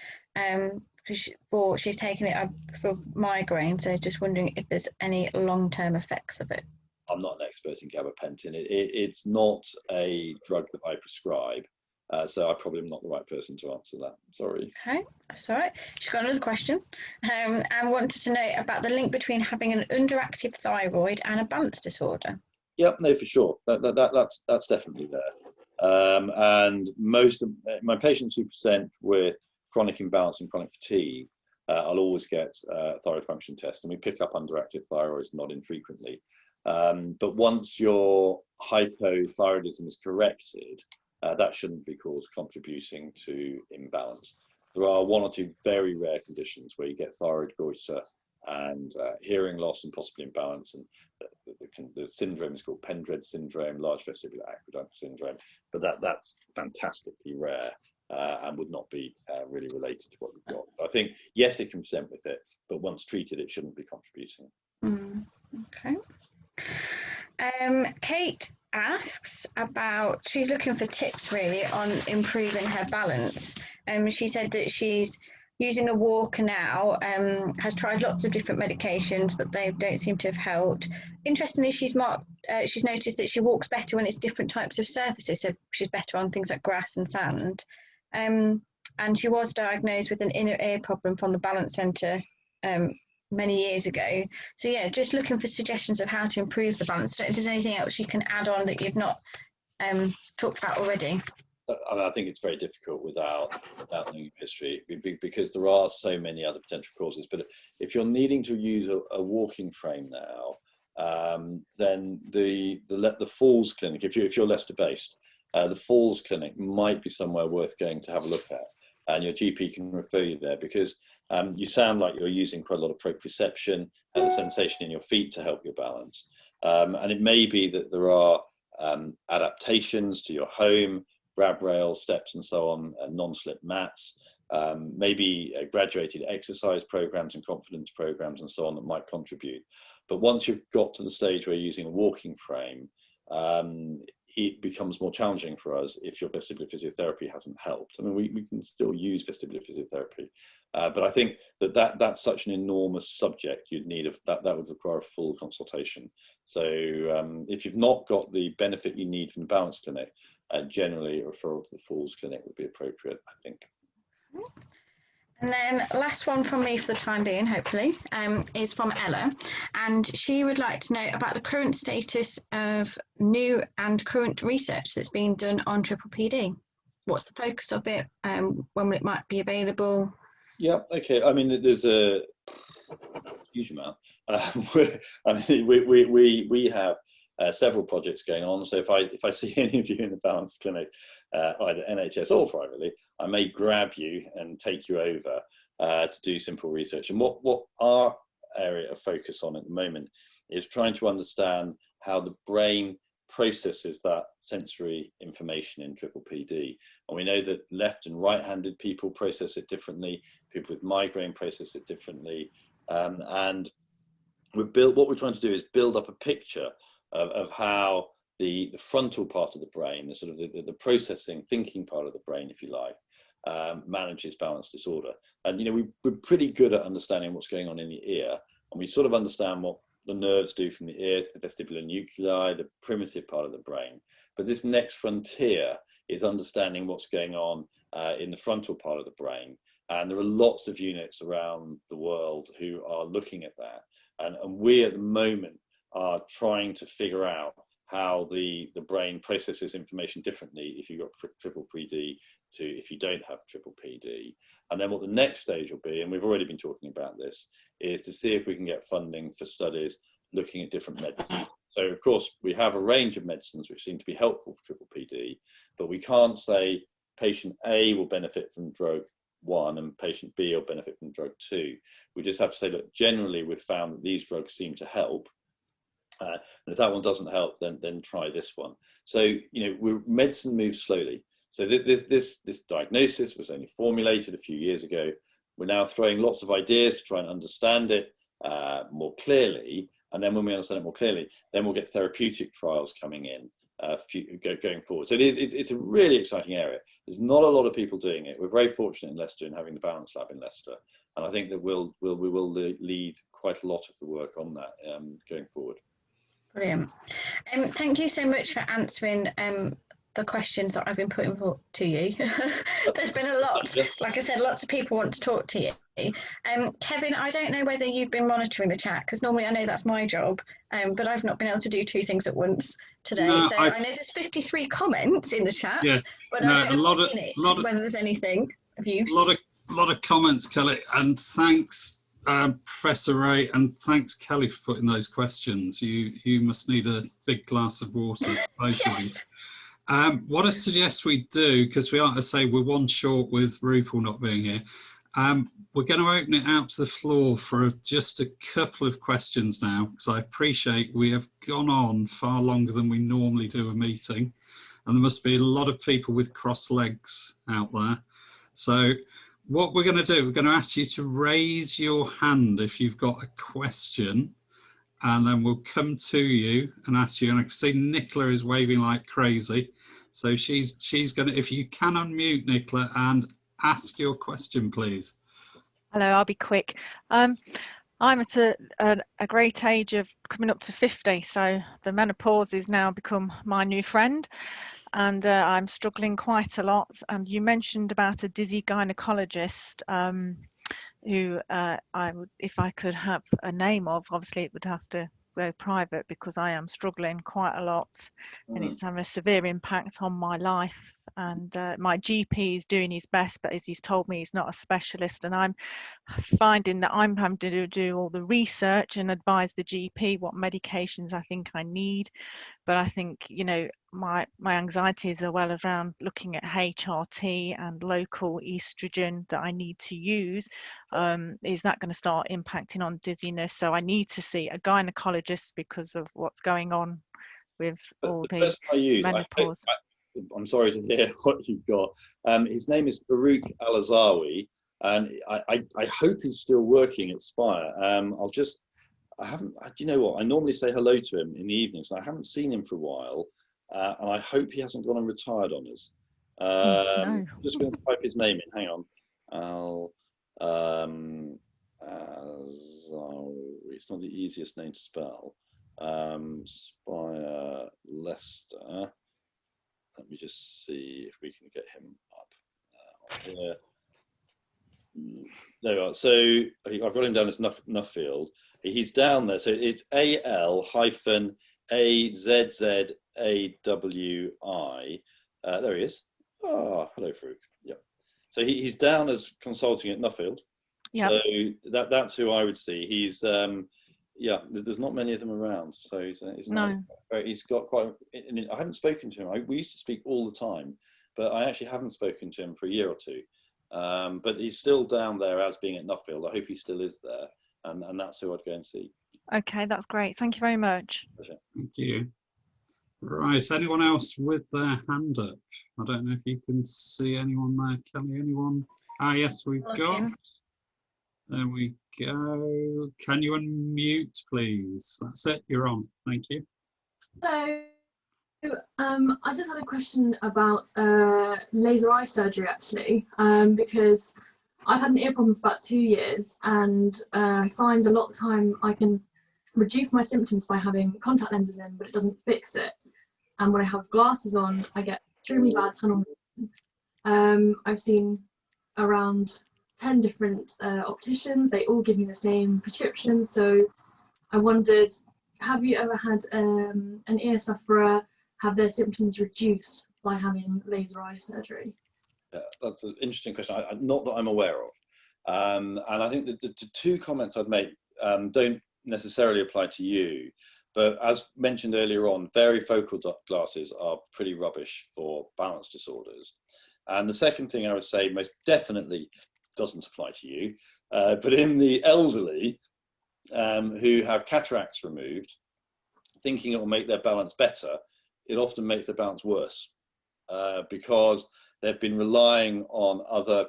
She's taken it for migraine, so just wondering if there's any long-term effects of it. I'm not an expert in gabapentin. It's not a drug that I prescribe, so I probably am not the right person to answer that. Sorry. Okay, that's all right. She's got another question, and wanted to know about the link between having an underactive thyroid and a balance disorder. Yep, no, for sure. That's definitely there. And most of my patients who present with chronic imbalance and chronic fatigue, I'll always get thyroid function tests, and we pick up underactive thyroids not infrequently. But once your hypothyroidism is corrected, that shouldn't be contributing to imbalance. There are one or two very rare conditions where you get thyroid goiter and hearing loss and possibly imbalance, and the syndrome is called Pendred syndrome, large vestibular aqueduct syndrome, but that's fantastically rare and would not be really related to what we've got. I think, yes, it can present with it, but once treated, it shouldn't be contributing. Okay. Kate asks about, she's looking for tips really on improving her balance. She said that she's using a walker now, has tried lots of different medications, but they don't seem to have helped. Interestingly, she's noticed that she walks better when it's different types of surfaces, so she's better on things like grass and sand. And she was diagnosed with an inner ear problem from the balance centre many years ago. So yeah, just looking for suggestions of how to improve the balance. I don't know if there's anything else you can add on that you've not talked about already. I think it's very difficult without knowing history, because there are so many other potential causes. But if you're needing to use a walking frame now, then the Falls Clinic, if you're Leicester based, the Falls Clinic might be somewhere worth going to have a look at, and your GP can refer you there, because you sound like you're using quite a lot of proprioception and the sensation in your feet to help your balance. And it may be that there are adaptations to your home, grab rails, steps and so on, and non-slip mats, maybe graduated exercise programs and confidence programs and so on that might contribute. But once you've got to the stage where you're using a walking frame, it becomes more challenging for us if your vestibular physiotherapy hasn't helped. I mean, we can still use vestibular physiotherapy, but I think that's such an enormous subject, you'd need that would require a full consultation. So if you've not got the benefit you need from the balance clinic, generally a referral to the Falls Clinic would be appropriate, I think. And then last one from me for the time being, hopefully, is from Ella. And she would like to know about the current status of new and current research that's being done on triple PD. What's the focus of it? When it might be available? Yeah, okay. I mean, there's a huge amount. I mean, we have several projects going on. So if I see any of you in the Balance Clinic, either NHS or privately, I may grab you and take you over to do simple research. And what our area of focus on at the moment is trying to understand how the brain processes that sensory information in triple PD. And we know that left and right-handed people process it differently. People with migraine process it differently. And what we're trying to do is build up a picture of how the frontal part of the brain, the sort of the processing, thinking part of the brain, if you like, manages balance disorder. And, you know, we're pretty good at understanding what's going on in the ear, and we sort of understand what the nerves do from the ear to the vestibular nuclei, the primitive part of the brain. But this next frontier is understanding what's going on in the frontal part of the brain. And there are lots of units around the world who are looking at that. And we at the moment are trying to figure out how the brain processes information differently if you've got triple PD to if you don't have triple PD. And then what the next stage will be, and we've already been talking about this, is to see if we can get funding for studies looking at different medicines. So of course, we have a range of medicines which seem to be helpful for triple PD, but we can't say patient A will benefit from drug 1 and patient B will benefit from drug 2. We just have to say, look, generally we've found that these drugs seem to help. And if that one doesn't help, then try this one. So, you know, medicine moves slowly. So this diagnosis was only formulated a few years ago. We're now throwing lots of ideas to try and understand it more clearly. And then when we understand it more clearly, then we'll get therapeutic trials coming in going forward. So it's a really exciting area. There's not a lot of people doing it. We're very fortunate in Leicester in having the Balance Lab in Leicester. And I think that we will lead quite a lot of the work on that going forward. Brilliant. Thank you so much for answering the questions that I've been putting to you. There's been a lot. Like I said, lots of people want to talk to you. Kevin, I don't know whether you've been monitoring the chat, because normally I know that's my job, but I've not been able to do two things at once today. No, so I know there's 53 comments in the chat, yeah, but no, I don't know what's in it, whether there's anything of use. A lot of comments, Kelly, and thanks Professor Rea, and thanks Kelly for putting those questions. You must need a big glass of water, both of you. What I suggest we do, because we are, to say, we're one short with Rupal not being here, we're going to open it out to the floor for just a couple of questions now, because I appreciate we have gone on far longer than we normally do a meeting, and there must be a lot of people with crossed legs out there. So what we're going to do, we're going to ask you to raise your hand if you've got a question, and then we'll come to you and ask you. And I can see Nicola is waving like crazy. So she's going to, if you can unmute Nicola and ask your question, please. Hello, I'll be quick. I'm at a great age of coming up to 50, so the menopause has now become my new friend, and I'm struggling quite a lot. And you mentioned about a dizzy gynecologist who I would, if I could have a name of, obviously it would have to go private because I am struggling quite a lot, and it's having a severe impact on my life. And my GP is doing his best, but as he's told me, he's not a specialist, and I'm finding that I'm having to do all the research and advise the GP what medications I think I need. But I think, you know, my anxieties are well around looking at HRT and local estrogen that I need to use. Is that going to start impacting on dizziness? So I need to see a gynecologist because of what's going on with all the menopause. I'm sorry to hear what you've got. His name is Farouk Al-Azawi, and I hope he's still working at Spire. I haven't, do you know what? I normally say hello to him in the evenings, and I haven't seen him for a while, and I hope he hasn't gone and retired on us. No. I'm just going to type his name in. Hang on. It's not the easiest name to spell. Spire Leicester. Let me just see if we can get him up here. There we are. So I've got him down as Nuffield. He's down there. So it's AL-AZZAWI. There he is. Oh, hello, Farouk. Yeah. So he's down as consulting at Nuffield. Yeah. So that's who I would see. He's yeah. There's not many of them around. So he's No. he's got quite. I haven't spoken to him. We used to speak all the time, but I actually haven't spoken to him for a year or two. But he's still down there as being at Nuffield. I hope he still is there, and that's who I'd go and see. Okay, that's great. Thank you very much. Pleasure. Thank you. Right, anyone else with their hand up? I don't know if you can see anyone there, Kelly. Anyone? Ah, yes, we've got. There we go. Can you unmute, please? That's it. You're on. Thank you. Hello. I just had a question about laser eye surgery, actually, because I've had an ear problem for about 2 years, and I find a lot of the time I can reduce my symptoms by having contact lenses in, but it doesn't fix it. And when I have glasses on, I get extremely bad tunnel vision. I've seen around 10 different opticians. They all give me the same prescription. So I wondered, have you ever had an ear sufferer have their symptoms reduced by having laser eye surgery? Yeah, that's an interesting question. Not that I'm aware of. And I think that the two comments I'd make don't necessarily apply to you. But as mentioned earlier on, varifocal glasses are pretty rubbish for balance disorders. And the second thing I would say most definitely doesn't apply to you, but in the elderly who have cataracts removed, thinking it will make their balance better, it often makes their balance worse because they've been relying on other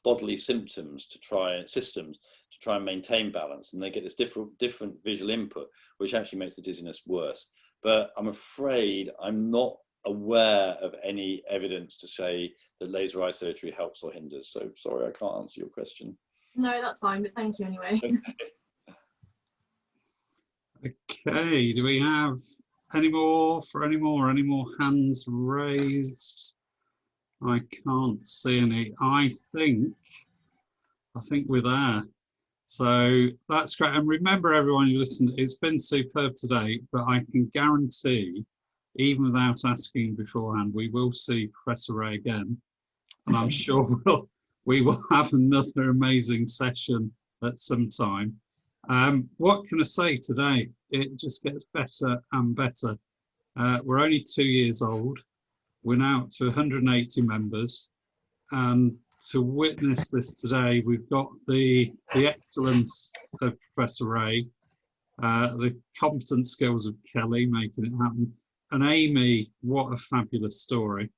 bodily systems to try and maintain balance, and they get this different visual input, which actually makes the dizziness worse. But I'm afraid I'm not aware of any evidence to say that laser eye surgery helps or hinders. So sorry, I can't answer your question. No, that's fine, but thank you anyway. Okay, do we have any more hands raised? I can't see any. I think we're there. So that's great. And remember, everyone who listened, it's been superb today, but I can guarantee, even without asking beforehand, we will see Professor Rea again. And I'm sure we will have another amazing session at some time. What can I say today? It just gets better and better. We're only 2 years old. We're now up to 180 members. And to witness this today, we've got the excellence of Professor Rea, the competent skills of Kelly making it happen, and Amy. What a fabulous story!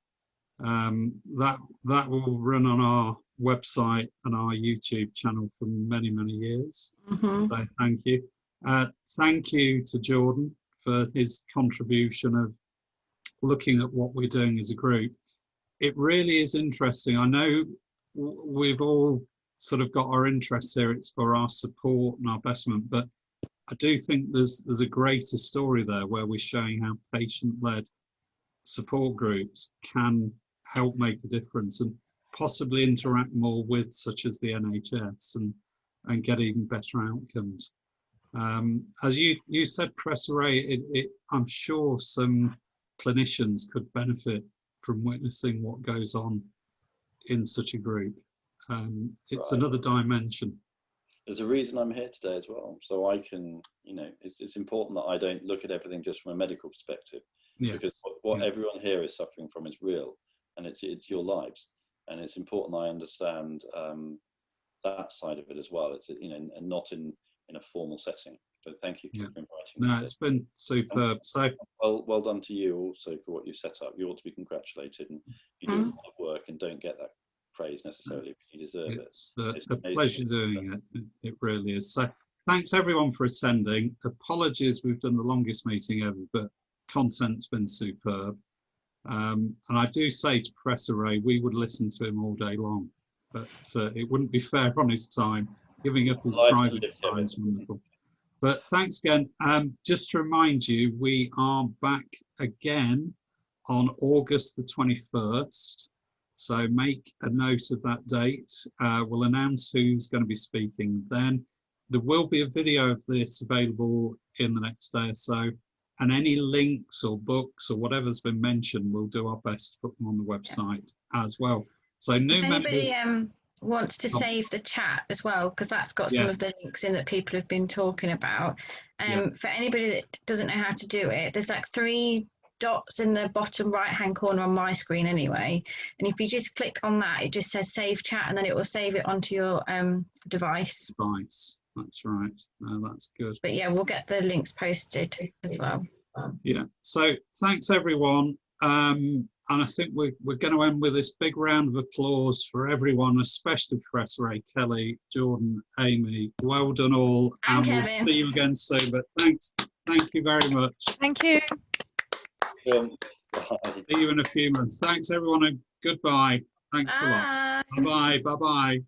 That will run on our website and our YouTube channel for many years. So thank you. Thank you to Jordan for his contribution of looking at what we're doing as a group. It really is interesting. I know we've all sort of got our interests here. It's for our support and our betterment, but I do think there's a greater story there where we're showing how patient-led support groups can help make a difference and possibly interact more with such as the NHS and get even better outcomes. As you said, Professor Rea, I'm sure some clinicians could benefit from witnessing what goes on in such a group. It's right. Another dimension. There's a reason I'm here today as well, so I can, it's important that I don't look at everything just from a medical perspective, yes. Because what everyone here is suffering from is real, and it's your lives, and it's important I understand that side of it as well. It's and not in a formal setting. So thank you for inviting me. No, it's been superb. So well done to you also for what you set up. You ought to be congratulated, and you do a lot of work and don't get that praise necessarily. You deserve it. It's a pleasure doing it. It really is. So thanks everyone for attending. Apologies, we've done the longest meeting ever, but content's been superb. And I do say to Professor Rea, we would listen to him all day long, but it wouldn't be fair on his time. Giving up his private time is wonderful. But thanks again. Just to remind you, we are back again on August the 21st. So make a note of that date. We'll announce who's going to be speaking then. There will be a video of this available in the next day or so. And any links or books or whatever's been mentioned, we'll do our best to put them on the website as well. So new if anybody members wants to save the chat as well, because that's got some of the links in that people have been talking about. For anybody that doesn't know how to do it, there's like 3 dots in the bottom right hand corner on my screen anyway, and if you just click on that, it just says save chat, and then it will save it onto your device. That's right. That's good. But yeah, we'll get the links posted as well. Yeah, so thanks everyone, and I think we're going to end with this big round of applause for everyone, especially Professor Rea, Kelly, Jordan, Amy. Well done all, and we'll see you again soon. But thank you very much. Thank you. See you in a few months. Thanks everyone, and goodbye. Thanks a lot. Bye bye.